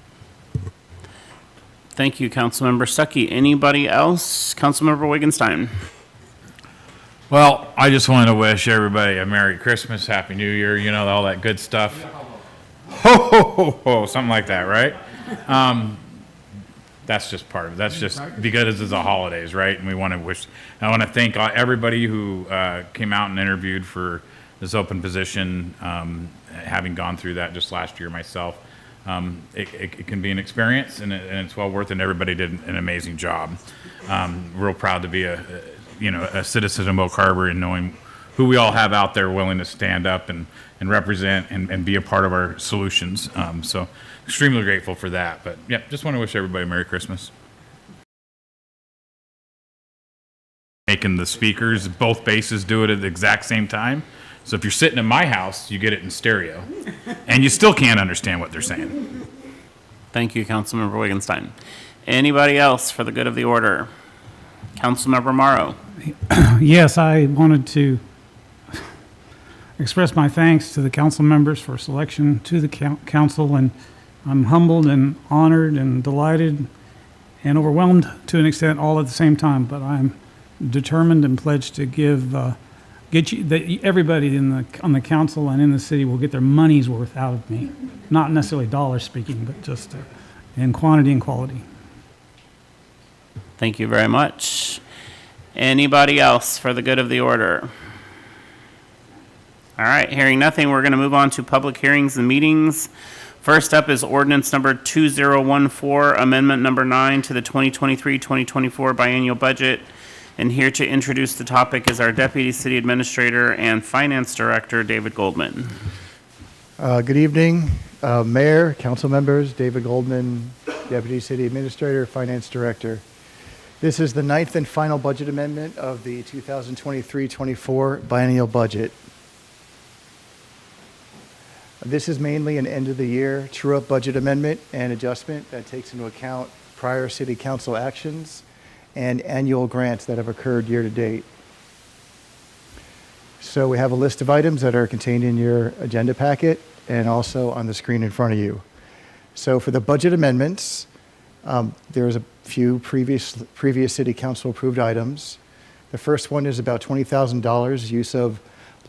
Thank you, Councilmember Stuckey. Anybody else? Councilmember Wittgenstein. Well, I just wanted to wish everybody a Merry Christmas, Happy New Year, you know, all that good stuff. Ho, ho, ho, ho, something like that, right? That's just part of it. That's just because it's the holidays, right? And I want to thank everybody who came out and interviewed for this open position, having gone through that just last year myself. It can be an experience, and it's well worth it, and everybody did an amazing job. Real proud to be a citizen of Oak Harbor, and knowing who we all have out there willing to stand up and represent and be a part of our solutions. So extremely grateful for that. But yeah, just want to wish everybody a Merry Christmas. Making the speakers, both bases do it at the exact same time. So if you're sitting in my house, you get it in stereo, and you still can't understand what they're saying. Thank you, Councilmember Wittgenstein. Anybody else for the good of the order? Councilmember Morrow. Yes, I wanted to express my thanks to the council members for selection to the council, and I'm humbled and honored and delighted and overwhelmed to an extent all at the same time, but I'm determined and pledged to everybody on the council and in the city will get their money's worth out of me. Not necessarily dollars speaking, but just in quantity and quality. Thank you very much. Anybody else for the good of the order? All right, hearing nothing, we're going to move on to public hearings and meetings. First up is ordinance number 2014, amendment number 9 to the 2023-2024 biennial budget. And here to introduce the topic is our Deputy City Administrator and Finance Director, David Goldman. Good evening, Mayor, council members, David Goldman, Deputy City Administrator, Finance Director. This is the 9th and final budget amendment of the 2023-24 biennial budget. This is mainly an end-of-the-year true-up budget amendment and adjustment that takes into account prior city council actions and annual grants that have occurred year to date. So we have a list of items that are contained in your agenda packet and also on the screen in front of you. So for the budget amendments, there's a few previous city council approved items. The first one is about $20,000 use of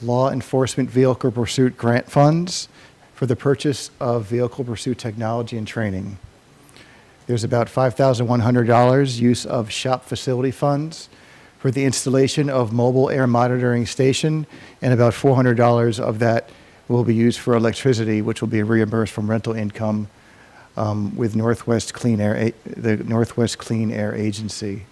law enforcement vehicle pursuit grant funds for the purchase of vehicle pursuit technology and training. There's about $5,100 use of shop facility funds for the installation of mobile air monitoring station, and about $400 of that will be used for electricity, which will be reimbursed from rental income with the Northwest Clean Air Agency.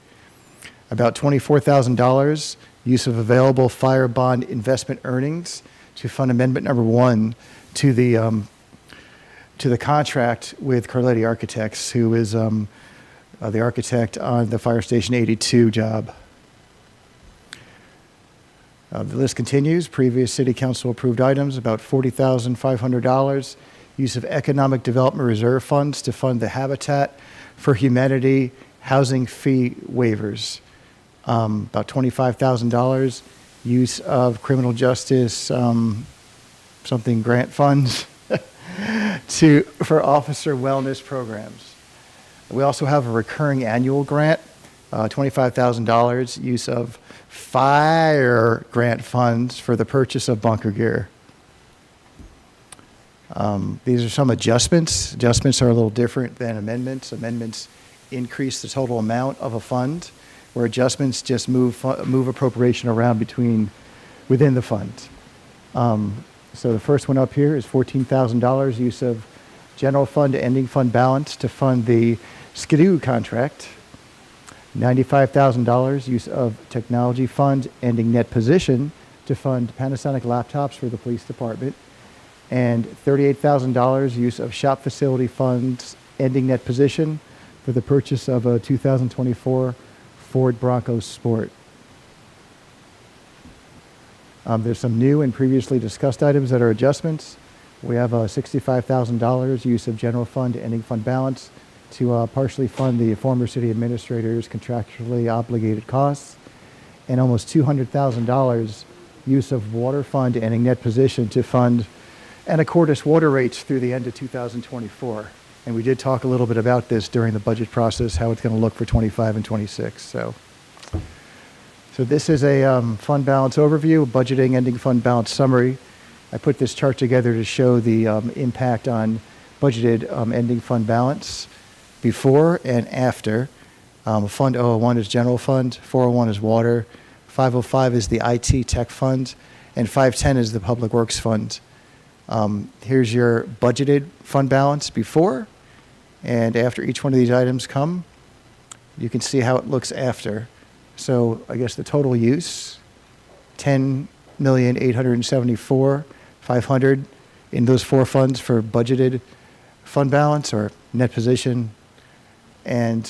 About $24,000 use of available fire bond investment earnings to fund amendment number 1 to the contract with Carletti Architects, who is the architect on the Fire Station 82 job. The list continues. Previous city council approved items, about $40,500 use of economic development reserve funds to fund the Habitat for Humanity housing fee waivers. About $25,000 use of criminal justice something grant funds for officer wellness programs. We also have a recurring annual grant, $25,000, use of fire grant funds for the purchase of bunker gear. These are some adjustments. Adjustments are a little different than amendments. Amendments increase the total amount of a fund, where adjustments just move appropriation around within the fund. So the first one up here is $14,000, use of general fund to ending fund balance to fund the Skidoo contract. $95,000, use of technology fund ending net position to fund Panasonic laptops for the police department. And $38,000, use of shop facility funds ending net position for the purchase of a 2024 Ford Bronco Sport. There's some new and previously discussed items that are adjustments. We have $65,000 use of general fund ending fund balance to partially fund the former city administrator's contractually obligated costs, and almost $200,000 use of water fund ending net position to fund Anacortes water rates through the end of 2024. And we did talk a little bit about this during the budget process, how it's going to look for 25 and 26. So this is a fund balance overview, budgeting ending fund balance summary. I put this chart together to show the impact on budgeted ending fund balance before and after. Fund 001 is general fund, 401 is water, 505 is the IT tech fund, and 510 is the public works fund. Here's your budgeted fund balance before and after each one of these items come. You can see how it looks after. So I guess the total use, $10,874,500 in those four funds for budgeted fund balance or net position, and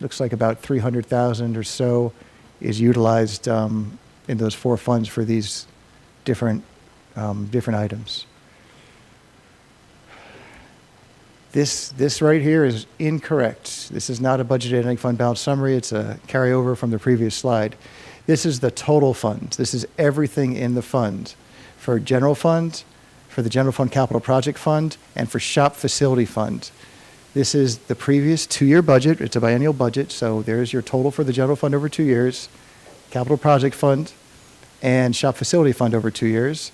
looks like about 300,000 or so is utilized in those four funds for these different items. This right here is incorrect. This is not a budgeted ending fund balance summary. It's a carryover from the previous slide. This is the total fund. This is everything in the fund for general fund, for the general fund capital project fund, and for shop facility fund. This is the previous 2-year budget. It's a biennial budget, so there's your total for the general fund over 2 years, capital project fund, and shop facility fund over 2 years.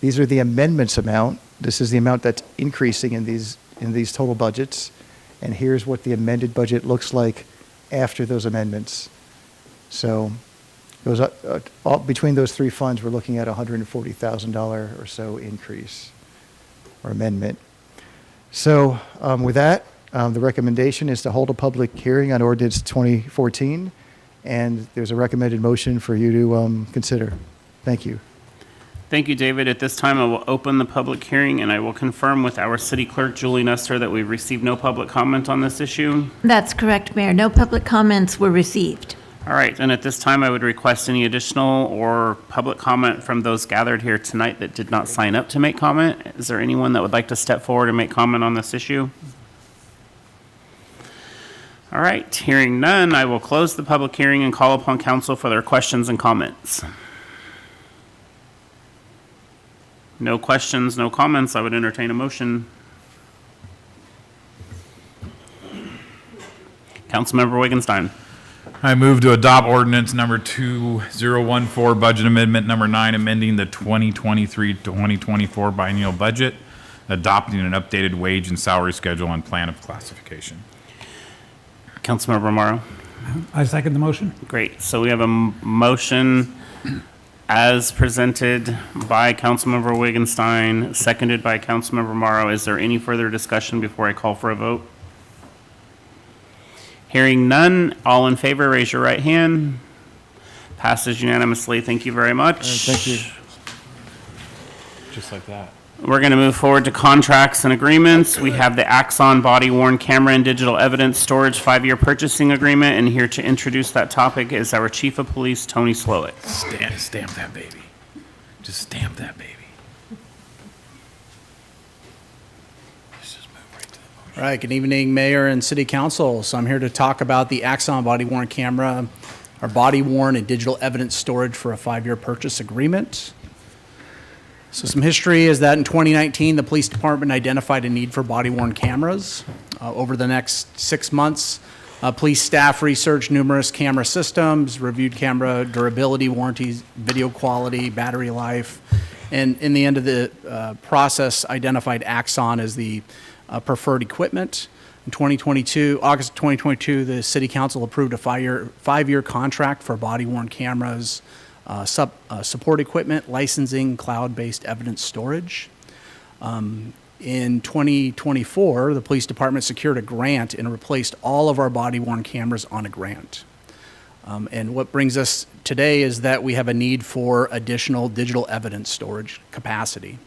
These are the amendments amount. This is the amount that's increasing in these total budgets. And here's what the amended budget looks like after those amendments. So those between those three funds, we're looking at $140,000 or so increase or amendment. So with that, the recommendation is to hold a public hearing on ordinance 2014, and there's a recommended motion for you to consider. Thank you. Thank you, David. At this time, I will open the public hearing, and I will confirm with our city clerk, Julie Nestor, that we've received no public comment on this issue. That's correct, Mayor. No public comments were received. All right, and at this time, I would request any additional or public comment from those gathered here tonight that did not sign up to make comment. Is there anyone that would like to step forward and make comment on this issue? All right, hearing none, I will close the public hearing and call upon council for their questions and comments. No questions, no comments. I would entertain a motion. Councilmember Wittgenstein. I move to adopt ordinance number 2014, budget amendment number 9, amending the 2023-2024 biennial budget, adopting an updated wage and salary schedule and plan of classification. Councilmember Morrow. I second the motion. Great. So we have a motion as presented by Councilmember Wittgenstein, seconded by Councilmember Morrow. Is there any further discussion before I call for a vote? Hearing none, all in favor, raise your right hand. Passes unanimously. Thank you very much. Thank you. Just like that. We're going to move forward to contracts and agreements. We have the Axon body-worn camera and digital evidence storage 5-year purchasing agreement, and here to introduce that topic is our Chief of Police, Tony Slowick. Stamp that baby. Just stamp that baby. All right, good evening, Mayor and City Council. So I'm here to talk about the Axon body-worn camera, our body-worn and digital evidence storage for a 5-year purchase agreement. So some history is that in 2019, the police department identified a need for body-worn cameras. Over the next 6 months, police staff researched numerous camera systems, reviewed camera durability, warranties, video quality, battery life, and in the end of the process, identified Axon as the preferred equipment. In 2022, August of 2022, the City Council approved a five-year contract for body-worn cameras, support equipment, licensing, cloud-based evidence storage. In 2024, the police department secured a grant and replaced all of our body-worn cameras on a grant. And what brings us today is that we have a need for additional digital evidence storage capacity.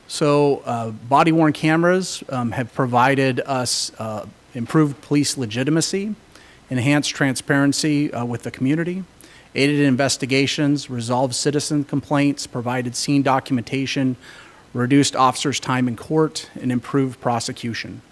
So body-worn cameras have provided us improved police legitimacy, enhanced transparency with the community, aided investigations, resolved citizen complaints, provided scene documentation, reduced officers' time in court, and improved prosecution.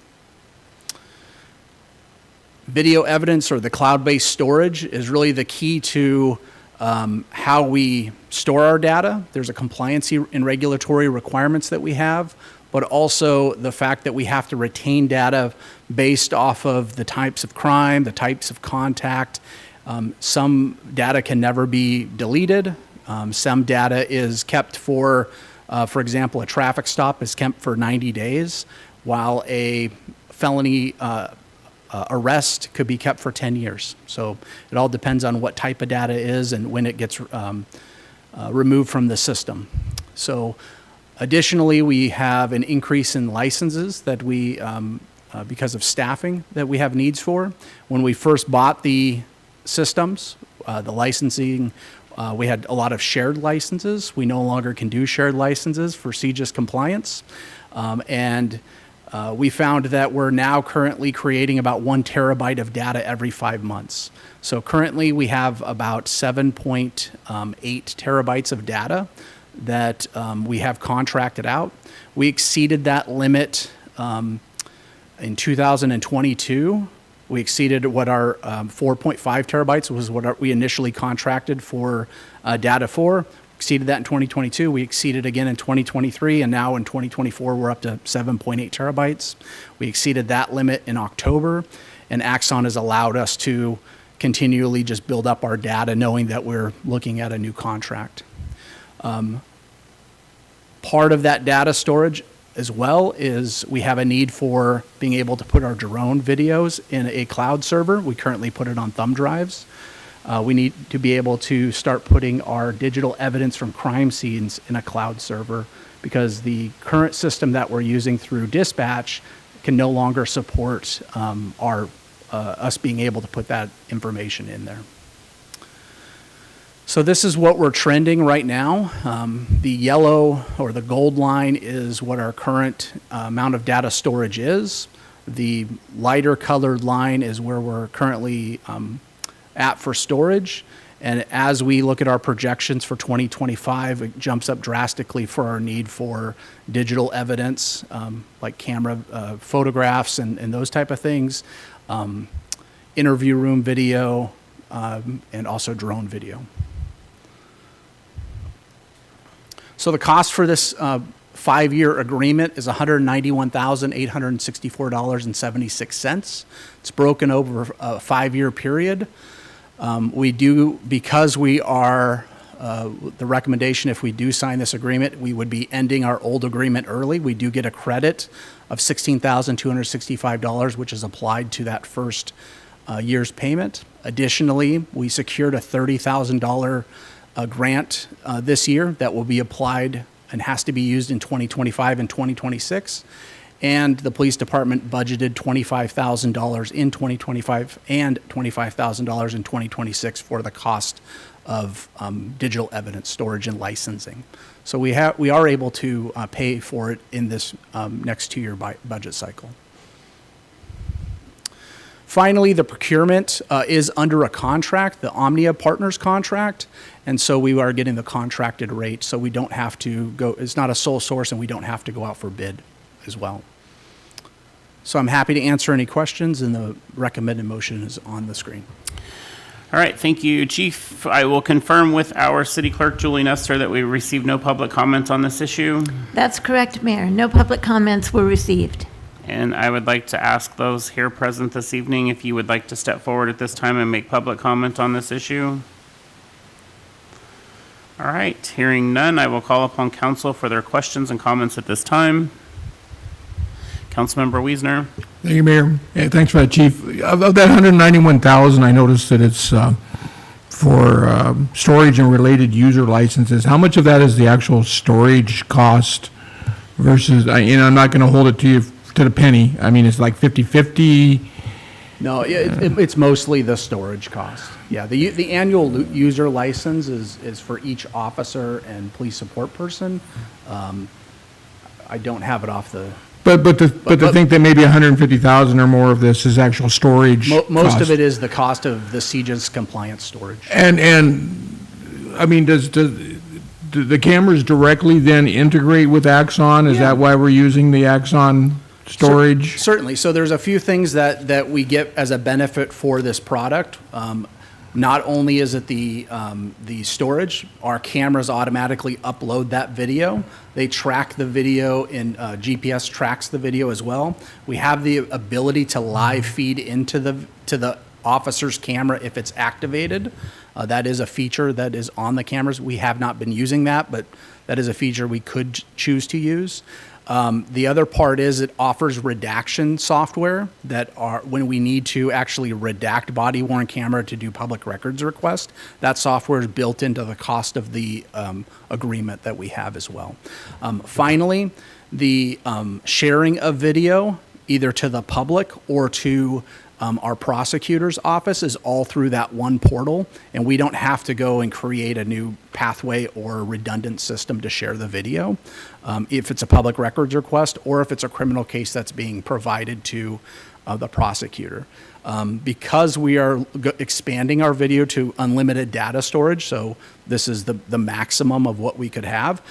Video evidence, or the cloud-based storage, is really the key to how we store our data. There's a compliancy and regulatory requirements that we have, but also the fact that we have to retain data based off of the types of crime, the types of contact. Some data can never be deleted. Some data is kept for example, a traffic stop is kept for 90 days, while a felony arrest could be kept for 10 years. So it all depends on what type of data is and when it gets removed from the system. So additionally, we have an increase in licenses that we, because of staffing, that we have needs for. When we first bought the systems, the licensing, we had a lot of shared licenses. We no longer can do shared licenses for CJIS compliance. We found that we're now currently creating about 1 terabyte of data every 5 months. So currently we have about 7.8 terabytes of data that we have contracted out. We exceeded that limit in 2022. We exceeded what our 4.5 terabytes was what we initially contracted for data for. Exceeded that in 2022. We exceeded again in 2023, and now in 2024 we're up to 7.8 terabytes. We exceeded that limit in October, and Axon has allowed us to continually just build up our data, knowing that we're looking at a new contract. Part of that data storage as well is we have a need for being able to put our drone videos in a cloud server. We currently put it on thumb drives. We need to be able to start putting our digital evidence from crime scenes in a cloud server, because the current system that we're using through dispatch can no longer support us being able to put that information in there. So this is what we're trending right now. The yellow or the gold line is what our current amount of data storage is. The lighter colored line is where we're currently at for storage. And as we look at our projections for 2025, it jumps up drastically for our need for digital evidence, like camera photographs and those type of things, interview room video, and also drone video. So the cost for this 5-year agreement is $191,864.76. It's broken over a 5-year period. We do, because we are, the recommendation, if we do sign this agreement, we would be ending our old agreement early. We do get a credit of $16,265, which is applied to that first year's payment. Additionally, we secured a $30,000 grant this year that will be applied and has to be used in 2025 and 2026. And the police department budgeted $25,000 in 2025 and $25,000 in 2026 for the cost of digital evidence storage and licensing. So we are able to pay for it in this next 2-year budget cycle. Finally, the procurement is under a contract, the Omnia Partners contract, and so we are getting the contracted rate, so we don't have to go, it's not a sole source, and we don't have to go out for bid as well. So I'm happy to answer any questions, and the recommended motion is on the screen. All right, thank you, Chief. I will confirm with our city clerk, Julie Nestor, that we received no public comments on this issue. That's correct, Mayor. No public comments were received. And I would like to ask those here present this evening if you would like to step forward at this time and make public comment on this issue. All right, hearing none, I will call upon council for their questions and comments at this time. Councilmember Wiesner. Thank you, Mayor. Yeah, thanks for that, Chief. Of that 191,000, I noticed that it's for storage and related user licenses. How much of that is the actual storage cost versus, I'm not going to hold it to you to the penny. I mean, it's like 50/50. No, it's mostly the storage cost. Yeah, the annual user license is for each officer and police support person. I don't have it off the... But to think that maybe 150,000 or more of this is actual storage Most cost. of it is the cost of the CJIS compliant storage. And I mean, do the cameras directly then integrate with Axon? Is that why we're using the Axon storage? Certainly. So there's a few things that we get as a benefit for this product. Not only is it the storage, our cameras automatically upload that video. They track the video, and GPS tracks the video as well. We have the ability to live feed into the officer's camera if it's activated. That is a feature that is on the cameras. We have not been using that, but that is a feature we could choose to use. The other part is it offers redaction software that are, when we need to actually redact body-worn camera to do public records request, that software is built into the cost of the agreement that we have as well. Finally, the sharing of video, either to the public or to our prosecutor's office, is all through that one portal, and we don't have to go and create a new pathway or redundant system to share the video if it's a public records request or if it's a criminal case that's being provided to the prosecutor. Because we are expanding our video to unlimited data storage, so this is the maximum of what we could have,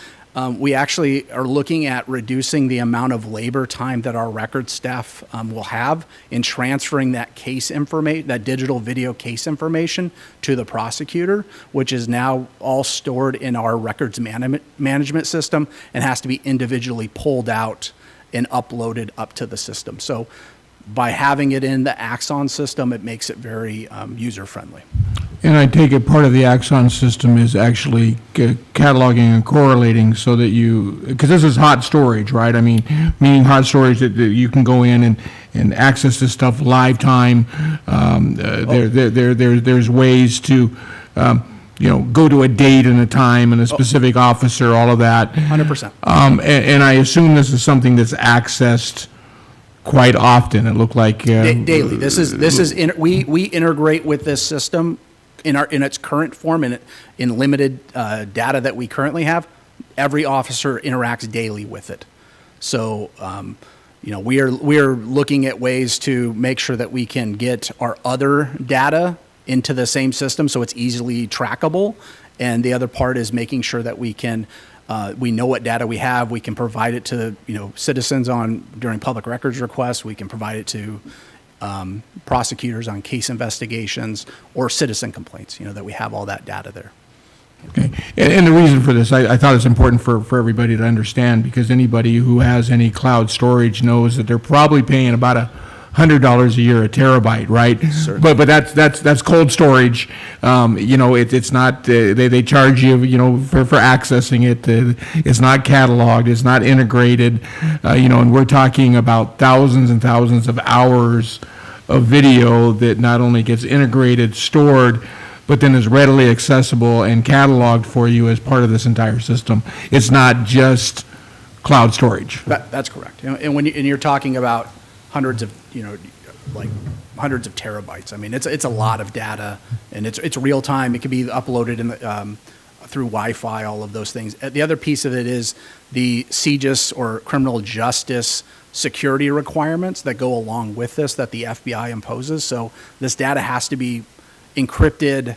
we actually are looking at reducing the amount of labor time that our record staff will have in transferring that case information, that digital video case information, to the prosecutor, which is now all stored in our records management system and has to be individually pulled out and uploaded up to the system. So by having it in the Axon system, it makes it very user-friendly. And I take it part of the Axon system is actually cataloging and correlating so that because this is hot storage, right? I mean, meaning hot storage that you can go in and access this stuff live time. There's ways to, go to a date and a time and a specific officer, all of that. 100%. And I assume this is something that's accessed quite often. It looked like daily. We integrate with this system in its current form and in limited data that we currently have. Every officer interacts daily with it. So we are looking at ways to make sure that we can get our other data into the same system so it's easily trackable. And the other part is making sure that we know what data we have. We can provide it to citizens during public records requests. We can provide it to prosecutors on case investigations or citizen complaints. That we have all that data there. Okay. And the reason for this, I thought it's important for everybody to understand, because anybody who has any cloud storage knows that they're probably paying about $100 a year a terabyte, right? Certainly. But that's cold storage. It's not. They charge you, for accessing it. It's not cataloged. It's not integrated. And we're talking about thousands and thousands of hours of video that not only gets integrated, stored, but then is readily accessible and cataloged for you as part of this entire system. It's not just cloud storage. That's correct. And when you're talking about hundreds of hundreds of terabytes. I mean, it's a lot of data, and it's real time. It can be uploaded through Wi-Fi, all of those things. The other piece of it is the CJIS, or criminal justice security requirements that go along with this that the FBI imposes. So this data has to be encrypted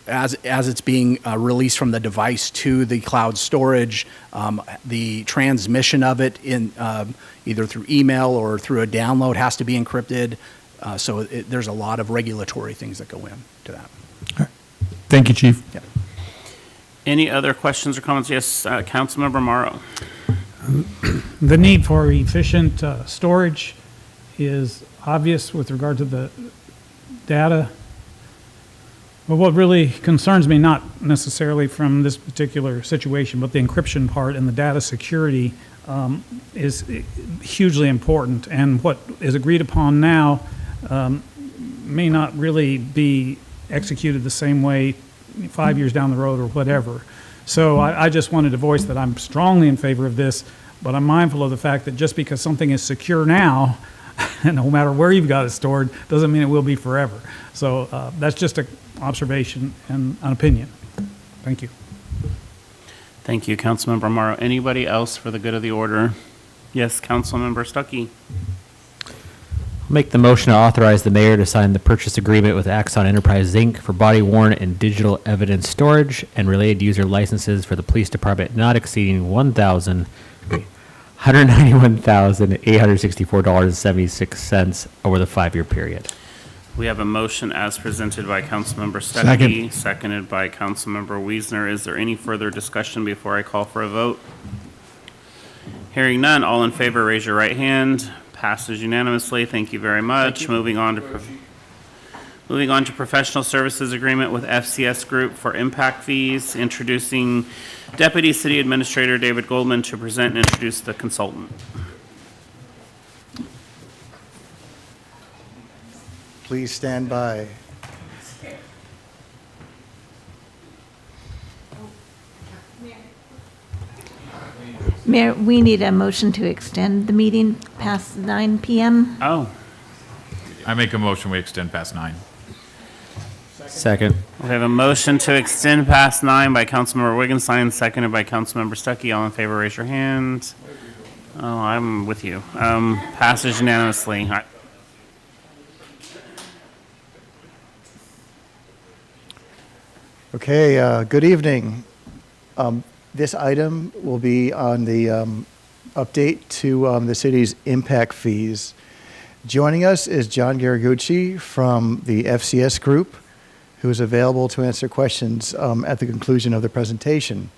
as it's being released from the device to the cloud storage. The transmission of it in either through email or through a download has to be encrypted. There's a lot of regulatory things that go into that. Thank you, Chief. Yeah. Any other questions or comments? Yes, Councilmember Morrow. The need for efficient storage is obvious with regard to the data. But what really concerns me, not necessarily from this particular situation, but the encryption part and the data security is hugely important. And what is agreed upon now may not really be executed the same way 5 years down the road or whatever. So I just wanted to voice that I'm strongly in favor of this, but I'm mindful of the fact that just because something is secure now, no matter where you've got it stored, doesn't mean it will be forever. So that's just an observation and an opinion. Thank you. Thank you, Councilmember Morrow. Anybody else for the good of the order? Yes, Councilmember Stuckey. Make the motion to authorize the mayor to sign the purchase agreement with Axon Enterprise, Inc. for body-worn and digital evidence storage and related user licenses for the police department not exceeding $191,864.76 over the 5-year period. We have a motion as presented by Councilmember Stuckey, seconded by Councilmember Wiesner. Is there any further discussion before I call for a vote? Hearing none, all in favor, raise your right hand. Passes unanimously. Thank you very much. Moving on to professional services agreement with FCS Group for impact fees. Introducing Deputy City Administrator David Goldman to present and introduce the consultant. Please stand by. Mayor, we need a motion to extend the meeting past 9 p.m. Oh. I make a motion, we extend past 9. Second. We have a motion to extend past 9 by Councilmember Wigginstein, seconded by Councilmember Stuckey. All in favor, raise your hand. Oh, I'm with you. Passes unanimously. Okay, good evening. This item will be on the update to the city's impact fees. Joining us is John Garagucci from the FCS Group, who is available to answer questions at the conclusion of the presentation.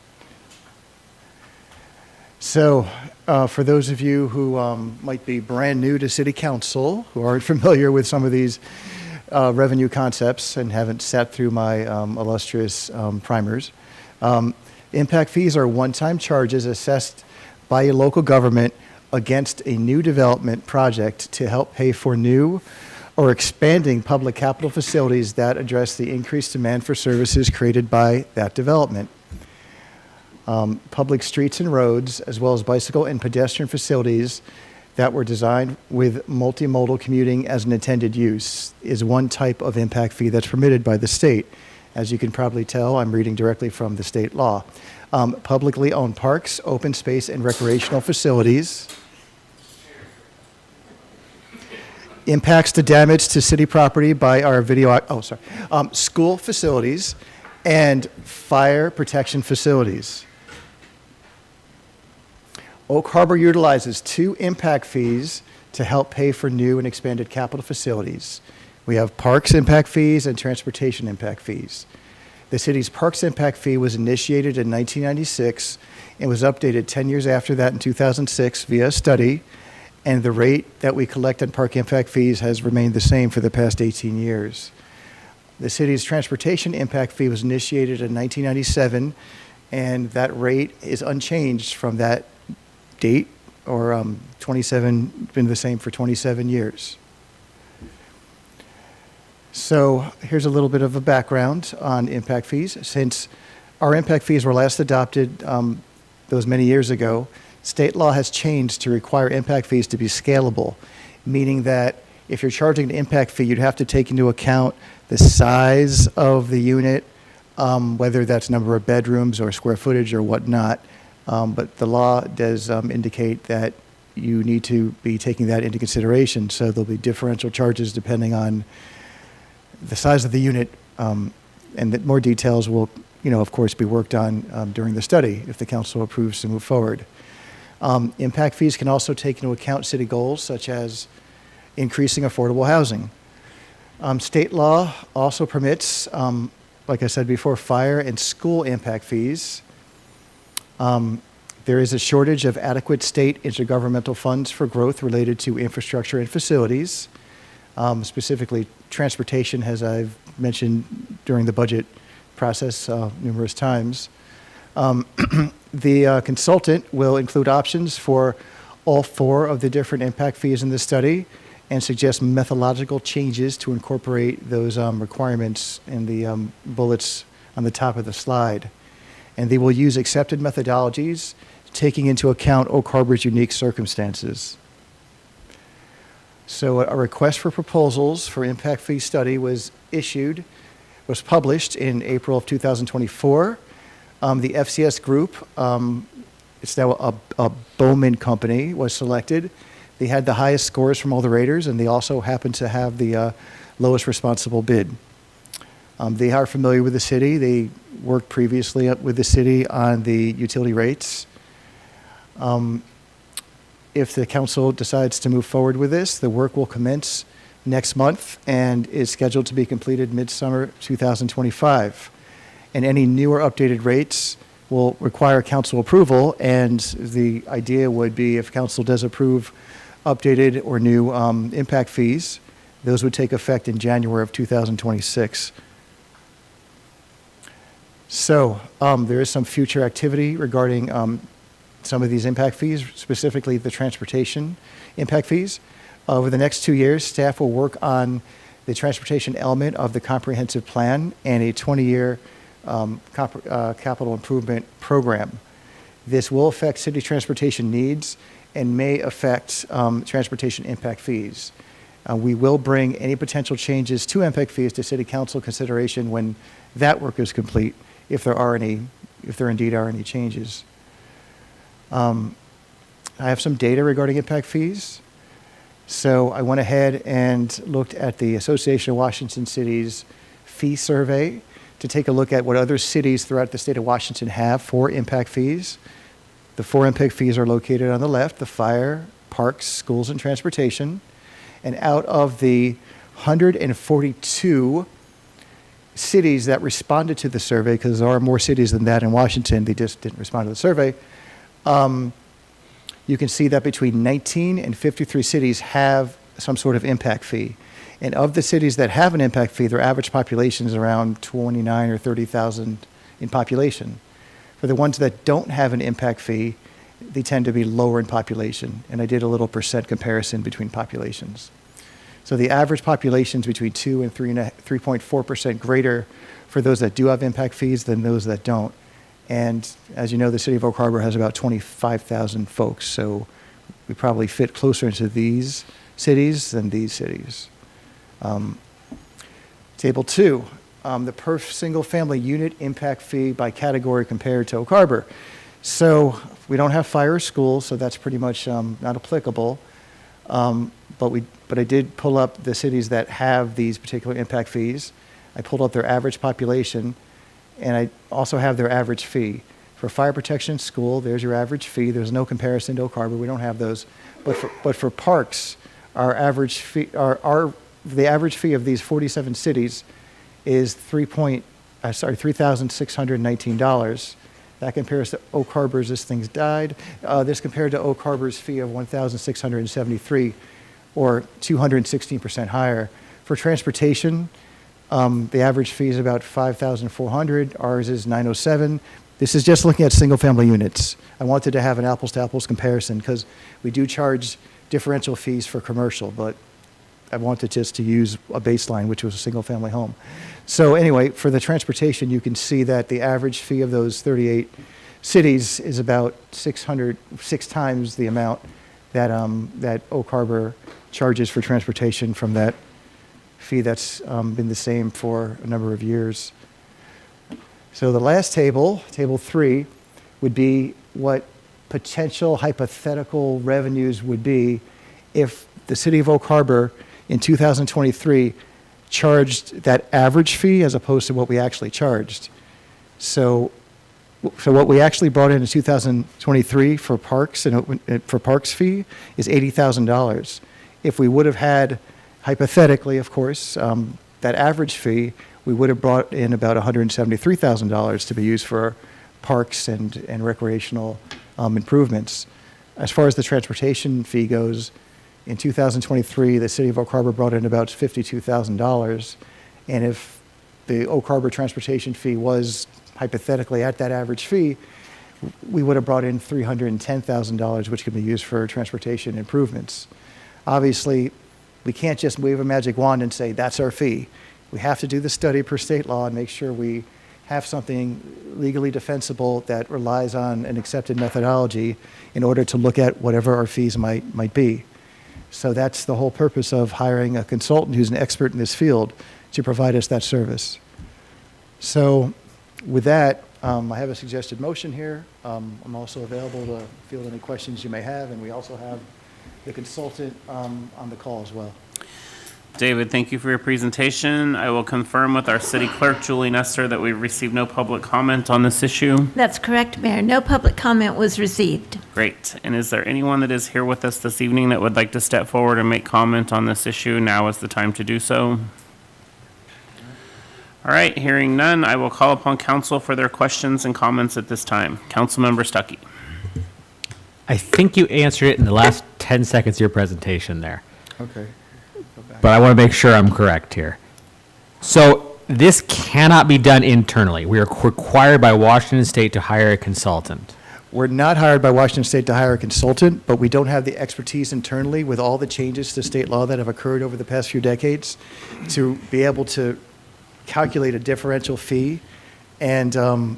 So, for those of you who might be brand new to City Council, who aren't familiar with some of these revenue concepts and haven't sat through my illustrious primers, impact fees are one-time charges assessed by a local government against a new development project to help pay for new or expanding public capital facilities that address the increased demand for services created by that development. Public streets and roads, as well as bicycle and pedestrian facilities that were designed with multimodal commuting as an intended use, is one type of impact fee that's permitted by the state. As you can probably tell, I'm reading directly from the state law. Publicly owned parks, open space, and recreational facilities. Impacts to damage to city property by our school facilities and fire protection facilities. Oak Harbor utilizes 2 impact fees to help pay for new and expanded capital facilities. We have parks impact fees and transportation impact fees. The city's parks impact fee was initiated in 1996 and was updated 10 years after that in 2006 via a study, and the rate that we collect on park impact fees has remained the same for the past 18 years. The city's transportation impact fee was initiated in 1997, and that rate is unchanged from that date, or been the same for 27 years. So here's a little bit of a background on impact fees. Since our impact fees were last adopted those many years ago, state law has changed to require impact fees to be scalable, meaning that if you're charging an impact fee, you'd have to take into account the size of the unit, whether that's number of bedrooms or square footage or whatnot. But the law does indicate that you need to be taking that into consideration. So there'll be differential charges depending on the size of the unit, and that more details will, of course, be worked on during the study if the council approves to move forward. Impact fees can also take into account city goals such as increasing affordable housing. State law also permits, like I said before, fire and school impact fees. There is a shortage of adequate state intergovernmental funds for growth related to infrastructure and facilities, specifically transportation, as I've mentioned during the budget process numerous times. The consultant will include options for all 4 of the different impact fees in the study and suggest methodological changes to incorporate those requirements in the bullets on the top of the slide. And they will use accepted methodologies, taking into account Oak Harbor's unique circumstances. So a request for proposals for impact fee study was published in April of 2024. The FCS group, it's now a Bowman company, was selected. They had the highest scores from all the raters, and they also happened to have the lowest responsible bid. They are familiar with the city. They worked previously with the city on the utility rates. If the council decides to move forward with this, the work will commence next month and is scheduled to be completed midsummer 2025. And any new or updated rates will require council approval, and the idea would be if council does approve updated or new impact fees, those would take effect in January of 2026. So there is some future activity regarding some of these impact fees, specifically the transportation impact fees. Over the next 2 years, staff will work on the transportation element of the comprehensive plan and a 20-year capital improvement program. This will affect city transportation needs and may affect transportation impact fees. We will bring any potential changes to impact fees to city council consideration when that work is complete, if there indeed are any changes. I have some data regarding impact fees. So I went ahead and looked at the Association of Washington Cities fee survey to take a look at what other cities throughout the state of Washington have for impact fees. The 4 impact fees are located on the left: the fire, parks, schools, and transportation. And out of the 142 cities that responded to the survey, because there are more cities than that in Washington, they just didn't respond to the survey, you can see that between 19 and 53 cities have some sort of impact fee. And of the cities that have an impact fee, their average population is around 29 or 30,000 in population. For the ones that don't have an impact fee, they tend to be lower in population. And I did a little percent comparison between populations. So the average population is between 2 and 3.4% greater for those that do have impact fees than those that don't. And as you know, the city of Oak Harbor has about 25,000 folks, so we probably fit closer into these cities than these cities. Table 2, the per single family unit impact fee by category compared to Oak Harbor. So we don't have fire or school, so that's pretty much not applicable. But I did pull up the cities that have these particular impact fees. I pulled up their average population, and I also have their average fee. For fire protection, school, there's your average fee. There's no comparison to Oak Harbor. We don't have those. But for parks, our average fee, the average fee of these 47 cities is $3,619. That compares to Oak Harbor's, this thing's died. This compared to Oak Harbor's fee of $1,673, or 216% higher. For transportation, the average fee is about $5,400. Ours is $907. This is just looking at single-family units. I wanted to have an apples-to-apples comparison because we do charge differential fees for commercial, but I wanted just to use a baseline, which was a single-family home. So anyway, for the transportation, you can see that the average fee of those 38 cities is about 6 times the amount that that Oak Harbor charges for transportation from that fee that's been the same for a number of years. So the last table, table 3, would be what potential hypothetical revenues would be if the city of Oak Harbor in 2023 charged that average fee as opposed to what we actually charged. So what we actually brought in 2023 for parks and for parks fee is $80,000. If we would have had, hypothetically, of course, that average fee, we would have brought in about $173,000 to be used for parks and recreational improvements. As far as the transportation fee goes, in 2023, the city of Oak Harbor brought in about $52,000. And if the Oak Harbor transportation fee was hypothetically at that average fee, we would have brought in $310,000, which could be used for transportation improvements. Obviously, we can't just wave a magic wand and say, that's our fee. We have to do the study per state law and make sure we have something legally defensible that relies on an accepted methodology in order to look at whatever our fees might be. So that's the whole purpose of hiring a consultant who's an expert in this field to provide us that service. So with that, I have a suggested motion here. I'm also available to field any questions you may have, and we also have the consultant on the call as well. David, thank you for your presentation. I will confirm with our city clerk, Julie Nestor, that we've received no public comment on this issue. That's correct, Mayor. No public comment was received. Great. And is there anyone that is here with us this evening that would like to step forward and make comment on this issue? Now is the time to do so. All right, hearing none, I will call upon council for their questions and comments at this time. Councilmember Stuckey. I think you answered it in the last 10 seconds of your presentation there. Okay. But I want to make sure I'm correct here. So this cannot be done internally. We are required by Washington State to hire a consultant. We're not hired by Washington State to hire a consultant, but we don't have the expertise internally with all the changes to state law that have occurred over the past few decades to be able to calculate a differential fee and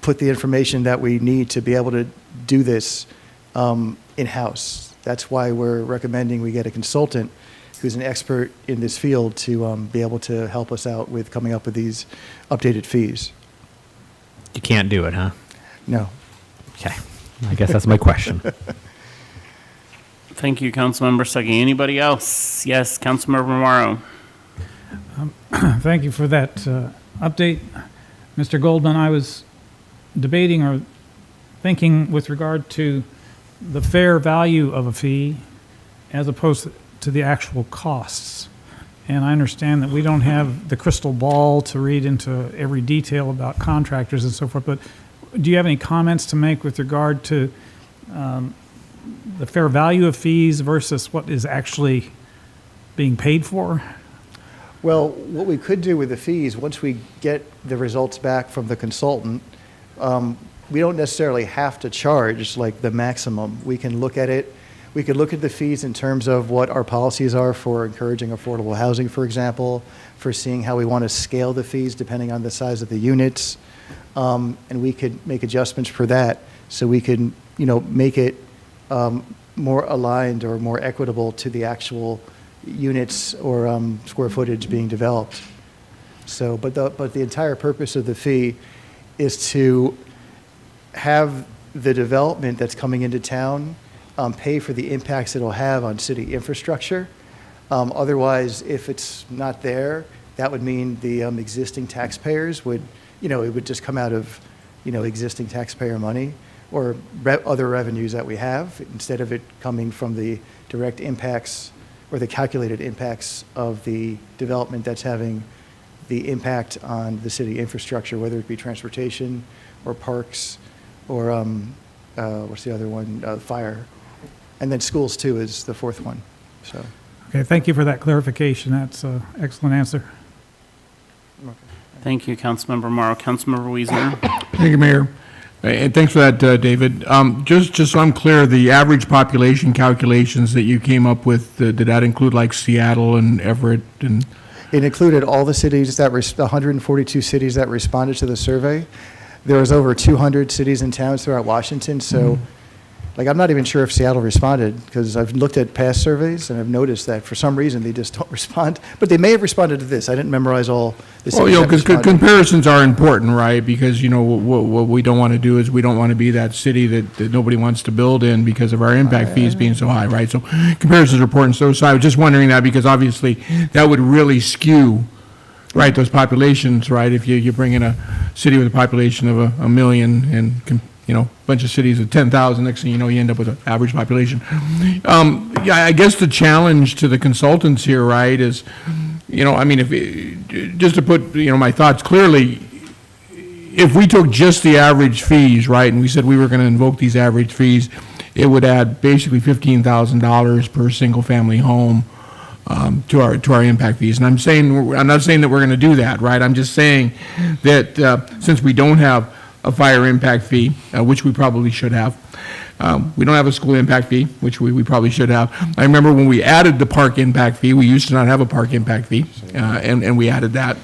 put the information that we need to be able to do this in-house. That's why we're recommending we get a consultant who's an expert in this field to be able to help us out with coming up with these updated fees. You can't do it, huh? No. Okay. I guess that's my question. Thank you, Councilmember Stuckey. Anybody else? Yes, Councilmember Morrow. Thank you for that update. Mr. Goldman, I was debating or thinking with regard to the fair value of a fee as opposed to the actual costs. And I understand that we don't have the crystal ball to read into every detail about contractors and so forth, but do you have any comments to make with regard to the fair value of fees versus what is actually being paid for? Well, what we could do with the fees, once we get the results back from the consultant, we don't necessarily have to charge like the maximum. We can look at it. We could look at the fees in terms of what our policies are for encouraging affordable housing, for example, for seeing how we want to scale the fees depending on the size of the units. And we could make adjustments for that so we can, make it more aligned or more equitable to the actual units or square footage being developed. So, but the entire purpose of the fee is to have the development that's coming into town pay for the impacts it'll have on city infrastructure. Otherwise, if it's not there, that would mean the existing taxpayers would, it would just come out of, existing taxpayer money or other revenues that we have instead of it coming from the direct impacts or the calculated impacts of the development that's having the impact on the city infrastructure, whether it be transportation or parks or what's the other one? Fire. And then schools too is the fourth one. So. Okay, thank you for that clarification. That's an excellent answer. Thank you, Councilmember Morrow. Councilmember Wiesner. Thank you, Mayor. And thanks for that, David. Just so I'm clear, the average population calculations that you came up with, did that include like Seattle and Everett and? It included all the cities 142 cities that responded to the survey. There was over 200 cities and towns throughout Washington, so I'm not even sure if Seattle responded because I've looked at past surveys and I've noticed that for some reason they just don't respond. But they may have responded to this. I didn't memorize all the cities. Well, because comparisons are important, right? Because, what we don't want to do is we don't want to be that city that nobody wants to build in because of our impact fees being so high, right? So comparisons are important. So I was just wondering that because obviously that would really skew, right, those populations, right? If you bring in a city with a population of a million and bunch of cities of 10,000, next thing you know, you end up with an average population. Yeah, I guess the challenge to the consultants here, right, is, just to put, my thoughts clearly, if we took just the average fees, right, and we said we were going to invoke these average fees, it would add basically $15,000 per single-family home to our impact fees. And I'm not saying that we're going to do that, right? I'm just saying that since we don't have a fire impact fee, which we probably should have, we don't have a school impact fee, which we probably should have. I remember when we added the park impact fee, we used to not have a park impact fee, and we added that.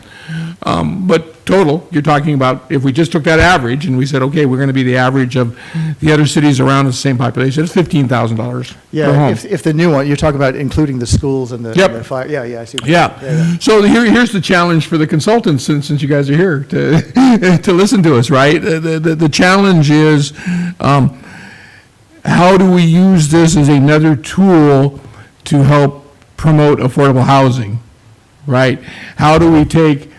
But total, you're talking about, if we just took that average and we said, okay, we're going to be the average of the other cities around the same population, it's $15,000 per home. If the new one, you're talking about including the schools and the fire. Yeah, I see. Yeah. So here's the challenge for the consultants, since you guys are here to listen to us, right? The challenge is, how do we use this as another tool to help promote affordable housing, right? How do we take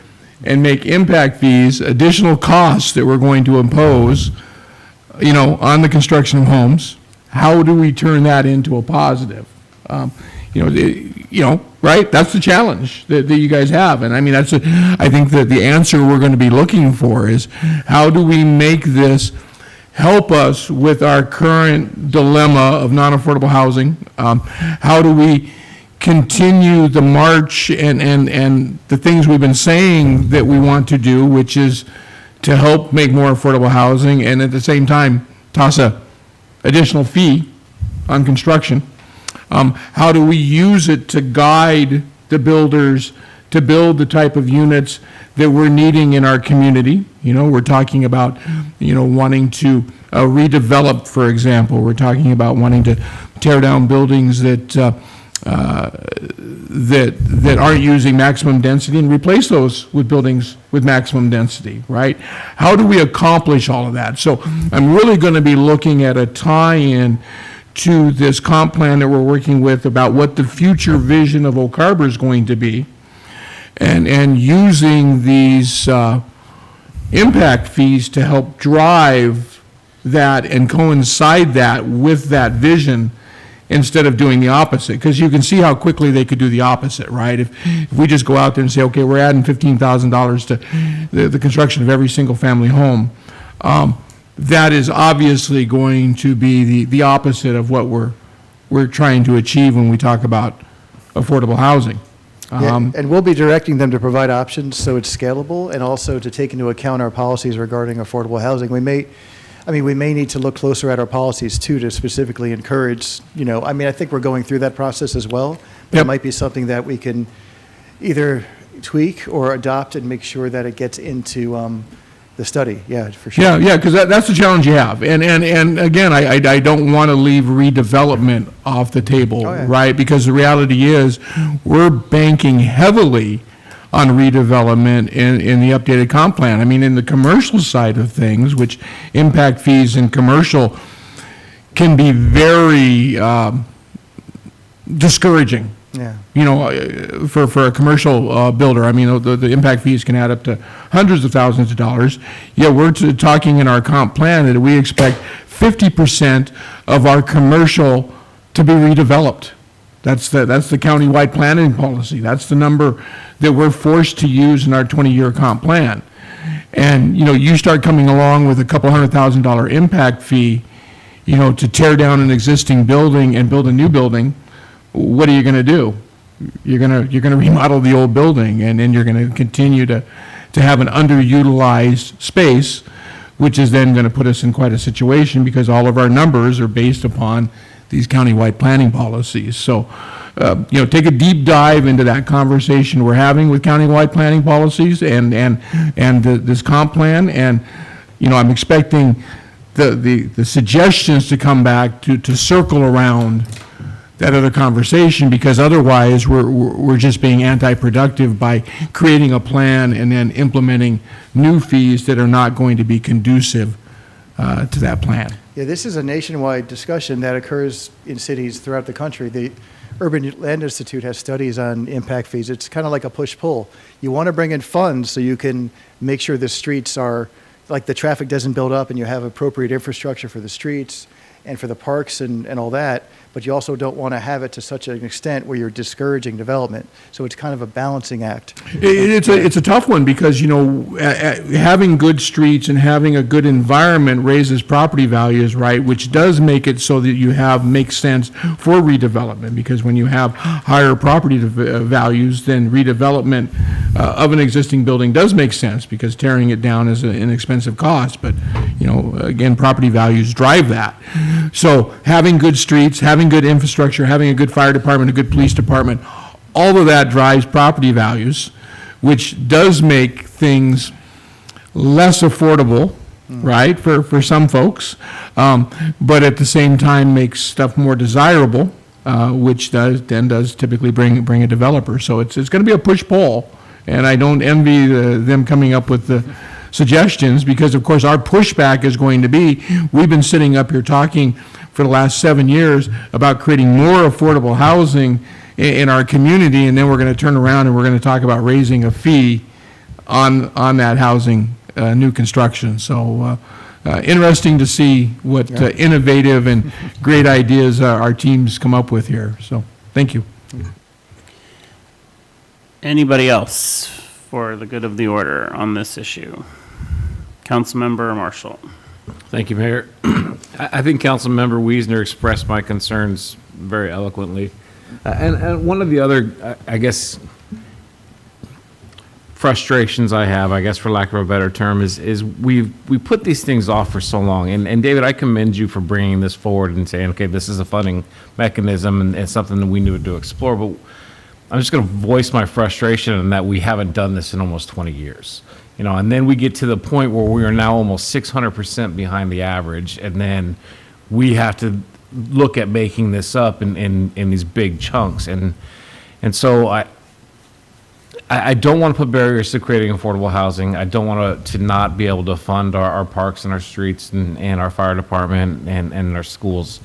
and make impact fees additional costs that we're going to impose, on the construction of homes? How do we turn that into a positive? Right? That's the challenge that you guys have. And I mean, I think that the answer we're going to be looking for is, how do we make this help us with our current dilemma of non-affordable housing? How do we continue the march and the things we've been saying that we want to do, which is to help make more affordable housing, and at the same time toss a additional fee on construction? How do we use it to guide the builders to build the type of units that we're needing in our community? We're talking about, wanting to redevelop, for example. We're talking about wanting to tear down buildings that aren't using maximum density and replace those with buildings with maximum density, right? How do we accomplish all of that? So I'm really going to be looking at a tie-in to this comp plan that we're working with about what the future vision of Oak Harbor is going to be, and using these impact fees to help drive that and coincide that with that vision, instead of doing the opposite. Because you can see how quickly they could do the opposite, right? If we just go out there and say, okay, we're adding $15,000 to the construction of every single family home, that is obviously going to be the opposite of what we're trying to achieve when we talk about affordable housing. And we'll be directing them to provide options so it's scalable, and also to take into account our policies regarding affordable housing. We may need to look closer at our policies too, to specifically encourage, I think we're going through that process as well. But It might be something that we can either tweak or adopt and make sure that it gets into the study. Yeah, for sure. Yeah, because that's the challenge you have. And again, I don't want to leave redevelopment off the table, right? Because the reality is, we're banking heavily on redevelopment in the updated comp plan. I mean, in the commercial side of things, which impact fees in commercial can be very discouraging. Yeah. For a commercial builder. I mean, the impact fees can add up to hundreds of thousands of dollars. Yeah, we're talking in our comp plan that we expect 50% of our commercial to be redeveloped. That's the county-wide planning policy. That's the number that we're forced to use in our 20-year comp plan. And, you start coming along with a couple $100,000 impact fee, to tear down an existing building and build a new building. What are you going to do? You're going to remodel the old building, and then you're going to continue to have an underutilized space, which is then going to put us in quite a situation, because all of our numbers are based upon these countywide planning policies. So, take a deep dive into that conversation we're having with countywide planning policies and this comp plan. And, I'm expecting the suggestions to come back to circle around that other conversation, because otherwise we're just being anti-productive by creating a plan and then implementing new fees that are not going to be conducive to that plan. Yeah, this is a nationwide discussion that occurs in cities throughout the country. The Urban Land Institute has studies on impact fees. It's kind of like a push-pull. You want to bring in funds so you can make sure the streets are, like the traffic doesn't build up and you have appropriate infrastructure for the streets and for the parks and all that, but you also don't want to have it to such an extent where you're discouraging development. So it's kind of a balancing act. It's a tough one because, you know, having good streets and having a good environment raises property values, right? Which does make it so that you makes sense for redevelopment, because when you have higher property values, then redevelopment of an existing building does make sense, because tearing it down is an expensive cost. But, you know, again, property values drive that. So having good streets, having good infrastructure, having a good fire department, a good police department, all of that drives property values, which does make things less affordable, right, for some folks, but at the same time makes stuff more desirable, which does typically bring a developer. So it's going to be a push-pull, and I don't envy them coming up with the suggestions, because of course our pushback is going to be, we've been sitting up here talking for the last 7 years about creating more affordable housing in our community, and then we're going to turn around and we're going to talk about raising a fee on that housing, new construction. So interesting to see what innovative and great ideas our teams come up with here. So thank you. Anybody else for the good of the order on this issue? Councilmember Marshall. Thank you, Mayor. I think Councilmember Wiesner expressed my concerns very eloquently. And one of the other, I guess, frustrations I have, I guess for lack of a better term, is we put these things off for so long. And David, I commend you for bringing this forward and saying, okay, this is a funding mechanism and it's something that we need to explore. But I'm just going to voice my frustration in that we haven't done this in almost 20 years. You know, and then we get to the point where we are now almost 600% behind the average, and then we have to look at making this up in these big chunks. And so I don't want to put barriers to creating affordable housing. I don't want to not be able to fund our parks and our streets and our fire department and our schools.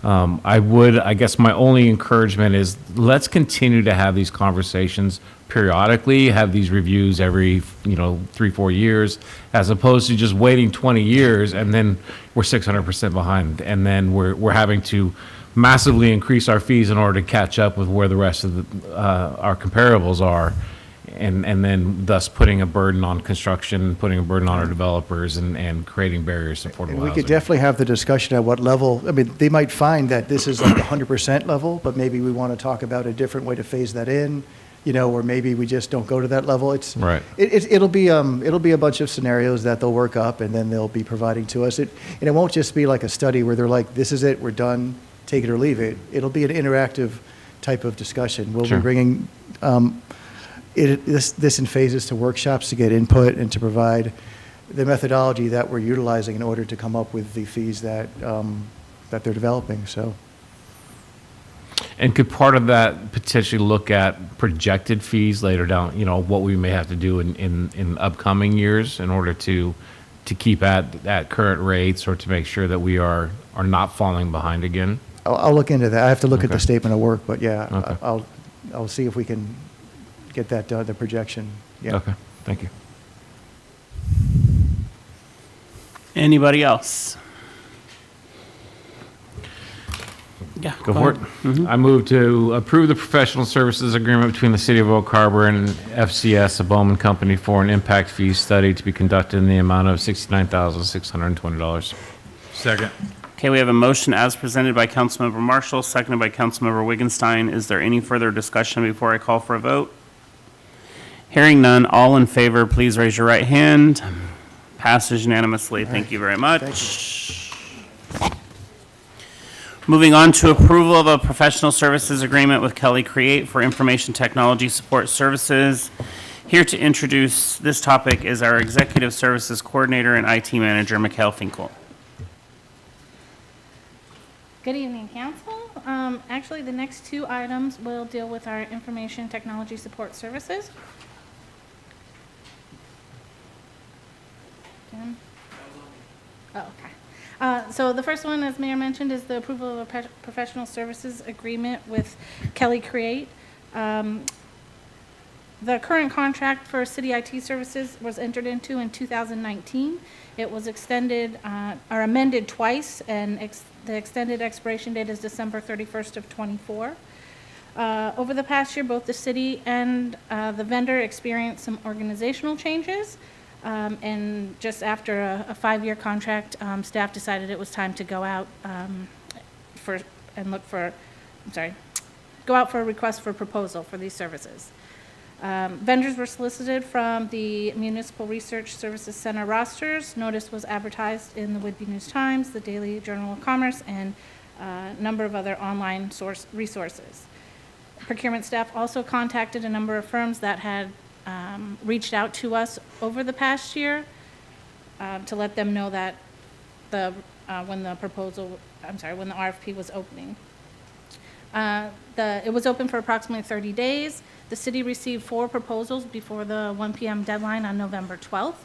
I guess my only encouragement is let's continue to have these conversations periodically, have these reviews every, 3-4 years, as opposed to just waiting 20 years and then we're 600% behind. And then we're having to massively increase our fees in order to catch up with where the rest of our comparables are. And then thus putting a burden on construction, putting a burden on our developers and creating barriers to affordable housing. We could definitely have the discussion at what level. I mean, they might find that this is like the 100% level, but maybe we want to talk about a different way to phase that in, or maybe we just don't go to that level. It's right. It'll be a bunch of scenarios that they'll work up and then they'll be providing to us. And it won't just be like a study where they're like, this is it, we're done, take it or leave it. It'll be an interactive type of discussion. We'll Sure. be bringing this in phases to workshops to get input and to provide the methodology that we're utilizing in order to come up with the fees that they're developing. So. And could part of that potentially look at projected fees later down, what we may have to do in upcoming years in order to keep at current rates or to make sure that we are not falling behind again? I'll look into that. I have to look at Okay. the statement of work, but yeah, Okay. I'll see if we can get that done, the projection. Yeah. Okay, thank you. Anybody else? Yeah, Go for it. I move to approve the professional services agreement between the City of Oak Harbor and FCS, a Bowman company, for an impact fee study to be conducted in the amount of $69,620. Second. Okay, we have a motion as presented by Councilmember Marshall, seconded by Councilmember Wigginstein. Is there any further discussion before I call for a vote? Hearing none, all in favor, please raise your right hand. Passes unanimously. Thank you very much. Moving on to approval of a professional services agreement with Kelly Create for information technology support services. Here to introduce this topic is our Executive Services Coordinator and IT Manager, Mikhail Finkel. Good evening, Council. Actually, the next two items will deal with our information technology support services. Jim? Oh, okay. So the first one, as Mayor mentioned, is the approval of a professional services agreement with Kelly Create. The current contract for city IT services was entered into in 2019. It was extended or amended twice, and the extended expiration date is December 31st of '24. Over the past year, both the city and the vendor experienced some organizational changes. And just after a 5-year contract, staff decided it was time to go out go out for a request for proposal for these services. Vendors were solicited from the Municipal Research Services Center rosters. Notice was advertised in the Whidbey News-Times, the Daily Journal of Commerce, and a number of other online resources. Procurement staff also contacted a number of firms that had reached out to us over the past year to let them know that when the RFP was opening. It was open for approximately 30 days. The city received 4 proposals before the 1 p.m. deadline on November 12th.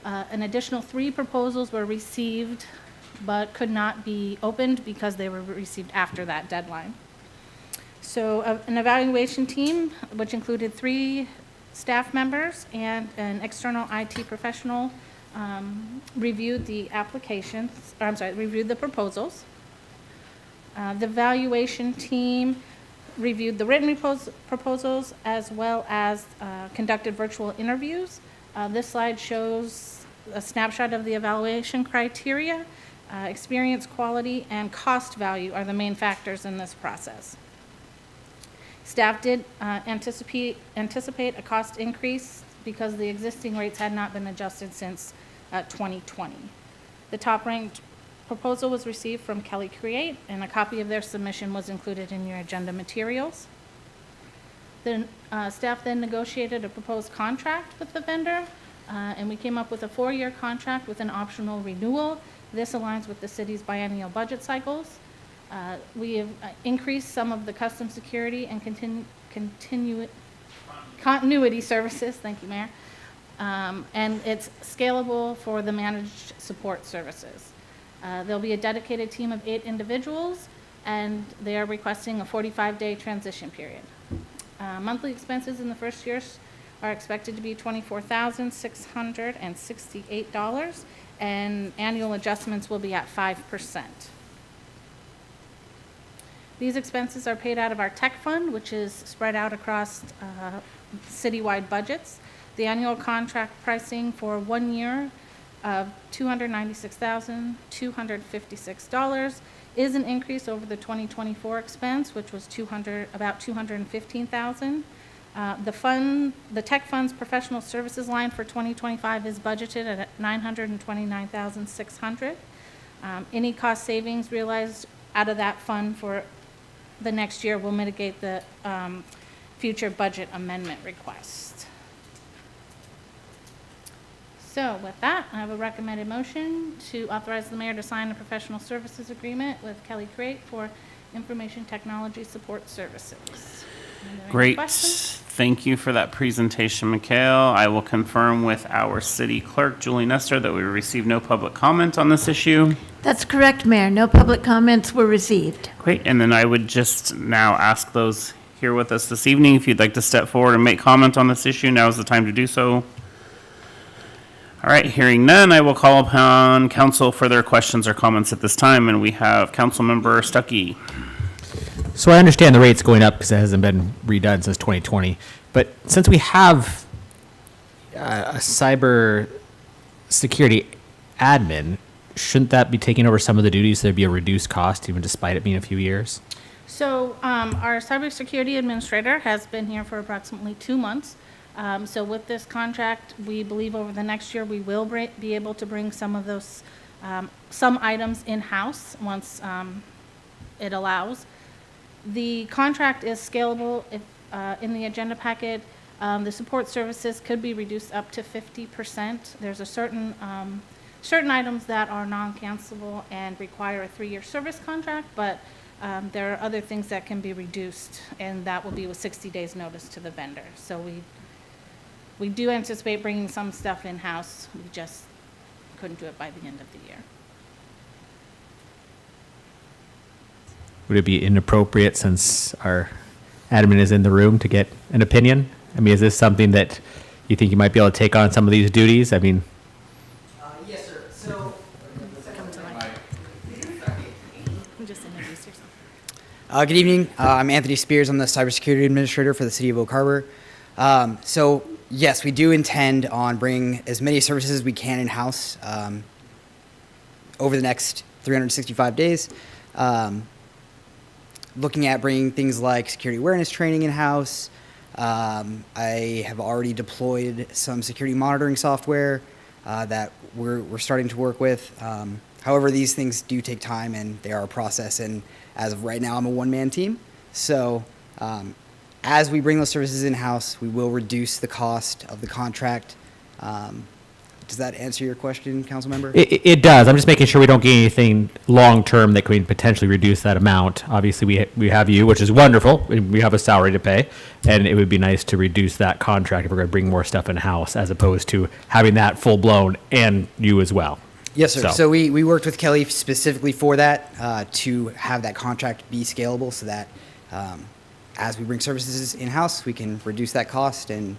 An additional 3 proposals were received but could not be opened because they were received after that deadline. So an evaluation team, which included 3 staff members and an external IT professional, reviewed the reviewed the proposals. The evaluation team reviewed the written proposals as well as conducted virtual interviews. This slide shows a snapshot of the evaluation criteria. Experience, quality, and cost value are the main factors in this process. Staff did anticipate a cost increase because the existing rates had not been adjusted since 2020. The top-ranked proposal was received from Kelly Create, and a copy of their submission was included in your agenda materials. The staff then negotiated a proposed contract with the vendor, and we came up with a 4-year contract with an optional renewal. This aligns with the city's biennial budget cycles. We have increased some of the custom security and continuity services, thank you, Mayor, and it's scalable for the managed support services. There'll be a dedicated team of 8 individuals, and they are requesting a 45-day transition period. Monthly expenses in the first year are expected to be $24,668, and annual adjustments will be at 5%. These expenses are paid out of our tech fund, which is spread out across citywide budgets. The annual contract pricing for 1 year of $296,256 is an increase over the 2024 expense, which was about $215,000. The tech fund's professional services line for 2025 is budgeted at $929,600. Any cost savings realized out of that fund for the next year will mitigate the future budget amendment request. So with that, I have a recommended motion to authorize the mayor to sign a professional services agreement with Kelly Crate for information technology support services. Are there any Great. questions? Thank you for that presentation, Mikhail. I will confirm with our city clerk, Julie Nestor, that we received no public comment on this issue. That's correct, Mayor. No public comments were received. Great. And then I would just now ask those here with us this evening, if you'd like to step forward and make comment on this issue, now is the time to do so. All right, hearing none, I will call upon council for their questions or comments at this time, and we have Councilmember Stuckey. So I understand the rate's going up because it hasn't been redone since 2020. But since we have a cyber security admin, shouldn't that be taking over some of the duties? There'd be a reduced cost, even despite it being a few years? So our cybersecurity administrator has been here for approximately 2 months. So with this contract, we believe over the next year we will be able to bring some of those, some items in-house once it allows. The contract is scalable. If, in the agenda packet, the support services could be reduced up to 50%. There's a certain items that are non-cancelable and require a 3-year service contract, but there are other things that can be reduced, and that will be with 60 days notice to the vendor. So we do anticipate bringing some stuff in-house. We just couldn't do it by the end of the year. Would it be inappropriate, since our admin is in the room, to get an opinion I mean, is this something that you think you might be able to take on some of these duties? I mean, Yes, sir. So, Just introduce yourself. Good evening. I'm Anthony Spears. I'm the cybersecurity administrator for the city of Oak Harbor. So, yes, we do intend on bringing as many services as we can in-house over the next 365 days. Looking at bringing things like security awareness training in-house. I have already deployed some security monitoring software that we're starting to work with. However, these things do take time and they are a process, and as of right now, I'm a one-man team. So as we bring those services in-house, we will reduce the cost of the contract. Does that answer your question, Councilmember? it does. I'm just making sure we don't get anything long-term that could potentially reduce that amount. Obviously, we have you, which is wonderful. We have a salary to pay, and it would be nice to reduce that contract if we're going to bring more stuff in-house, as opposed to having that full-blown and you as well. Yes, sir. So we worked with Kelly specifically for that, to have that contract be scalable so that as we bring services in-house, we can reduce that cost and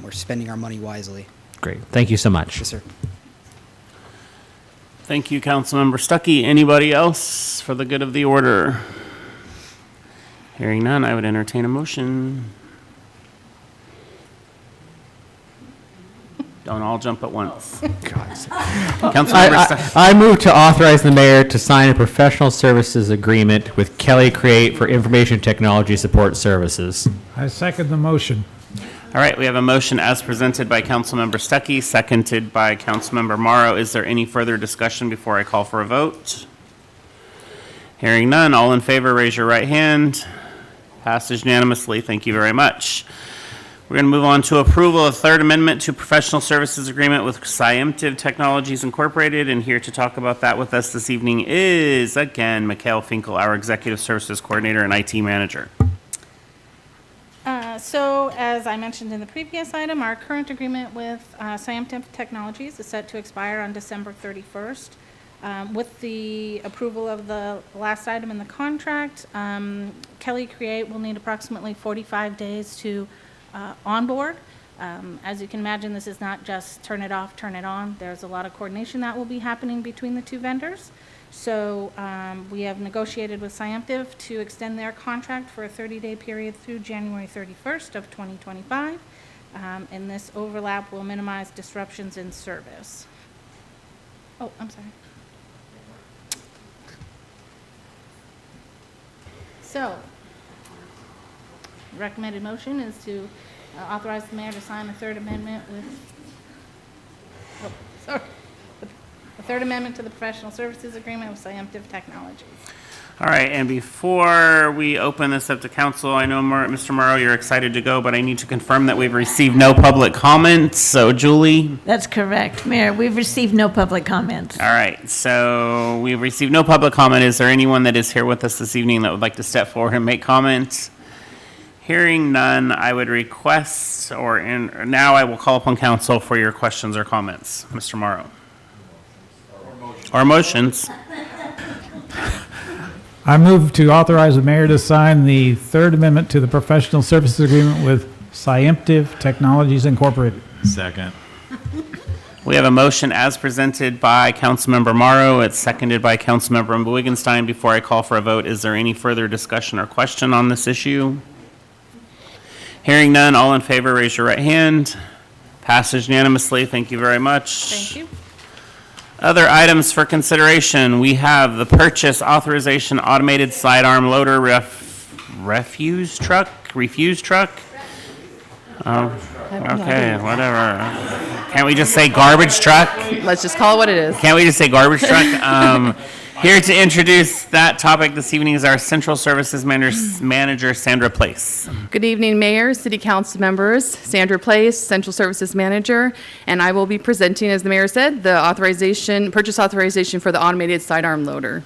we're spending our money wisely. Great. Thank you so much. Yes, sir. Thank you, Councilmember Stuckey. Anybody else for the good of the order? Hearing none, I would entertain a motion. Don't all jump at once. Councilmember Stuckey. I move to authorize the mayor to sign a professional services agreement with Kelly Create for information technology support services. I second the motion. All right, we have a motion as presented by Councilmember Stuckey, seconded by Councilmember Morrow. Is there any further discussion before I call for a vote? Hearing none, all in favor, raise your right hand. Passes unanimously. Thank you very much. We're going to move on to approval of Third Amendment to Professional Services Agreement with Sciemptive Technologies Incorporated. And here to talk about that with us this evening is, again, Mikhail Finkel, our Executive Services Coordinator and IT Manager. So, as I mentioned in the previous item, our current agreement with Sciemptive Technologies is set to expire on December 31st. With the approval of the last item in the contract, Kelly Create will need approximately 45 days to onboard. As you can imagine, this is not just turn it off, turn it on. There's a lot of coordination that will be happening between the two vendors. So we have negotiated with Sciemptive to extend their contract for a 30-day period through January 31st of 2025. And this overlap will minimize disruptions in service. Oh, I'm sorry. So, recommended motion is to authorize the mayor to sign the Third Amendment the Third Amendment to the Professional Services Agreement with Sciemptive Technologies. All right, and before we open this up to council, I know, Mr. Morrow, you're excited to go, but I need to confirm that we've received no public comments. So, Julie? That's correct, Mayor. We've received no public comments. All right, so we've received no public comment. Is there anyone that is here with us this evening that would like to step forward and make comments? Hearing none, I would request, now I will call upon council for your questions or comments. Mr. Morrow. Or motions. I move to authorize the mayor to sign the Third Amendment to the Professional Services Agreement with Sciemptive Technologies Incorporated. Second. We have a motion as presented by Councilmember Morrow. It's seconded by Councilmember Wittgenstein. Before I call for a vote, is there any further discussion or question on this issue? Hearing none, all in favor, raise your right hand. Passes unanimously. Thank you very much. Thank you. Other items for consideration, we have the purchase authorization automated sidearm loader refuse truck? Okay, whatever. Can't we just say garbage truck? Let's just call it what it is. Can't we just say garbage truck? Here to introduce that topic this evening is our Central Services Manager, Sandra Place. Good evening, Mayor, City Council members, Sandra Place, Central Services Manager, and I will be presenting, as the Mayor said, the purchase authorization for the automated sidearm loader.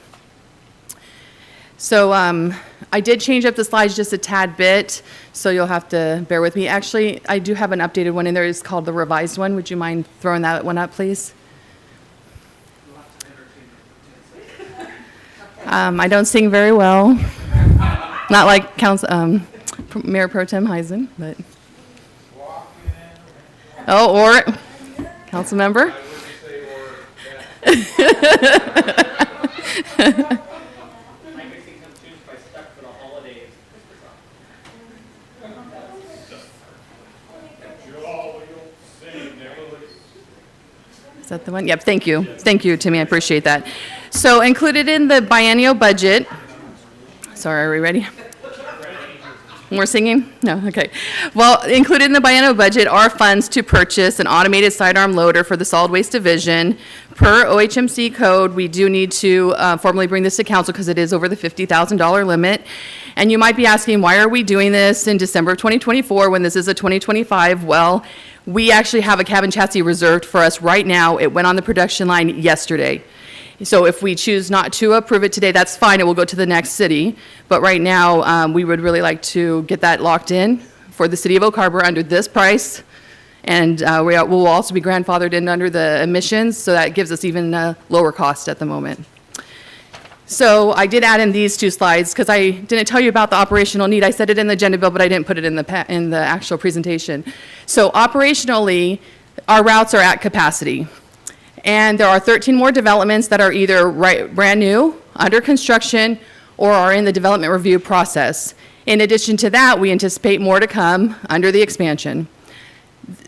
So I did change up the slides just a tad bit, so you'll have to bear with me. Actually, I do have an updated one in there. It's called the revised one. Would you mind throwing that one up, please? I don't sing very well. Not like Mayor Pro Tem Heisen, but Oh, or Councilmember? Is that the one? Yep, thank you. Thank you, Timmy, I appreciate that. So included in the biennial budget, sorry, are we ready? More singing? No, okay. Well, included in the biennial budget are funds to purchase an automated sidearm loader for the solid waste division. Per OHMC code, we do need to formally bring this to council because it is over the $50,000 limit. And you might be asking, why are we doing this in December of 2024 when this is a 2025? Well, we actually have a cabin chassis reserved for us right now. It went on the production line yesterday. So if we choose not to approve it today, that's fine, it will go to the next city. But right now, we would really like to get that locked in for the city of Oak Harbor under this price. And we will also be grandfathered in under the emissions, so that gives us even a lower cost at the moment. So I did add in these two slides, because I didn't tell you about the operational need. I said it in the agenda bill, but I didn't put it in the actual presentation. So operationally, our routes are at capacity. And there are 13 more developments that are either brand new, under construction, or are in the development review process. In addition to that, we anticipate more to come under the expansion.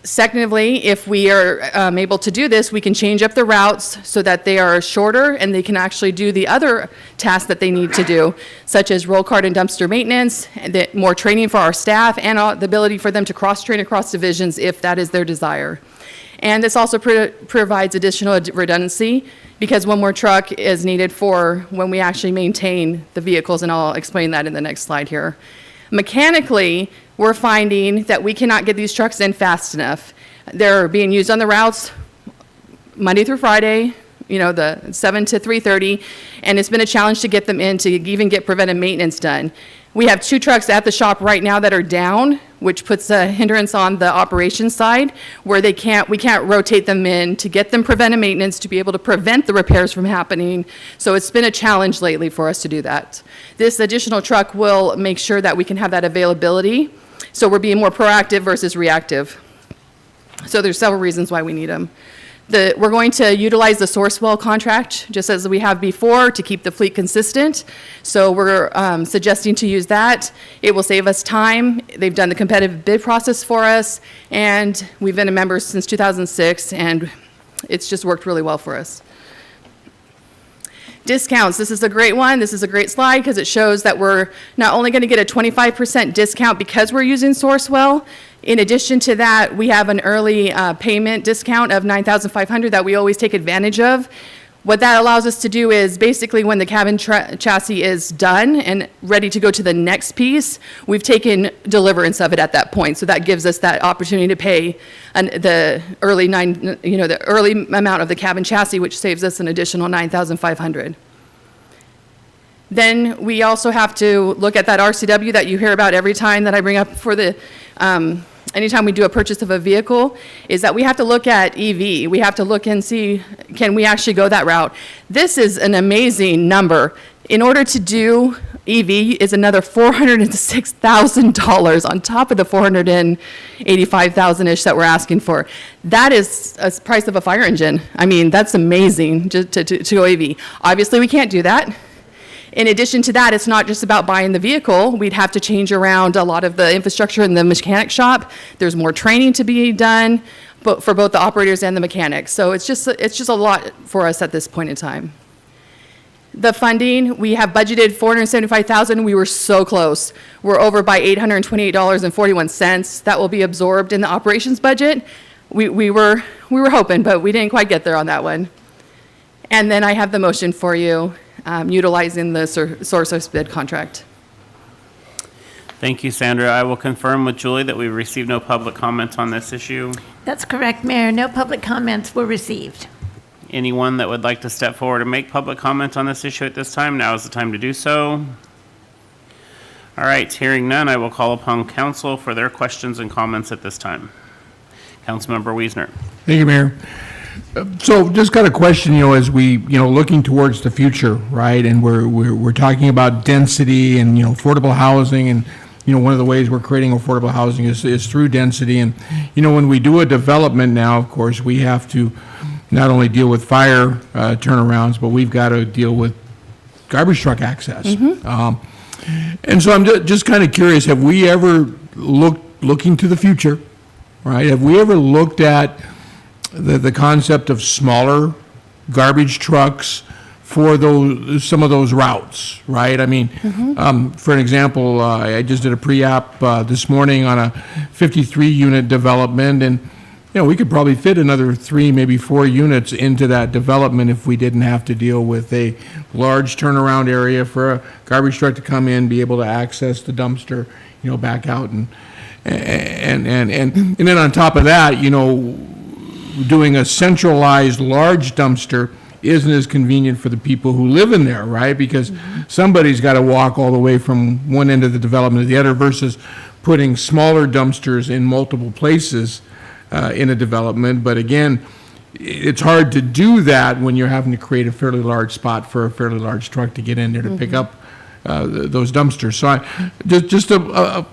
Secondly, if we are able to do this, we can change up the routes so that they are shorter and they can actually do the other tasks that they need to do, such as roll cart and dumpster maintenance, and more training for our staff, and the ability for them to cross-train across divisions if that is their desire. And this also provides additional redundancy, because one more truck is needed for when we actually maintain the vehicles, and I'll explain that in the next slide here. Mechanically, we're finding that we cannot get these trucks in fast enough. They're being used on the routes Monday through Friday, you know, the 7 to 3:30, and it's been a challenge to get them in to even get preventive maintenance done. We have 2 trucks at the shop right now that are down, which puts a hindrance on the operations side, where we can't rotate them in to get them preventive maintenance to be able to prevent the repairs from happening. So it's been a challenge lately for us to do that. This additional truck will make sure that we can have that availability. So we're being more proactive versus reactive. So there's several reasons why we need them. We're going to utilize the Sourcewell contract, just as we have before, to keep the fleet consistent. So we're suggesting to use that. It will save us time. They've done the competitive bid process for us, and we've been a member since 2006, and it's just worked really well for us. Discounts, this is a great one. This is a great slide because it shows that we're not only going to get a 25% discount because we're using Sourcewell. In addition to that, we have an early payment discount of $9,500 that we always take advantage of. What that allows us to do is basically when the cabin chassis is done and ready to go to the next piece, we've taken deliverance of it at that point. So that gives us that opportunity to pay the early amount of the cabin chassis, which saves us an additional $9,500. Then we also have to look at that RCW that you hear about every time that I bring up for the anytime we do a purchase of a vehicle, is that we have to look at EV. We have to look and see, can we actually go that route? This is an amazing number. In order to do EV is another $406,000 on top of the $485,000-ish that we're asking for. That is a price of a fire engine. I mean, that's amazing to go EV. Obviously, we can't do that. In addition to that, it's not just about buying the vehicle. We'd have to change around a lot of the infrastructure in the mechanic shop. There's more training to be done, but for both the operators and the mechanics. So it's just a lot for us at this point in time. The funding, we have budgeted $475,000. We were so close. We're over by $828.41. That will be absorbed in the operations budget. We were hoping, but we didn't quite get there on that one. And then I have the motion for you. Utilizing the source bid contract. Thank you, Sandra. I will confirm with Julie that we received no public comments on this issue. That's correct, Mayor. No public comments were received. Anyone that would like to step forward and make public comment on this issue at this time, now is the time to do so. All right, hearing none, I will call upon council for their questions and comments at this time. Councilmember Wiesner. Thank you, Mayor. So just got a question, as we, looking towards the future, right? And we're talking about density and, affordable housing. And one of the ways we're creating affordable housing is through density. And, when we do a development now, of course, we have to not only deal with fire turnarounds, but we've got to deal with garbage truck access. And so I'm just kind of curious, have we ever looking to the future, right? Have we ever looked at the concept of smaller garbage trucks for some of those routes, right? I mean, for an example, I just did a pre-app this morning on a 53-unit development, and we could probably fit another 3, maybe 4 units into that development if we didn't have to deal with a large turnaround area for a garbage truck to come in, be able to access the dumpster, back out, and then on top of that, doing a centralized large dumpster isn't as convenient for the people who live in there, right? Because somebody's got to walk all the way from one end of the development to the other versus putting smaller dumpsters in multiple places in a development. But again, it's hard to do that when you're having to create a fairly large spot for a fairly large truck to get in there to pick up those dumpsters. So just a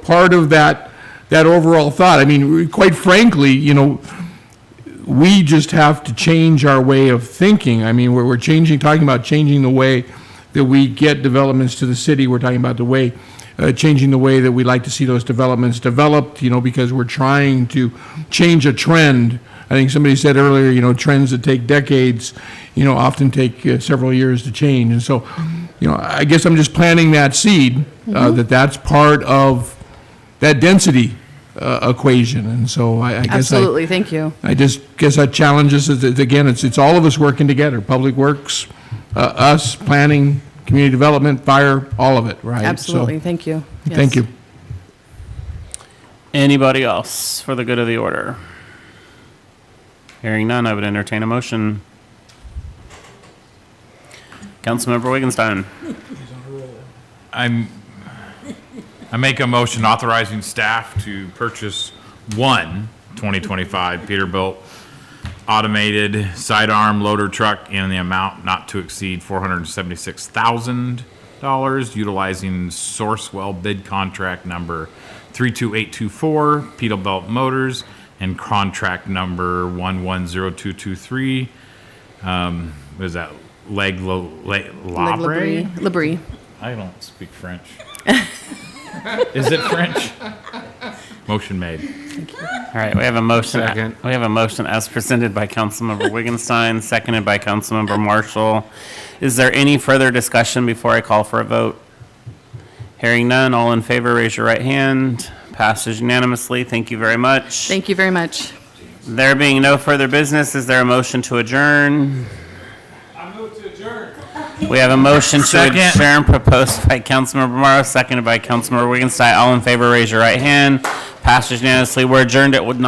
part of that overall thought. I mean, quite frankly, we just have to change our way of thinking. I mean, we're talking about changing the way that we get developments to the city. We're talking about changing the way that we like to see those developments developed, because we're trying to change a trend. I think somebody said earlier, trends that take decades, often take several years to change. And so, I guess I'm just planting that seed, that's part of that density equation. And so I guess Absolutely, thank you. I just guess that challenges is, again, it's all of us working together, Public Works, us, planning, community development, fire, all of it, right? Absolutely, So, thank you. Thank you. Anybody else for the good of the order? Hearing none, I would entertain a motion. Councilmember Wittgenstein. I make a motion authorizing staff to purchase one 2025 Peterbilt automated sidearm loader truck in the amount not to exceed $476,000, utilizing Sourcewell bid contract number 32824, Peterbilt Motors, and contract number 110223. What is that? Labrie. I don't speak French. Is it French? Motion made. All right, we have a motion. Second. We have a motion as presented by Councilmember Wittgenstein, seconded by Councilmember Marshall. Is there any further discussion before I call for a vote? Hearing none, all in favor, raise your right hand. Passes unanimously. Thank you very much. Thank you very much. There being no further business, is there a motion to adjourn? We have a motion to adjourn proposed by Councilmember Morrow, seconded by Councilmember Wittgenstein. All in favor, raise your right hand. Passes unanimously. We're adjourned at 9.